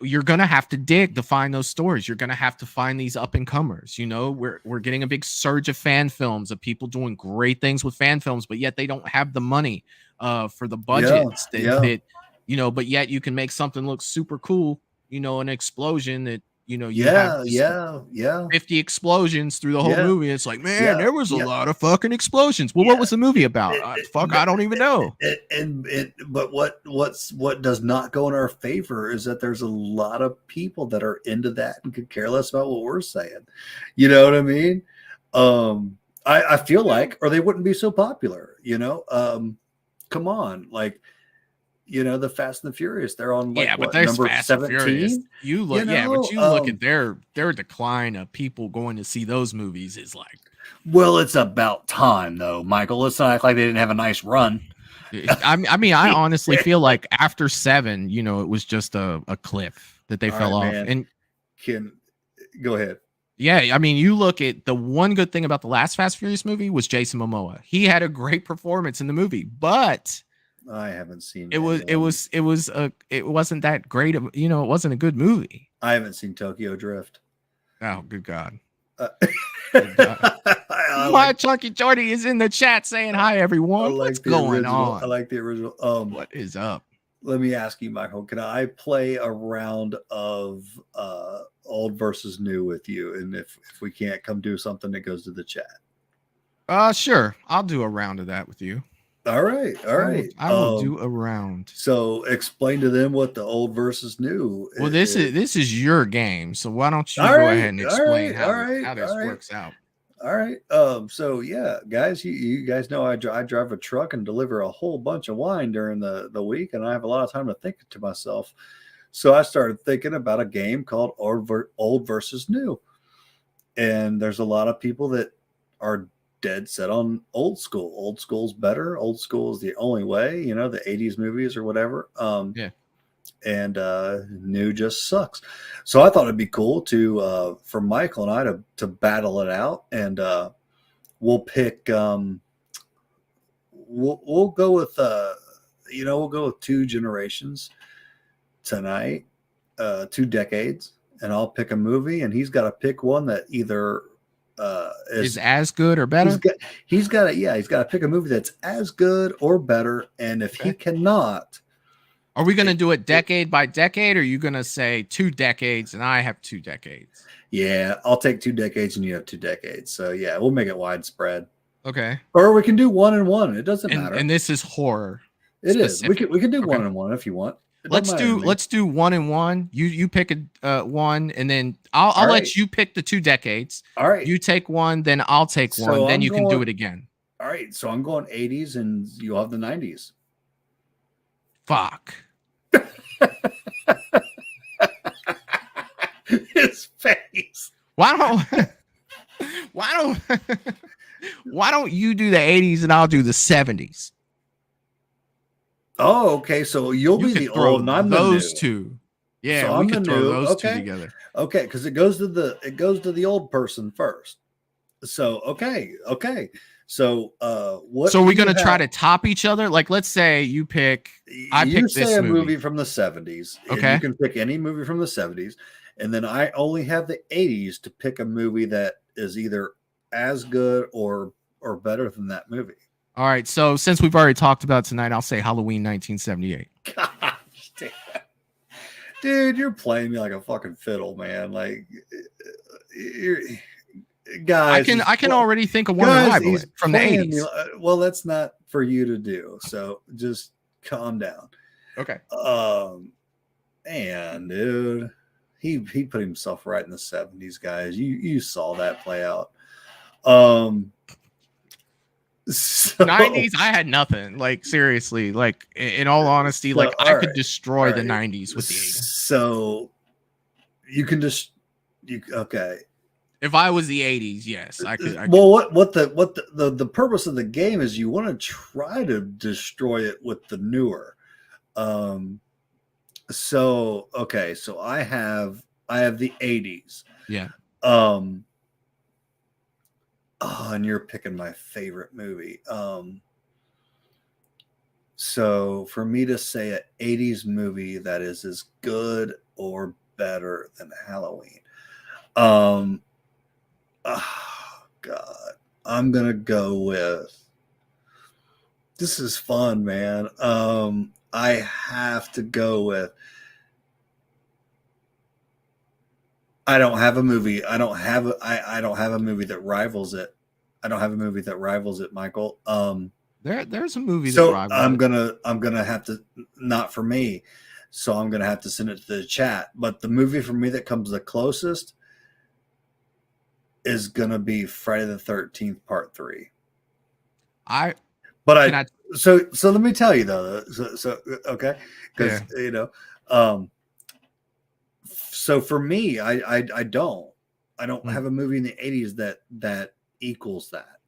you're gonna have to dig to find those stories. You're gonna have to find these up and comers. You know, we're getting a big surge of fan films, of people doing great things with fan films, but yet they don't have the money for the budgets that you know, but yet you can make something look super cool, you know, an explosion that, you know, you have just 50 explosions through the whole movie. It's like, man, there was a lot of fucking explosions. Well, what was the movie about? I don't even know. But what does not go in our favor is that there's a lot of people that are into that and could care less about what we're saying. You know what I mean? I feel like, or they wouldn't be so popular. You know, come on, like. You know, the Fast and the Furious, they're on like but there's number Fast 17. And Furious. You look, but you look at their decline of people going to see those movies is like. Well, it's about time though, Michael. Let's not act like they didn't have a nice run. I mean, I honestly feel like after 7, you know, it was just a cliff that they fell off. Man. And go ahead. Yeah, I mean, you look at the one good thing about the last Fast Furious movie was Jason Momoa. He had a great performance in the movie, but I haven't seen it wasn't that great of, you know, it wasn't a good movie. I haven't seen Tokyo Drift. Oh, good God. My Chunky Jordy is in the chat saying hi, everyone. What's going on? I like the original. What is up? Let me ask you, Michael, can I play a round of old versus new with you? And if we can't, come do something that goes to the chat. Sure. I'll do a round of that with you. All right. I will do a round. So explain to them what the old versus new. Well, this is your game, so why don't you go ahead and explain how this works out? All right. So yeah, guys, you guys know I drive a truck and deliver a whole bunch of wine during the week, and I have a lot of time to think to myself. So I started thinking about a game called Old versus New, and there's a lot of people that are dead set on old school. Old school's better. Old school is the only way, you know, the 80s movies or whatever. And new just sucks. So I thought it'd be cool to for Michael and I to battle it out, and we'll pick we'll go with we'll go with 2 generations tonight, 2 decades, and I'll pick a movie and he's got to pick one that either is as good or better. He's got to pick a movie that's as good or better. And if he cannot, are we going to do it decade by decade, or are you going to say 2 decades and I have 2 decades? Yeah, I'll take 2 decades and you have 2 decades. So yeah, we'll make it widespread. Okay. Or we can do 1 and 1. It doesn't matter. And this is horror. It specific. We can do 1 and 1 if you want. Let's do 1 and 1. You pick a 1, and then I'll let you pick the 2 decades. All right. You take 1, then I'll take 1. Then you can do it again. All right. So I'm going 80s, and you'll have the 90s. Fuck. His face. Why don't you do the 80s and I'll do the 70s? Oh, okay. So you'll be the old, and I'm those the two. Yeah, so we could throw those 2 together. Okay, because it goes to the old person first. So okay. So what? So we're gonna try to top each other. Like, let's say you pick. I pick this movie from the 70s. Okay, you can pick any movie from the 70s, and then I only have the 80s to pick a movie that is either as good or better than that movie. All right, so since we've already talked about tonight, I'll say Halloween 1978. Gosh, dude, you're playing me like a fucking fiddle, man. Like, guys, I can already think of one to guys, rival he's it from the playing 80s. Well, that's not for you to do. So just calm down. Okay. And dude, he put himself right in the 70s, guys. You saw that play out. So, 90s, I had nothing. Like seriously, like in all honesty, like I could destroy the 90s with the 80s. So you can just okay. If I was the 80s, yes, I could. Well, what the purpose of the game is, you want to try to destroy it with the newer. So okay, so I have the 80s. Yeah. Oh, and you're picking my favorite movie. So for me to say an 80s movie that is as good or better than Halloween, oh God, I'm gonna go with. This is fun, man. I have to go with. I don't have a movie. I don't have a movie that rivals it. I don't have a movie that rivals it, Michael. There's a movie so that rivals I'm gonna have to, not for me, so I'm gonna have to send it to the chat. But the movie for me that comes the closest is gonna be Friday the 13th Part 3. So let me tell you though. So okay, because you know, so for me, I don't have a movie in the 80s that equals that.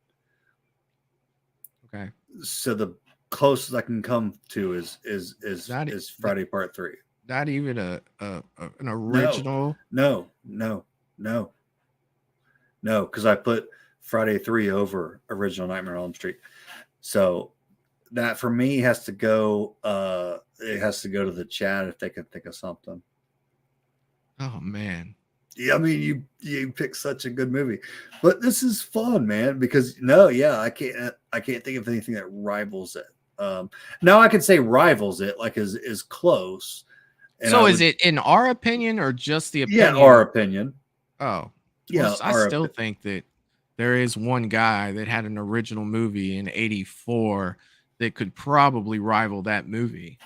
Okay. So the closest I can come to is Friday Part 3. Not even an original. No, because I put Friday 3 over original Nightmare on Elm Street. So that for me has to go. It has to go to the chat if they can think of something. Oh man. Yeah, I mean you picked such a good movie, but this is fun, man. Because I can't think of anything that rivals it. Now I can say rivals it, like is close. So is it in our opinion or just the opinion? Yeah, our opinion. Oh, yeah. Well, I still think that there is one guy that had an original movie in '84 that could probably rival that movie.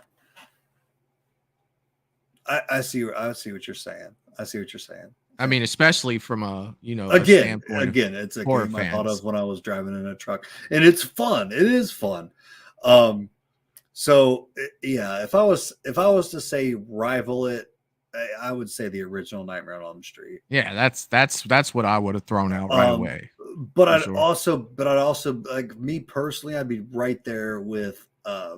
I see what you're saying. I mean, especially from a standpoint. It's a game I thought of when I was driving in a truck, and it's fun. It is fun. So yeah, if I was to say rival it, I would say the original Nightmare on Elm Street. Yeah, that's what I would have thrown out right away. But I'd also like, me personally, I'd be right there with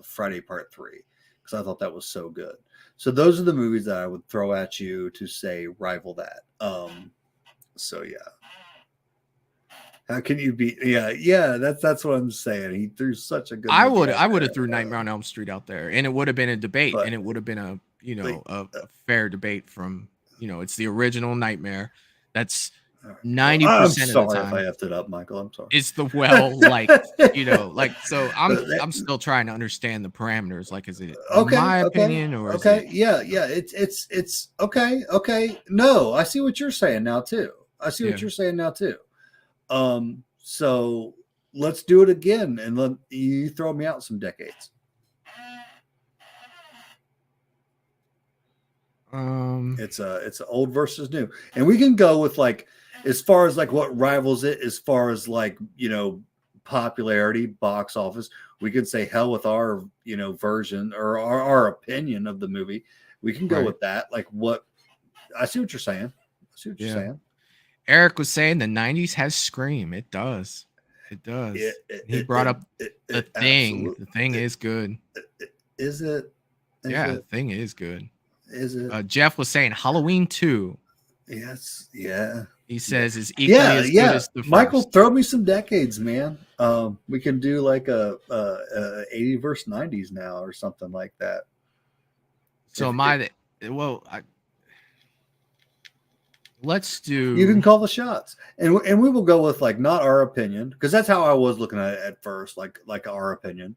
Friday Part 3 because I thought that was so good. So those are the movies that I would throw at you to say rival that. So yeah. How can you be? Yeah. That's what I'm saying. He threw such a good. I would have threw Nightmare on Elm Street out there, and it would have been a debate, and it would have been a fair debate from it's the original Nightmare. That's 90% of the time. If I effed it up, Michael. I'm sorry. It's the so I'm still trying to understand the parameters. Like, is it my opinion or okay? Yeah. It's okay. Okay. No, I see what you're saying now too. So let's do it again, and let you throw me out some decades. It's old versus new, and we can go with as far as what rivals it, as far as popularity, box office. We could say hell with our version or our opinion of the movie. We can go with that. What I see what you're saying. Eric was saying the 90s has Scream. It does. He brought up The Thing. Absolutely. The Thing is good. Is it? The Thing is good. Is it? Jeff was saying Halloween 2. Yes. Yeah. He says is equally as good as the first. Michael, throw me some decades, man. We can do a 80 versus 90s now or something like that. So let's do. You can call the shots, and we will go with not our opinion, because that's how I was looking at it at first, like our opinion.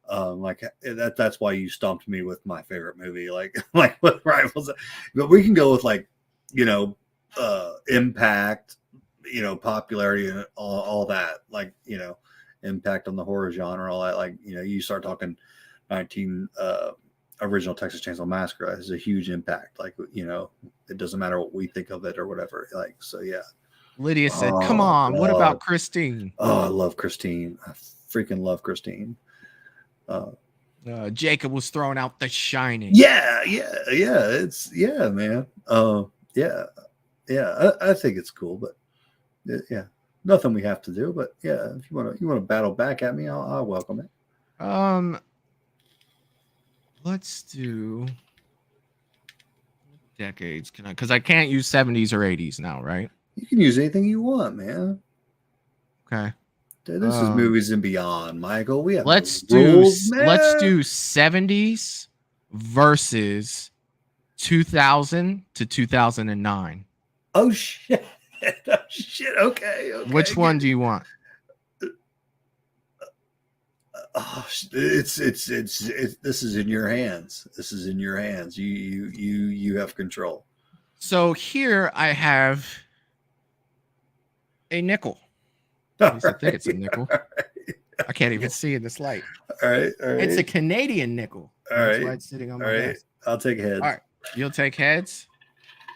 That's why you stumped me with my favorite movie, like what rivals. But we can go with impact, popularity and all that, like, impact on the horror genre, all that, like, you start talking 19 original Texas Chainsaw Massacre has a huge impact. Like, it doesn't matter what we think of it or whatever. Like, so yeah. Lydia said, "Come on, what about Christine?" Oh, I love Christine. I freaking love Christine. Jacob was throwing out The Shining. Yeah. It's man. I think it's cool, but yeah, nothing we have to do. But yeah, if you want to battle back at me, I'll welcome it. Let's do decades. Because I can't use 70s or 80s now, right? You can use anything you want, man. Okay. This is movies and beyond, Michael. We have let's no do 70s versus 2000 to 2009. Oh shit! Oh, shit. Okay. Which one do you want? Oh, it's this is in your hands. This is in your hands. You have control. So here I have a nickel. At least I think it's a nickel. Right. I can't even see in this light. All right. It's a Canadian nickel. That's why it's sitting on my desk. I'll take heads. All right. You'll take heads?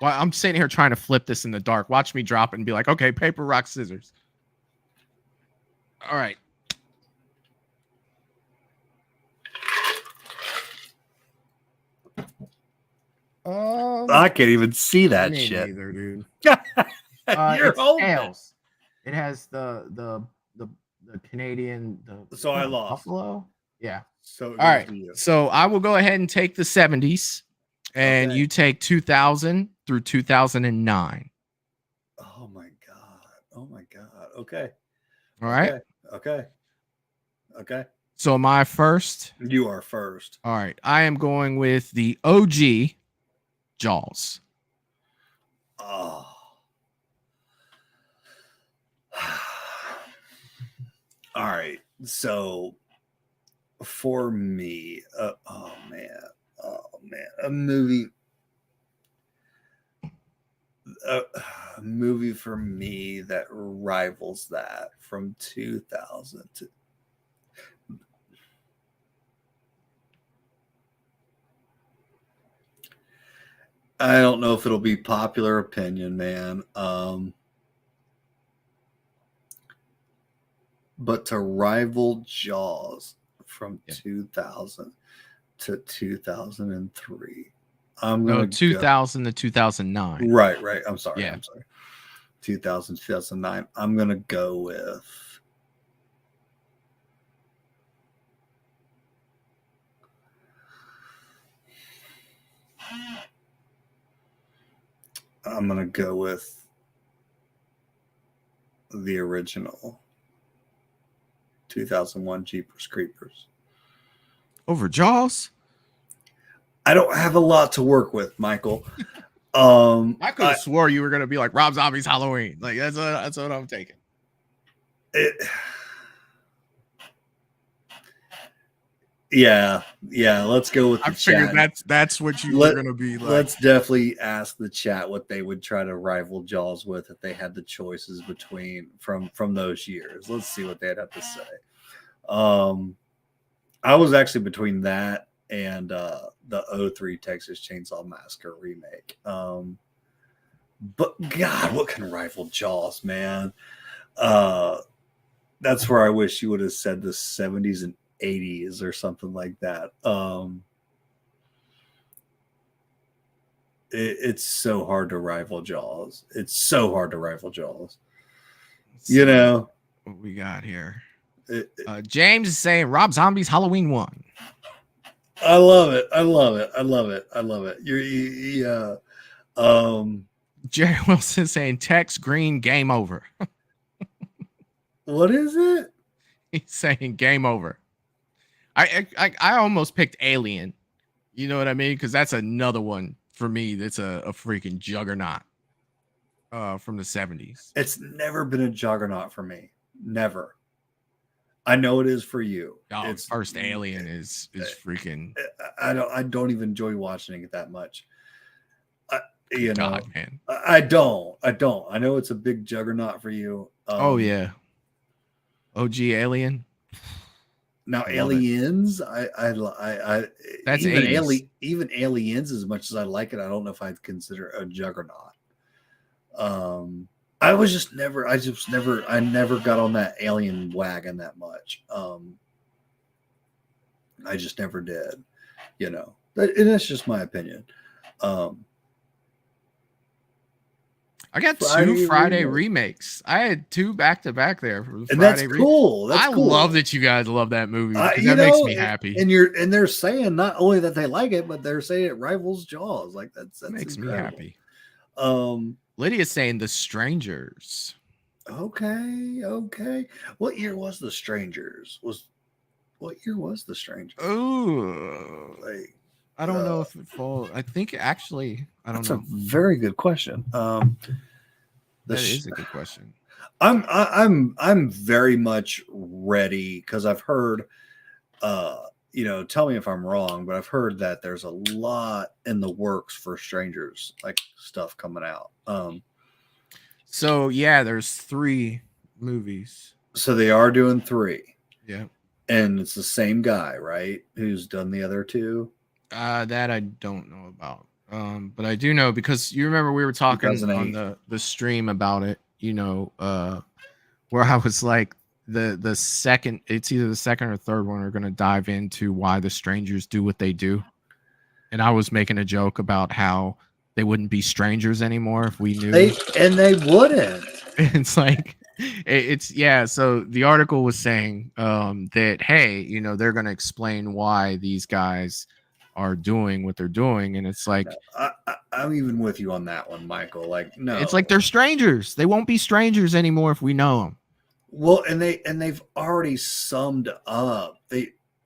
Well, I'm sitting here trying to flip this in the dark. Watch me drop it and be like, okay, paper, rock, scissors. All right. I can't even see that shit. Neither, dude. You're old. Tails. It has the Canadian. So I lost. Buffalo. Yeah. So all right. So I will go ahead and take the 70s, and you take 2000 through 2009. Oh my god. Okay. All right. Okay. So am I first? You are first. All right. I am going with the OG Jaws. Oh. All right. So for me, oh man, a movie for me that rivals that from 2000 to I don't know if it'll be popular opinion, man. But to rival Jaws from 2000 to 2003, I'm going to 2000 to 2009. Right. I'm sorry. Yeah. 2000, 2009. I'm going to go with the original 2001 Jeepers Creepers. Over Jaws? I don't have a lot to work with, Michael. I could have swore you were going to be like Rob Zombie's Halloween. Like that's what I'm taking. Yeah. Let's go with the chat. I figured that's what you were going to be like. Let's definitely ask the chat what they would try to rival Jaws with if they had the choices from those years. Let's see what they'd have to say. I was actually between that and the 03 Texas Chainsaw Massacre remake. But God, what can rival Jaws, man? That's where I wish you would have said the 70s and 80s or something like that. It's so hard to rival Jaws. You know what we got here. James is saying Rob Zombie's Halloween 1. I love it. Jerry Wilson saying Tex Green game over. What is it? He's saying game over. I almost picked Alien. You know what I mean? Because that's another one for me that's a freaking juggernaut from the 70s. It's never been a juggernaut for me. Never. I know it is for you. Oh, first Alien is freaking. I don't even enjoy watching it that much. You know, God, man. I don't. I know it's a big juggernaut for you. Oh yeah. OG Alien. Now I love it. Aliens, That's even 80s. even Aliens, as much as I like it, I don't know if I'd consider it a juggernaut. I never got on that alien wagon that much. I just never did, you know. And that's just my opinion. I got two Friday remakes. I had two back to back there for the And Friday. that's cool. That's I cool. love that you guys love that movie because You that makes know, me happy. And they're saying not only that they like it, but they're saying it rivals Jaws. Like that's makes incredible. me happy. Lydia's saying The Strangers. Okay. What year was The Strangers? What year was The Strangers? Oh, like, I don't know if it falls. I think actually, I don't know. That's a very good question. That is a good question. I'm very much ready because I've heard, you know, tell me if I'm wrong, but I've heard that there's a lot in the works for Strangers, like stuff coming out. So yeah, there's 3 movies. So they are doing 3. Yeah. And it's the same guy, right? Who's done the other 2? That I don't know about. But I do know because you remember we were talking on the stream about it, you know, where I was like the second, it's either the second or third one are going to dive into why the Strangers do what they do. And I was making a joke about how they wouldn't be strangers anymore if we knew. They wouldn't. It's like, yeah. So the article was saying that, hey, you know, they're going to explain why these guys are doing what they're doing. And it's like, I'm even with you on that one, Michael. Like, no, it's like they're strangers. They won't be strangers anymore if we know them. Well, and they've already summed up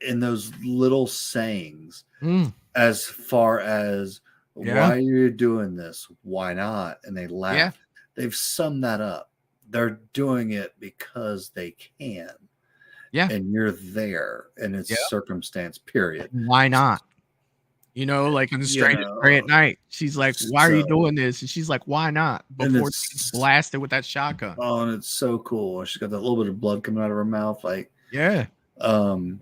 in those little sayings as far as why you're doing this, why not, and they laugh. Yeah. They've summed that up. They're doing it because they can. Yeah, and you're there, and it's circumstance. Period. Why not? You know, like in the Strangers Pray at Night, she's like, "Why are you doing this?" And she's like, "Why not?" Before she's blasted with that shotgun. Oh, and it's so cool. She's got that little bit of blood coming out of her mouth, like yeah. Because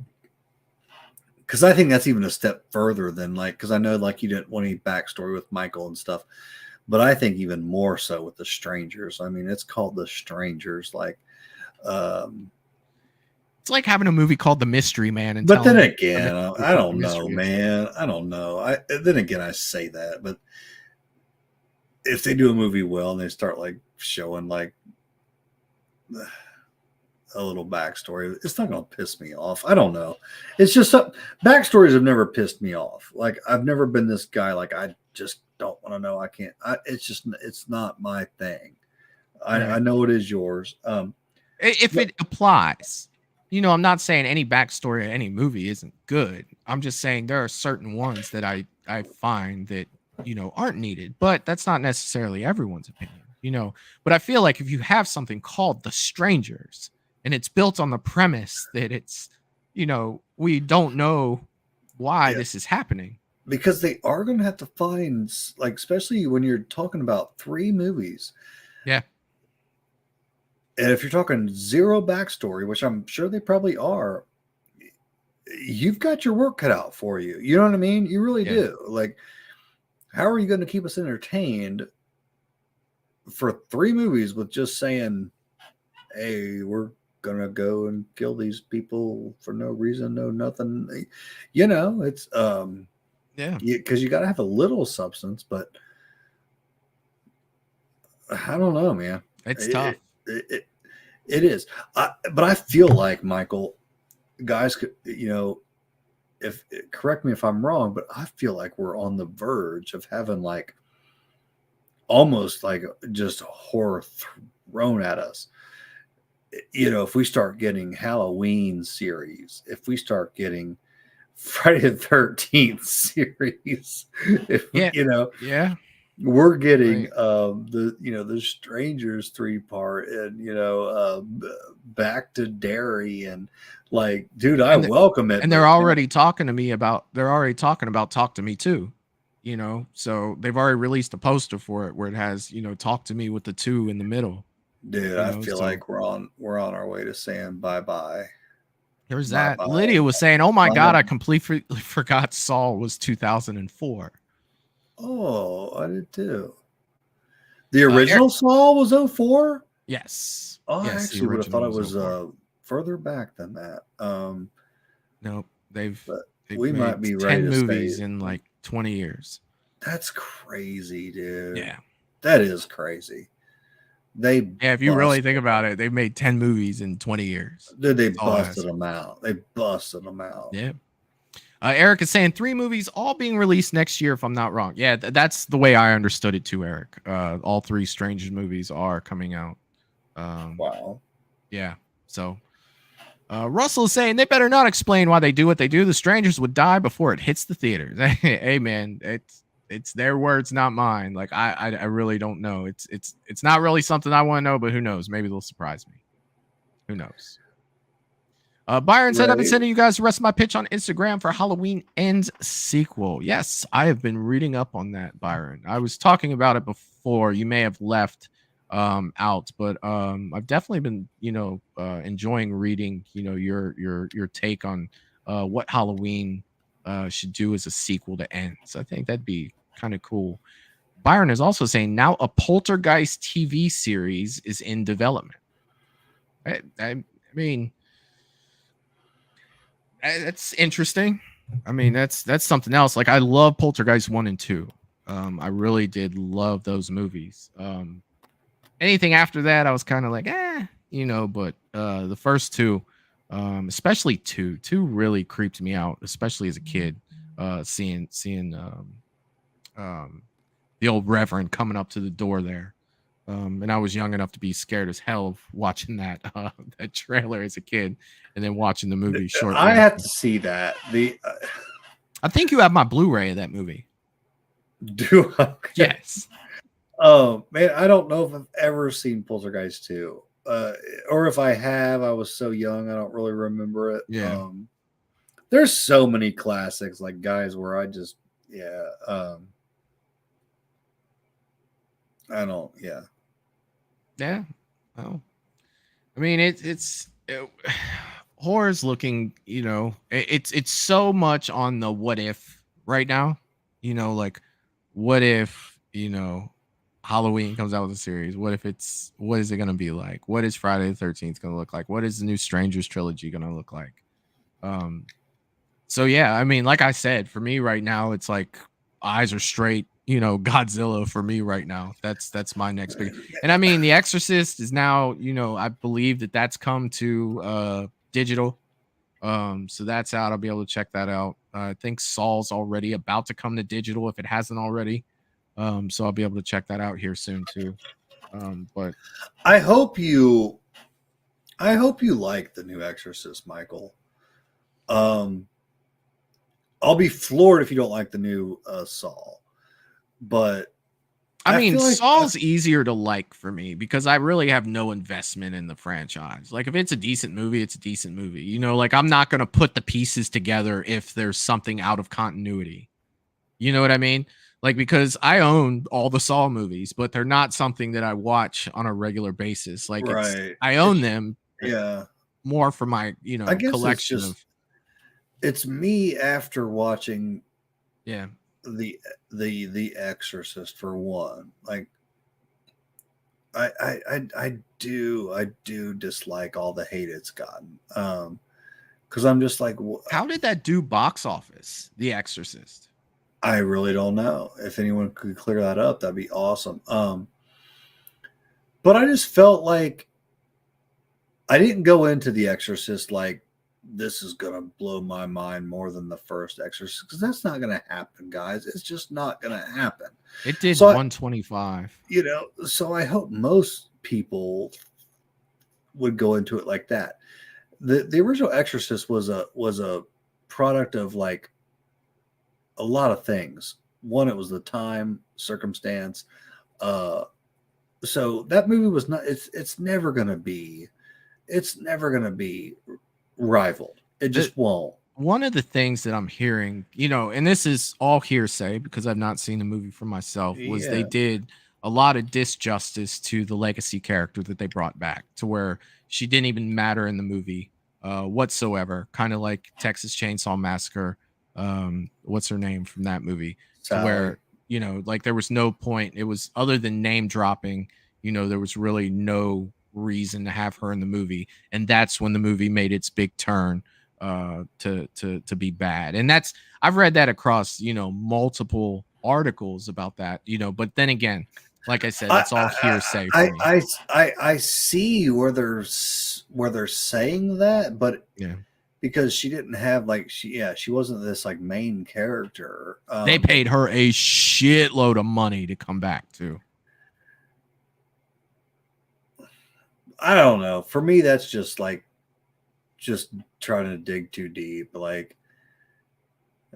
I think that's even a step further than because I know you didn't want any backstory with Michael and stuff, but I think even more so with the Strangers. I mean, it's called The Strangers, It's like having a movie called The Mystery Man. And but then again, I don't know, man. I don't know. Then again, I say that, but if they do a movie well and they start showing a little backstory, it's not going to piss me off. I don't know. It's just backstories have never pissed me off. I've never been this guy. I just don't want to know. I can't. It's not my thing. I know it is yours. If it applies. You know, I'm not saying any backstory of any movie isn't good. I'm just saying there are certain ones that I find that, you know, aren't needed, but that's not necessarily everyone's opinion, you know. But I feel like if you have something called The Strangers and it's built on the premise that it's, you know, we don't know why this is happening. Because they are going to have to find, especially when you're talking about 3 movies. Yeah. And if you're talking zero backstory, which I'm sure they probably are, you've got your work cut out for you. You know what I mean? You really do. How are you going to keep us entertained for 3 movies with just saying, hey, we're going to go and kill these people for no reason, no nothing. You know, it's, because you got to have a little substance, but I don't know, man. It's tough. It is, but I feel like, Michael, guys could, you know, if correct me if I'm wrong, but I feel like we're on the verge of having almost just horror thrown at us. You know, if we start getting Halloween series, if we start getting Friday the 13th series, you know, we're getting the Strangers 3-part and Back to Derry and dude, I welcome it. And they're already talking about Talk to Me Too. you know, so they've already released a poster for it where it has, you know, talk to me with the 2 in the middle. Dude, You I know, feel so like we're on our way to saying bye bye. there's Bye that. bye. Lydia was saying, "Oh my Bye. god, I completely forgot Saul was 2004." Oh, I did too. The Eric, original Saw was 04? yes, Oh, I yes, the actually would have thought original it was was 04. further back than that. Nope, they've But they've we might made be ready 10 to movies say in like 20 years. that's crazy, dude. Yeah. That is crazy. They Yeah, if you really think about it, they've made 10 movies in 20 years. Dude, they Saul busted has. them out. They busted them out. Yeah. Eric is saying 3 movies all being released next year, if I'm not wrong. Yeah, that's the way I understood it too, Eric. All 3 Strangers movies are coming out. Wow. Yeah. So Russell is saying they better not explain why they do what they do. The Strangers would die before it hits the theaters. Hey man, it's their words, not mine. Like I really don't know. It's not really something I want to know, but who knows? Maybe they'll surprise me. Who knows? Byron said, I've been sending you guys the rest of my pitch on Instagram for Halloween Ends sequel. Yes, I have been reading up on that, Byron. I was talking about it before. You may have left out, but I've definitely been, enjoying reading, your take on what Halloween should do as a sequel to Ends. I think that'd be kind of cool. Byron is also saying now a Poltergeist TV series is in development. I mean, that's interesting. I mean, that's something else. Like I love Poltergeist 1 and 2. I really did love those movies. Anything after that, I was kind of like, but the first 2, especially 2 really creeped me out, especially as a kid. Seeing the old Reverend coming up to the door there. And I was young enough to be scared as hell watching that trailer as a kid, and then watching the movie shortly. I have to see that. I think you have my Blu-ray of that movie. Do I? Okay. Yes. Oh man, I don't know if I've ever seen Poltergeist 2. Or if I have, I was so young I don't really remember it. Yeah. There's so many classics, like guys, where I just I don't. Yeah. Yeah. Oh. I mean, horror's looking, it's so much on the what if right now, like what if, Halloween comes out with a series? What is it going to be like? What is Friday the 13th going to look like? What is the new Strangers trilogy going to look like? So yeah, I mean, like I said, for me right now, it's like eyes are straight, Godzilla for me right now. That's my next big. And I mean, The Exorcist is now, I believe that's come to digital. So that's out. I'll be able to check that out. I think Saul's already about to come to digital if it hasn't already. So I'll be able to check that out here soon too. But I hope you like the new Exorcist, Michael. I'll be floored if you don't like the new Saul. But I mean, like Saul's easier to like for me because I really have no investment in the franchise. Like if it's a decent movie, it's a decent movie. Like I'm not going to put the pieces together if there's something out of continuity. You know what I mean? Like because I own all the Saw movies, but they're not something that I watch on a regular basis. Like I own them. Yeah. More for my, I guess collection of. It's me after watching. Yeah. The Exorcist for one. Like I do dislike all the hate it's gotten. Because I'm just like, how did that do box office? The Exorcist. I really don't know. If anyone could clear that up, that'd be awesome. But I just felt like I didn't go into The Exorcist like this is going to blow my mind more than the first Exorcist, because that's not going to happen, guys. It's just not going to happen. It did 125. So I hope most people would go into it like that. The original Exorcist was a product of like a lot of things. One, it was the time, circumstance. So that movie was not. It's never going to be rivaled. It just won't. one of the things that I'm hearing, and this is all hearsay because I've not seen the movie for myself, was they Yeah. did a lot of disjustice to the legacy character that they brought back to where she didn't even matter in the movie whatsoever. Kind of like Texas Chainsaw Massacre. What's her name from that movie? To Sally. where, like there was no point. It was other than name dropping, there was really no reason to have her in the movie. And that's when the movie made its big turn to be bad. And that's, I've read that across multiple articles about that, but then again, like I said, that's all hearsay for me. I see where they're saying that, but Yeah, because she didn't have she wasn't this like main character. They paid her a shitload of money to come back too. I don't know. For me, that's just trying to dig too deep. Like,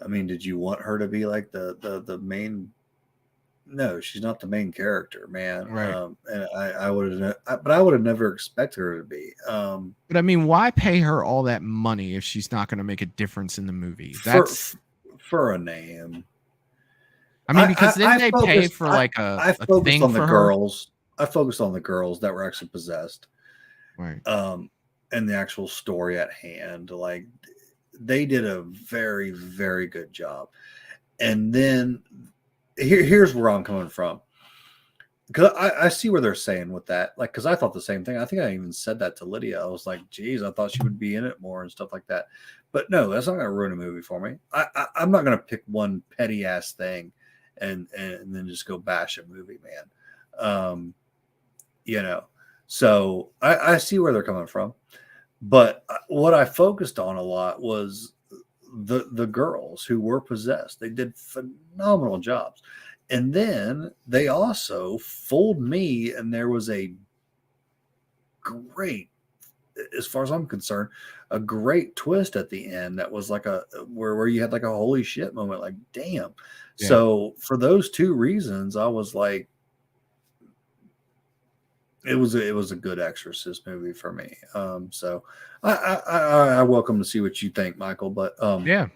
I mean, did you want her to be like the main? No, she's not the main character, man. Right. And I would have, but I would have never expected her to be. But I mean, why pay her all that money if she's not going to make a difference in the movie? That's for a name. I mean, because then they pay for like I a focused thing on for the her. girls. I focused on the girls that were actually possessed. Right. And the actual story at hand. Like, they did a very, very good job. And then here's where I'm coming from. Because I see where they're saying with that. Like, because I thought the same thing. I think I even said that to Lydia. I was like, geez, I thought she would be in it more and stuff like that. But no, that's not going to ruin a movie for me. I'm not going to pick one petty ass thing and then just go bash a movie, man. So I see where they're coming from. But what I focused on a lot was the girls who were possessed. They did phenomenal jobs. And then they also fooled me, and there was a great, as far as I'm concerned, a great twist at the end that was like where you had like a holy shit moment, like, damn. Yeah. So for those two reasons, I was like, it was a good Exorcist movie for me. So I welcome to see what you think, Michael. But yeah.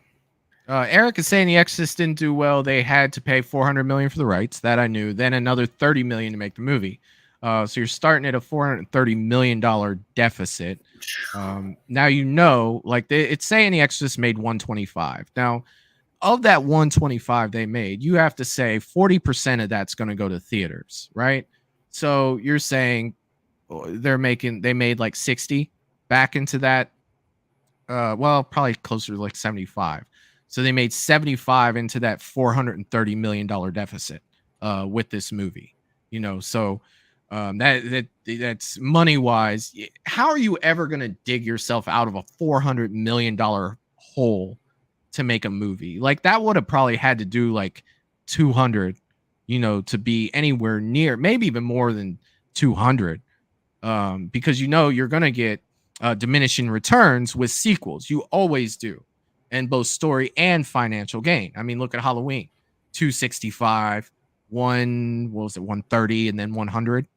Eric is saying The Exorcist didn't do well. They had to pay $400 million for the rights. That I knew. Then another $30 million to make the movie. So you're starting at a $430 million deficit. Now like it's saying The Exorcist made 125. Now, of that 125 they made, you have to say 40% of that's going to go to theaters, right? So you're saying they made like 60 back into that. Well, probably closer to like 75. So they made 75 into that $430 million deficit with this movie. So that's money wise. How are you ever going to dig yourself out of a $400 million hole to make a movie? Like, that would have probably had to do like 200, to be anywhere near, maybe even more than 200, because you're going to get diminishing returns with sequels. You always do, and both story and financial gain. I mean, look at Halloween, 265, 130, and then 100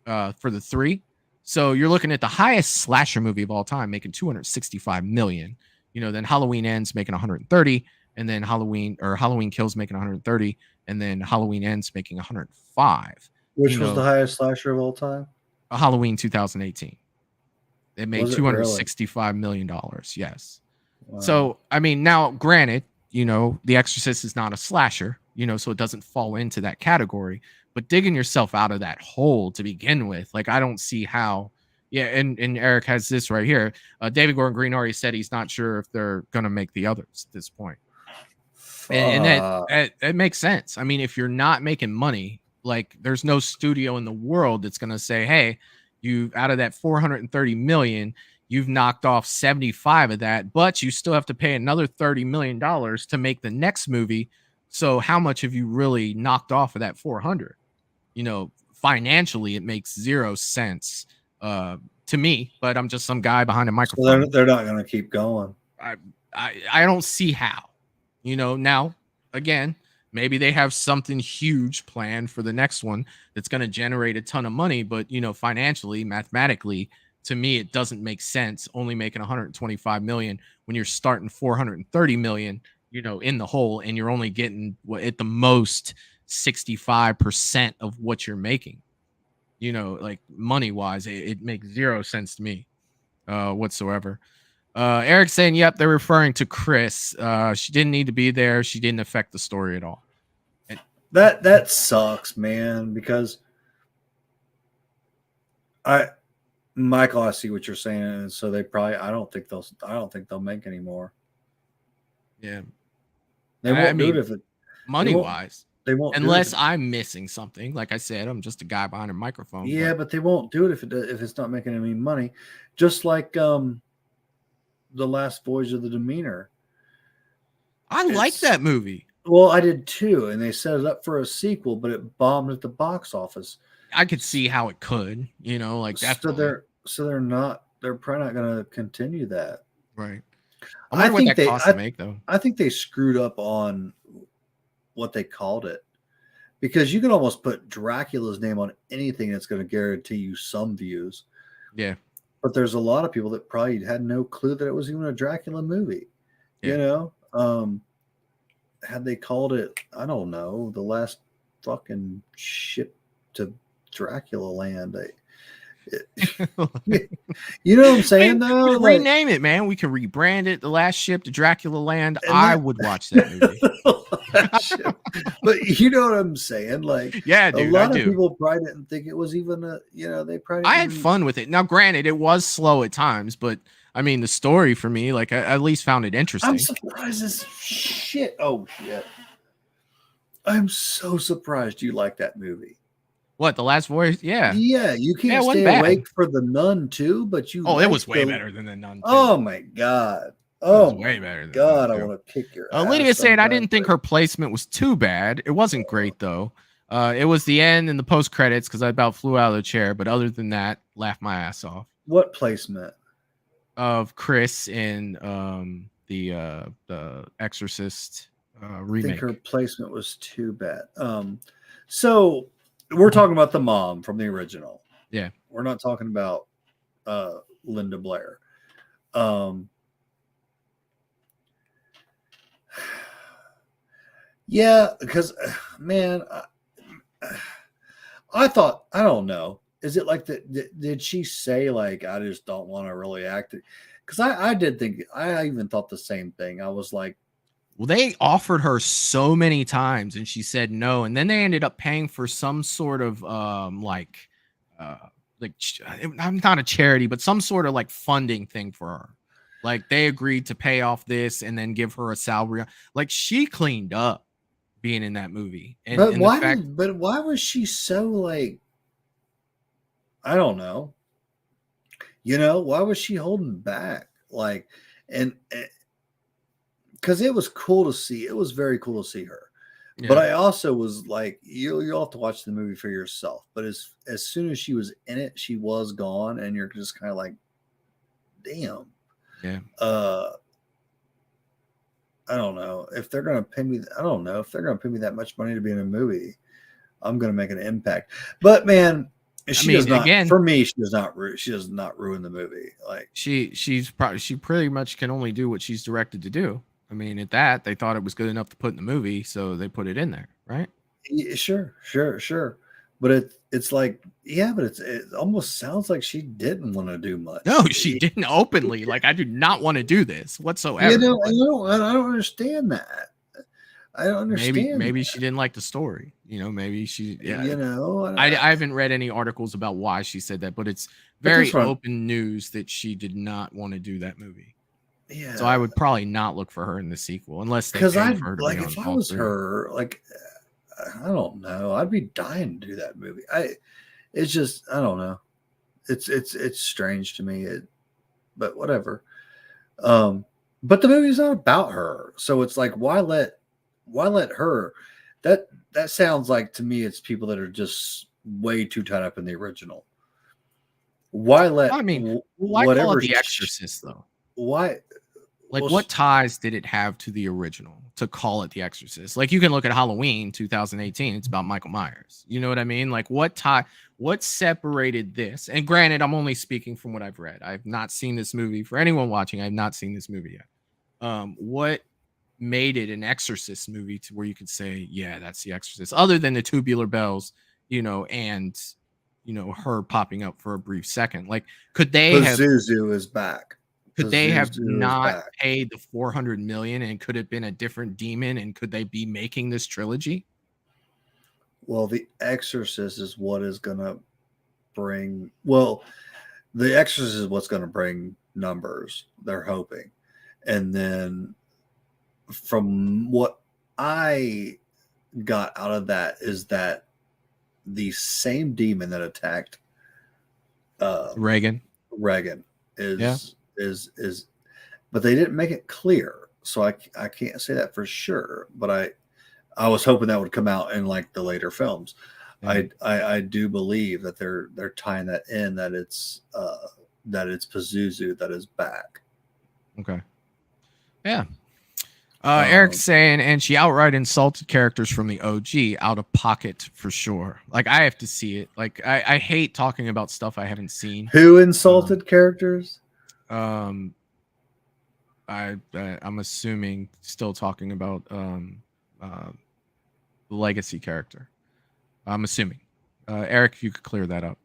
for the 3. So you're looking at the highest slasher movie of all time, making 265 million. Then Halloween Ends making 130, and then Halloween Kills making 130, and then Halloween Ends making 105. Which was the highest slasher of all time? Halloween 2018. It made $265 million. Yes. Wow. So, I mean, now granted, The Exorcist is not a slasher, so it doesn't fall into that category, but digging yourself out of that hole to begin with, like, I don't see how. Yeah. And Eric has this right here. David Gordon Green already said he's not sure if they're going to make the others at this point. And that makes sense. I mean, if you're not making money, like, there's no studio in the world that's going to say, hey, you out of that 430 million, you've knocked off 75 of that, but you still have to pay another $30 million to make the next movie. So how much have you really knocked off of that 400? Financially, it makes 0 sense to me, but I'm just some guy behind a microphone. So they're not going to keep going. I don't see how. Now, again, maybe they have something huge planned for the next one that's going to generate a ton of money, but financially, mathematically, to me, it doesn't make sense only making 125 million when you're starting 430 million, in the hole, and you're only getting at the most 65% of what you're making. Like money wise, it makes zero sense to me whatsoever. Eric's saying, yep, they're referring to Chris. She didn't need to be there. She didn't affect the story at all. And that sucks, man, because Michael, I see what you're saying, and so they probably I don't think they'll make any more. Yeah. They won't do it if it money wise. They won't unless I'm missing something. Like I said, I'm just a guy behind a microphone. Yeah, but they won't do it if it's not making any money. Just like the Last Voyage of the Demeanor. I like that movie. Well, I did too, and they set it up for a sequel, but it bombed at the box office. I could see how it could, like that. So they're probably not going to continue that, right? I wonder what that costs to make, though. I think they screwed up on what they called it, because you can almost put Dracula's name on anything that's going to guarantee you some views. Yeah, but there's a lot of people that probably had no clue that it was even a Dracula movie. Yeah. Had they called it, I don't know, the last fucking ship to Dracula land. You know what I'm saying, though? Rename it, man. We can rebrand it. The Last Ship to Dracula Land. I would watch that movie. But you know what I'm saying? Like, yeah, dude, a lot of people probably didn't think it was even they probably. I had fun with it. Now, granted, it was slow at times, but I mean, the story for me, like, I at least found it interesting. I'm surprised as shit. Oh shit! I'm so surprised you like that movie. What, The Last Voyage? Yeah. Yeah, you can't stay awake for The Nun too, but you. Oh, it was way better than The Nun. Oh my god. Oh, way better than God, I want to kick your ass. Lydia said, I didn't think her placement was too bad. It wasn't great, though. It was the end and the post-credits because I about flew out of the chair. But other than that, laughed my ass off. What placement? Of Chris in the Exorcist remake. I think her placement was too bad. So we're talking about the mom from the original. Yeah. We're not talking about Linda Blair. Yeah, because man, I thought, I don't know. Is it like that? Did she say like, I just don't want to really act it? Because I did think, I even thought the same thing. I was like, well, they offered her so many times and she said no. And then they ended up paying for some sort of I'm not a charity, but some sort of like funding thing for her. Like they agreed to pay off this and then give her a salary. Like she cleaned up being in that movie. And, but why was she so like, I don't know. Why was she holding back? Like, and because it was cool to see. It was very cool to see her. Yeah. But I also was like, you'll have to watch the movie for yourself. But as soon as she was in it, she was gone, and you're just kind of like, damn. Yeah. I don't know if they're gonna pay me. I don't know if they're gonna pay me that much money to be in a movie. I'm gonna make an impact. But man, does not. Again, for me, she does not. She does not ruin the movie. Like she pretty much can only do what she's directed to do. I mean, at that, they thought it was good enough to put in the movie, so they put it in there, right? Yeah, sure. But it's like, yeah, but it almost sounds like she didn't want to do much. No, she didn't openly. Like, I do not want to do this whatsoever. I don't understand that. I don't understand. Maybe she didn't like the story. Maybe she. Yeah. I haven't read any articles about why she said that, but it's very open news that she did not want to do that movie. Yeah. So I would probably not look for her in the sequel unless they because paid for her to like be on if I was her, like I don't know, I'd be dying to do that movie. It's just I don't know. It's strange to me. But whatever. But the movie's not about her, so it's like why let her? That sounds like to me it's people that are just way too tied up in the original. Why let? I mean, why call it The Exorcist though? Why? Like, Well, what ties did it have to the original to call it The Exorcist? Like, you can look at Halloween 2018. It's about Michael Myers. You know what I mean? Like, what separated this? And granted, I'm only speaking from what I've read. I've not seen this movie. For anyone watching, I've not seen this movie yet. What made it an Exorcist movie to where you could say, yeah, that's The Exorcist, other than the tubular bells, and her popping up for a brief second? Like, could they have Pazuzu is back. could they have Pazuzu is not back. paid the 400 million, and could it have been a different demon, and could they be making this trilogy? Well, The Exorcist is what is going to bring. Well, The Exorcist is what's going to bring numbers. They're hoping, and then from what I got out of that is that the same demon that attacked Reagan is, but they didn't make it clear, so I can't say that for sure. But I was hoping that would come out in like the later films. Yeah. I do believe that they're tying that in, that it's Pazuzu that is back. Okay. Yeah. Eric's saying, and she outright insulted characters from the OG, out of pocket for sure. Like, I have to see it. Like, I hate talking about stuff I haven't seen. Who insulted characters? I'm assuming still talking about the legacy character. I'm assuming. Eric, if you could clear that up.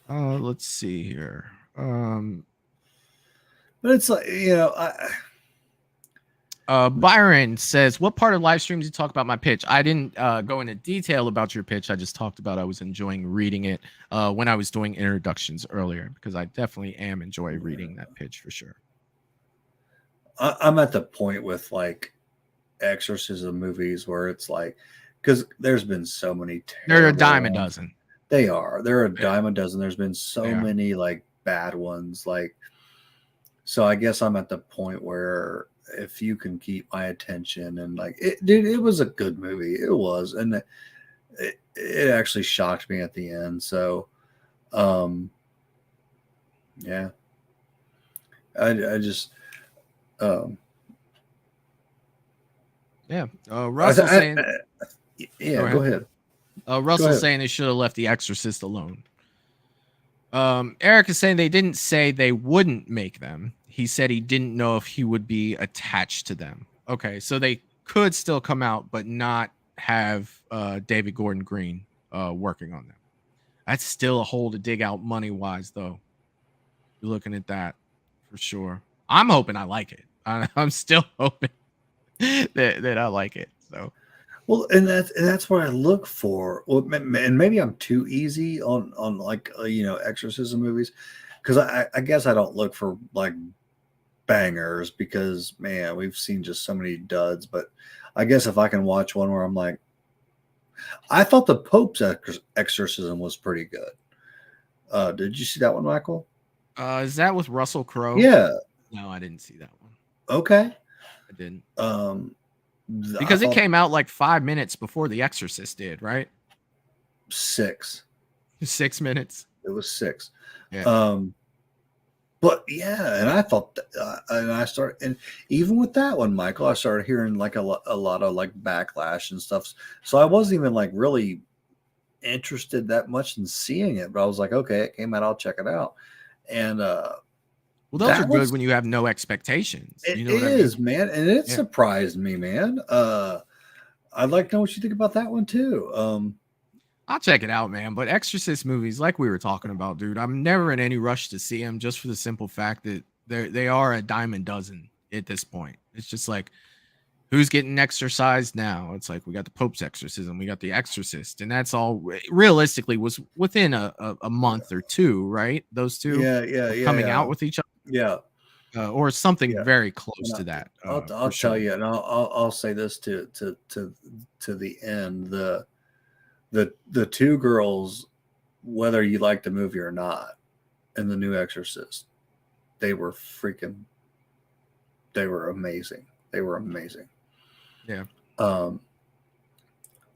Let's see here. But it's like, Byron says, what part of live streams you talk about my pitch? I didn't go into detail about your pitch. I just talked about I was enjoying reading it when I was doing introductions earlier, because I definitely am enjoying reading that pitch for sure. I'm at the point with like exorcism movies where it's like, because there's been so many They're a dime a dozen. They're a dime a dozen. There's been so many like bad ones. Like, so I guess I'm at the point where if you can keep my attention, and like it was a good movie. It was, and it actually shocked me at the end. So, yeah, I just, yeah. Russell saying, go ahead. Russell saying they should have left The Exorcist alone. Eric is saying they didn't say they wouldn't make them. He said he didn't know if he would be attached to them. Okay, so they could still come out, but not have David Gordon Green working on them. That's still a hole to dig out money-wise, though. You're looking at that for sure. I'm hoping I like it. I'm still hoping that I like it. So, well, and that's what I look for. Well, and maybe I'm too easy on like exorcism movies, because I guess I don't look for like bangers, because man, we've seen just so many duds. But I guess if I can watch one where I'm like, I thought the Pope's exorcism was pretty good. Did you see that one, Michael? Is that with Russell Crowe? Yeah. No, I didn't see that one. Okay. I didn't. Because it came out like 5 minutes before The Exorcist did, right? 6 minutes. It was 6. Yeah. But yeah, and I thought, and I started, and even with that one, Michael, I started hearing like a lot of like backlash and stuff. So I wasn't even like really interested that much in seeing it, but I was like, okay, it came out, I'll check it out. And well, those are good when you have no expectations. It is, I mean? Man, and it surprised me, man. I'd like to know what you think about that one too. I'll check it out, man. But Exorcist movies, like we were talking about, dude, I'm never in any rush to see them, just for the simple fact that they are a dime a dozen at this point. It's just like, who's getting exorcised now? It's like, we got the Pope's exorcism, we got the Exorcist, and that's all realistically was within a month or two, right? Those two coming out with each other. Yeah. Or something very close to that. I'll tell you, and I'll say this to the end. The two girls, whether you like the movie or not, in the new Exorcist, they were amazing. They were amazing. Yeah.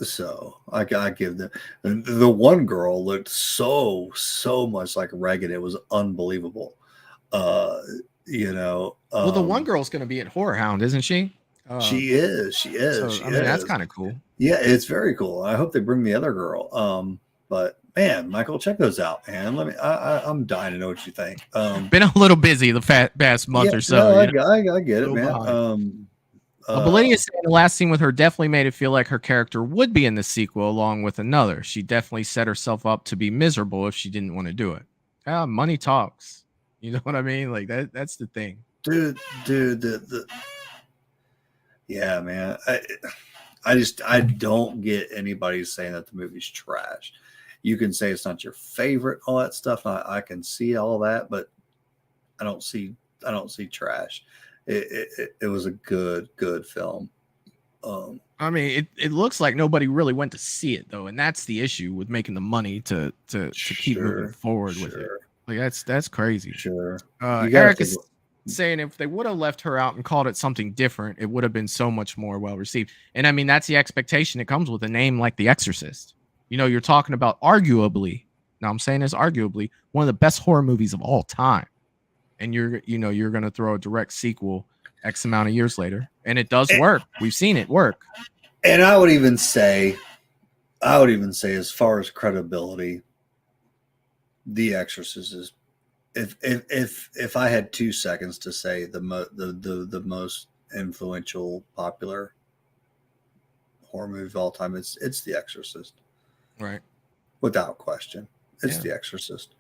So I give them, the one girl looked so much like Reagan. It was unbelievable. Well, the one girl's going to be at Horror Hound, isn't she? She is. She is. So, I mean, that's kind of cool. Yeah, it's very cool. I hope they bring the other girl. But man, Michael, check those out, man. I'm dying to know what you think. Been a little busy the past month or so. No, I get it, man. Belinda is saying the last scene with her definitely made it feel like her character would be in the sequel along with another. She definitely set herself up to be miserable if she didn't want to do it. Money talks. You know what I mean? Like that's the thing. Dude, yeah, man. I don't get anybody saying that the movie's trash. You can say it's not your favorite, all that stuff. I can see all that, but I don't see trash. It was a good film. I mean, it looks like nobody really went to see it though, and that's the issue with making the money to keep moving forward with it. Like that's crazy. Sure. Eric is saying if they would have left her out and called it something different, it would have been so much more well received. And I mean, that's the expectation that comes with a name like The Exorcist. You know, you're talking about arguably, now I'm saying this arguably, one of the best horror movies of all time. And you're going to throw a direct sequel X amount of years later. And it does work. We've seen it work. And I would even say as far as credibility, The Exorcist is, if I had 2 seconds to say the most influential, popular horror movie of all time, it's The Exorcist. Right. Without question. It's The Exorcist.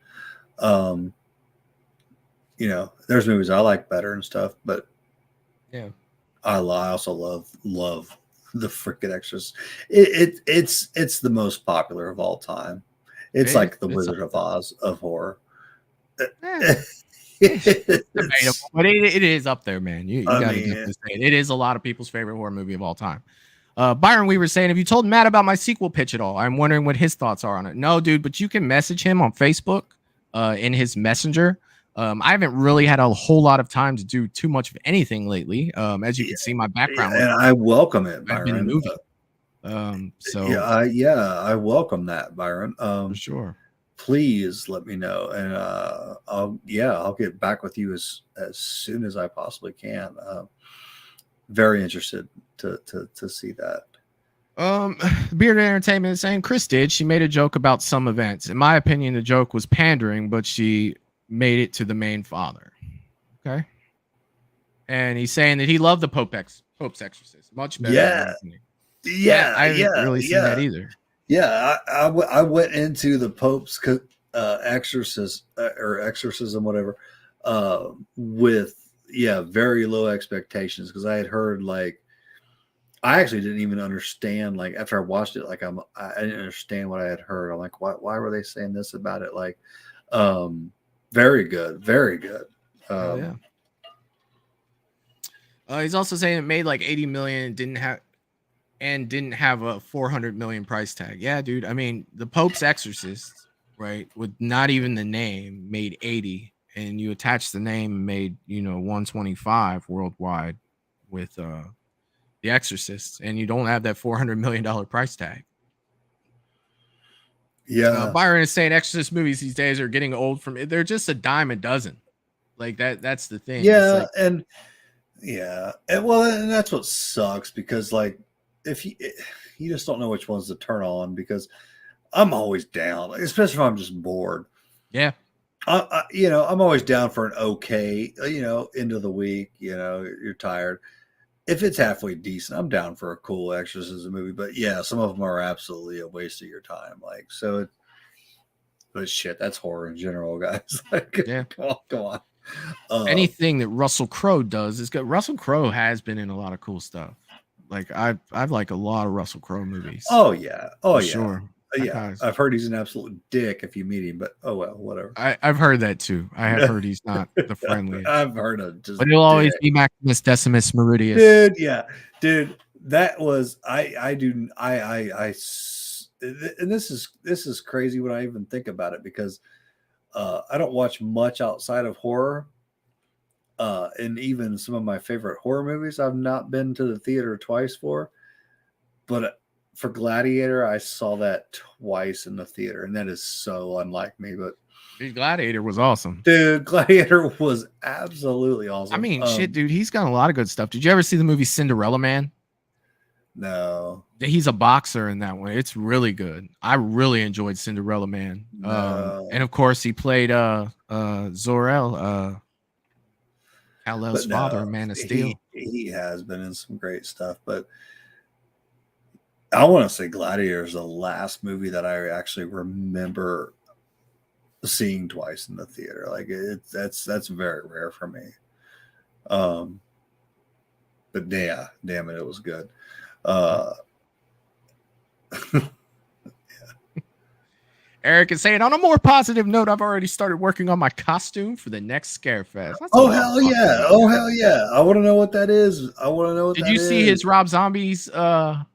There's movies I like better and stuff, but yeah, I also love the freaking Exorcist. It's the most popular of all time. It's like the Wizard of Oz of horror. It's debatable, but it is up there, man. You gotta say it. It is a lot of people's favorite horror movie of all time. Byron Weaver saying, have you told Matt about my sequel pitch at all? I'm wondering what his thoughts are on it. No, dude, but you can message him on Facebook in his messenger. I haven't really had a whole lot of time to do too much of anything lately. As you can see, my background. And I welcome it, Byron. I've been a movie. So I welcome that, Byron. For sure. Please let me know, and I'll get back with you as soon as I possibly can. Very interested to see that. Bearded Entertainment is saying Chris did. She made a joke about some events. In my opinion, the joke was pandering, but she made it to the main father. Okay. And he's saying that he loved the Pope's Exorcist much better. I haven't really seen that either. Yeah, I went into the Pope's exorcist or exorcism, whatever, with very low expectations, because I had heard, like, I actually didn't even understand, like, after I watched it, like I didn't understand what I had heard. I'm like, why were they saying this about it? Like, very good, very good. He's also saying it made like 80 million, didn't have a 400 million price tag. Yeah, dude. I mean, the Pope's Exorcist, right, with not even the name, made 80, and you attach the name, made 125 worldwide with The Exorcist, and you don't have that $400 million price tag. Yeah. Byron is saying Exorcist movies these days are getting old they're just a dime a dozen. Like that's the thing. Yeah, and that's what sucks, because, like, if you just don't know which ones to turn on, because I'm always down, especially if I'm just bored. Yeah. I'm always down for an okay, end of the week, you're tired. If it's halfway decent, I'm down for a cool exorcism movie. But yeah, some of them are absolutely a waste of your time. Like, but shit, that's horror in general, guys. Like, yeah. Come on. Anything that Russell Crowe does is good. Russell Crowe has been in a lot of cool stuff. Like, I've like a lot of Russell Crowe movies. Oh yeah. Sure. Yeah, I've heard he's an absolute dick if you meet him, but oh well, whatever. I've heard that too. I have heard he's not the friendliest. I've heard of just, but he'll always be Maximus Decimus Meridius. Dude, yeah, dude, that was and this is crazy when I even think about it, because I don't watch much outside of horror, and even some of my favorite horror movies I've not been to the theater twice for, but for Gladiator, I saw that twice in the theater, and that is so unlike me. But Dude, Gladiator was awesome. Dude, Gladiator was absolutely awesome. I mean, shit, dude, he's got a lot of good stuff. Did you ever see the movie Cinderella Man? No. He's a boxer in that one. It's really good. I really enjoyed Cinderella Man. No. And of course, he played Zor-El, Kal-El's father in Man of Steel. He has been in some great stuff, but I want to say Gladiator is the last movie that I actually remember seeing twice in the theater. Like that's very rare for me. But yeah, damn it, it was good. Eric is saying, on a more positive note, I've already started working on my costume for the next Scarefest. Oh hell yeah! Oh hell yeah! I want to know what that is. I want to know what. Did you see his Rob Zombie's Michael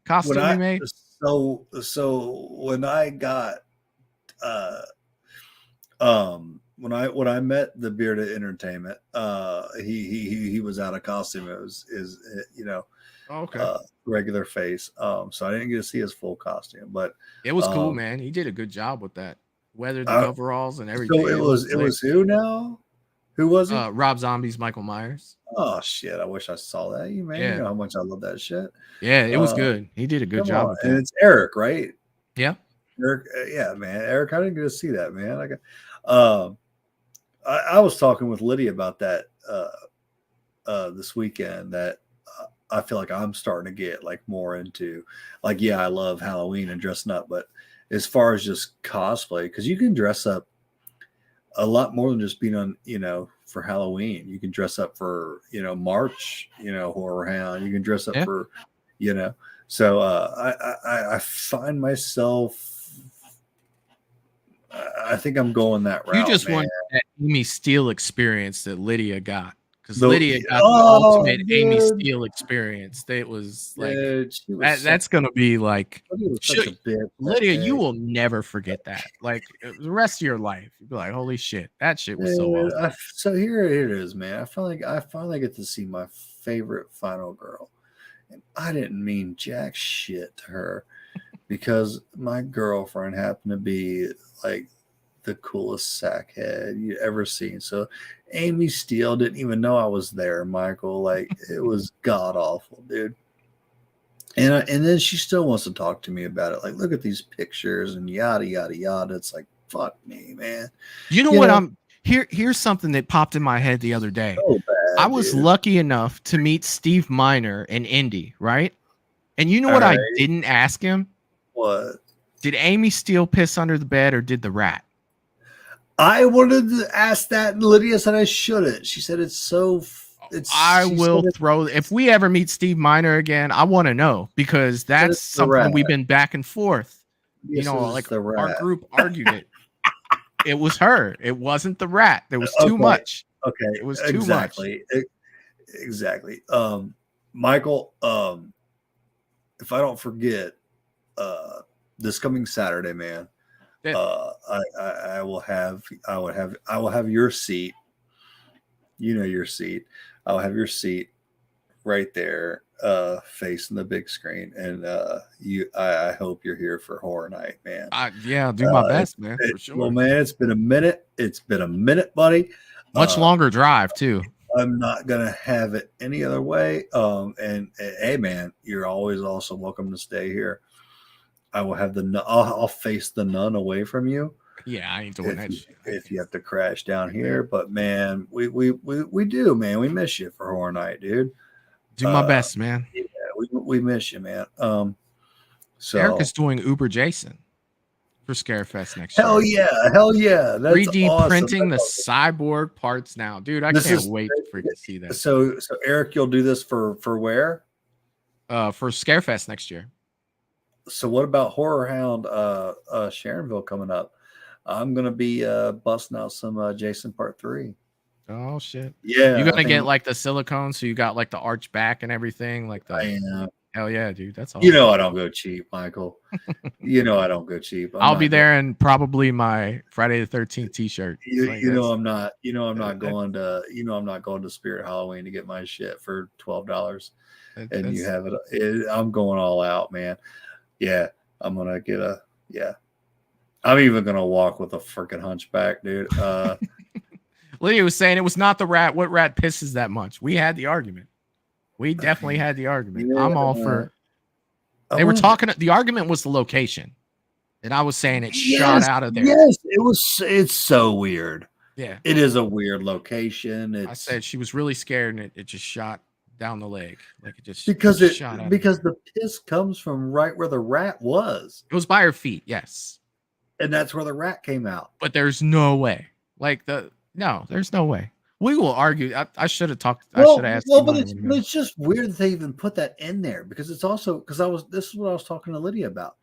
costume he made? So when I got when I met the Bearded Entertainment, he was out of costume. It was regular face. So I didn't get to see his full costume, but it was cool, man. He did a good job with that. Weathered the overalls and everything. So it was who now? Who was it? Rob Zombie's Michael Myers. Oh shit! I wish I saw that. You know how much I love that shit. Yeah, it was good. He did a good job with that. And it's Eric, right? Yeah. Eric, yeah, man. Eric, I didn't get to see that, man. I was talking with Lydia about that this weekend. That I feel like I'm starting to get like more into, like, yeah, I love Halloween and dressing up, but as far as just cosplay, because you can dress up a lot more than just being on, for Halloween. You can dress up for, March, Horror Hound. You can dress up for, So I find myself, I think I'm going that route. You just want that Amy Steele experience that Lydia got. Because Lydia got the ultimate Amy Steele experience. It was like that's gonna be like Lydia. You will never forget that. Like the rest of your life, you'll be like, "Holy shit, that shit was so awesome." So here it is, man. I finally get to see my favorite final girl, and I didn't mean jack shit to her because my girlfriend happened to be like the coolest sackhead you ever seen. So Amy Steele didn't even know I was there, Michael. Like it was god awful, dude. And then she still wants to talk to me about it. Like, look at these pictures and yada yada yada. It's like, fuck me, man. You know what? Here's something that popped in my head the other day. So bad, I was lucky enough to meet Steve Miner in Indy, right? And you know what I didn't ask him? What? Did Amy Steele piss under the bed or did the rat? I wanted to ask that, and Lydia said I shouldn't. She said it's so. If we ever meet Steve Miner again, I want to know because that's something we've been back and forth. Like our group argued it. It was her. It wasn't the rat. There was too much. Okay, it was too much. Exactly. Michael, if I don't forget, this coming Saturday, man. I will have your seat. Your seat. I'll have your seat right there, facing the big screen. And I hope you're here for Horror Night, man. I'll do my best, man. For sure. Well, man, it's been a minute. It's been a minute, buddy. Much longer drive too. I'm not gonna have it any other way. And hey, man, you're always also welcome to stay here. I will have I'll face the nun away from you. Yeah, I ain't doing that shit. If you have to crash down here, but man, we do, man. We miss you for Horror Night, dude. Do my best, man. Yeah, we miss you, man. So Eric is doing Uber Jason for Scarefest next year. Hell yeah! That's 3D awesome. printing the cyborg parts now, dude. I can't wait for you to see that. So Eric, you'll do this for where? For Scarefest next year. So what about Horror Hound Sharonville coming up? I'm gonna be busting out some Jason Part 3. Oh shit! Yeah, you're gonna get like the silicone, so you got like the arch back and everything. Like hell yeah, dude. That's all. I don't go cheap, Michael. I don't go cheap. I'll be there in probably my Friday the 13th T-shirt. I'm not. I'm not going to. I'm not going to Spirit Halloween to get my shit for $12. And you have it. I'm going all out, man. Yeah, I'm gonna get I'm even gonna walk with a freaking hunchback, dude. Lydia was saying it was not the rat. What rat pisses that much? We had the argument. We definitely had the argument. Yeah, I'm all for. They were talking. The argument was the location, and I was saying it shot out of there. Yes, it was. It's so weird. Yeah, it is a weird location. I said she was really scared, and it just shot down the leg, like it just because shot out because the piss comes from right where the rat was. It was by her feet, yes, and that's where the rat came out. But there's no way. There's no way. We will argue. I should have talked. I should have asked. Well, but it's just weird that they even put that in there because it's also because this is what I was talking to Lydia about.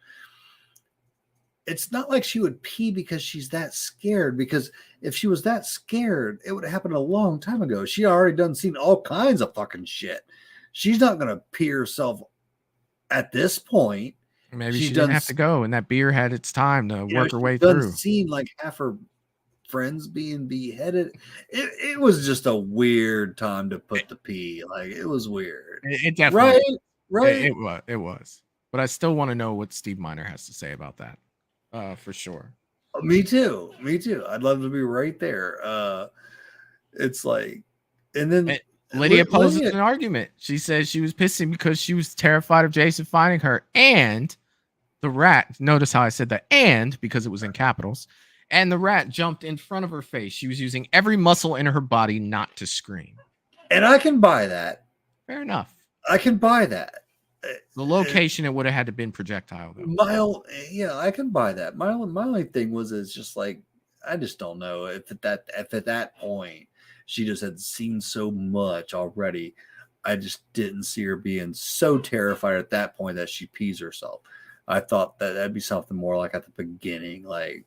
It's not like she would pee because she's that scared. Because if she was that scared, it would have happened a long time ago. She already done seen all kinds of fucking shit. She's not gonna pee herself at this point. Maybe she didn't have to go, and that beer had its time to work her way through. through. Seen like half her friends being beheaded. It was just a weird time to put the pee. Like it was weird. It definitely right. It was. But I still want to know what Steve Miner has to say about that. For sure. Me too. I'd love to be right there. It's like, and then Lydia poses an argument. She says she was pissing because she was terrified of Jason finding her, and the rat. Notice how I said that, and because it was in capitals. And the rat jumped in front of her face. She was using every muscle in her body not to scream. And I can buy that. Fair enough. I can buy that. The location, it would have had to been projectile though. I can buy that. My only thing was just like I just don't know if at that point she just had seen so much already. I just didn't see her being so terrified at that point that she pees herself. I thought that'd be something more like at the beginning, like.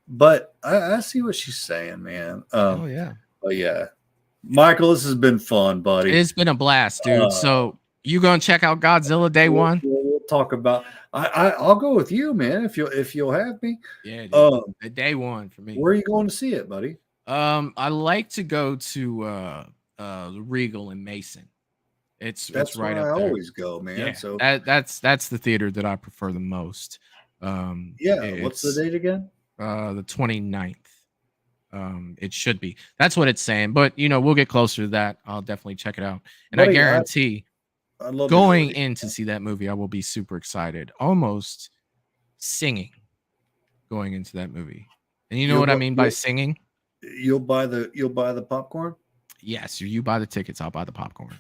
But I see what she's saying, man. Oh yeah. But yeah, Michael, this has been fun, buddy. It's been a blast, dude. So you gonna check out Godzilla Day One? We'll talk about. I'll go with you, man. If you'll have me. Yeah. The Day One for me. Where are you going to see it, buddy? I like to go to Regal in Mason. That's right where up I there. Always go, man. Yeah, so that's the theater that I prefer the most. What's the date again? The 29th. It should be. That's what it's saying. But we'll get closer to that. I'll definitely check it out. And I guarantee going in to see that movie, I will be super excited. Almost singing going into that movie. And you know what I mean by singing? You'll buy the popcorn? Yes, you buy the tickets, I'll buy the popcorn.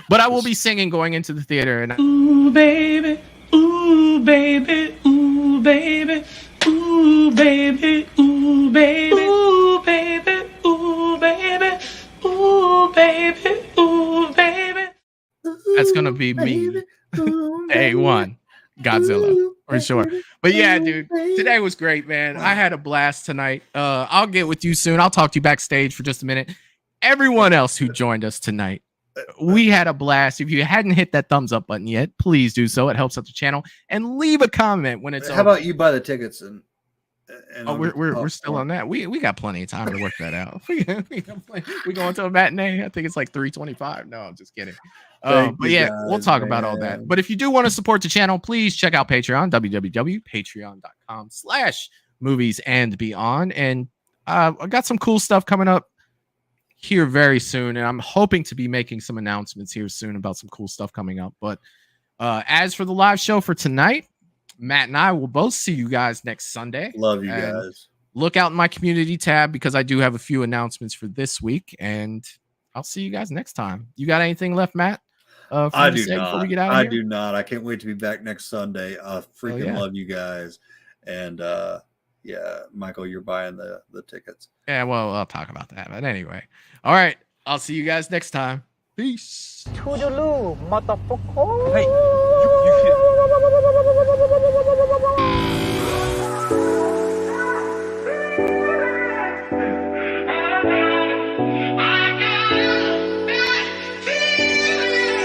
But I will be singing going into the theater. And ooh baby, ooh baby, ooh baby, ooh baby, ooh baby, ooh baby, ooh baby, ooh baby, ooh baby. That's gonna be me. Day One, Godzilla for sure. But yeah, dude, today was great, man. I had a blast tonight. I'll get with you soon. I'll talk to you backstage for just a minute. Everyone else who joined us tonight, we had a blast. If you hadn't hit that thumbs up button yet, please do so. It helps out the channel. And leave a comment when it's How about you buy the tickets and we're still on that. We got plenty of time to work that out. we going to a matinee. I think it's like 3:25. No, I'm just kidding. But yeah, we'll talk about all that. But if you do want to support the channel, please check out Patreon, www.patreon.com/moviesandbeyond. And I got some cool stuff coming up here very soon, and I'm hoping to be making some announcements here soon about some cool stuff coming up. But as for the live show for tonight, Matt and I will both see you guys next Sunday. Love you guys. Look out in my community tab because I do have a few announcements for this week, and I'll see you guys next time. You got anything left, Matt? I do not. I do not. I can't wait to be back next Sunday. I freaking love you guys. And yeah, Michael, you're buying the tickets. Yeah, well, I'll talk about that. But anyway, all right. I'll see you guys next time. Peace. Toodaloo, motherfucker. Hey.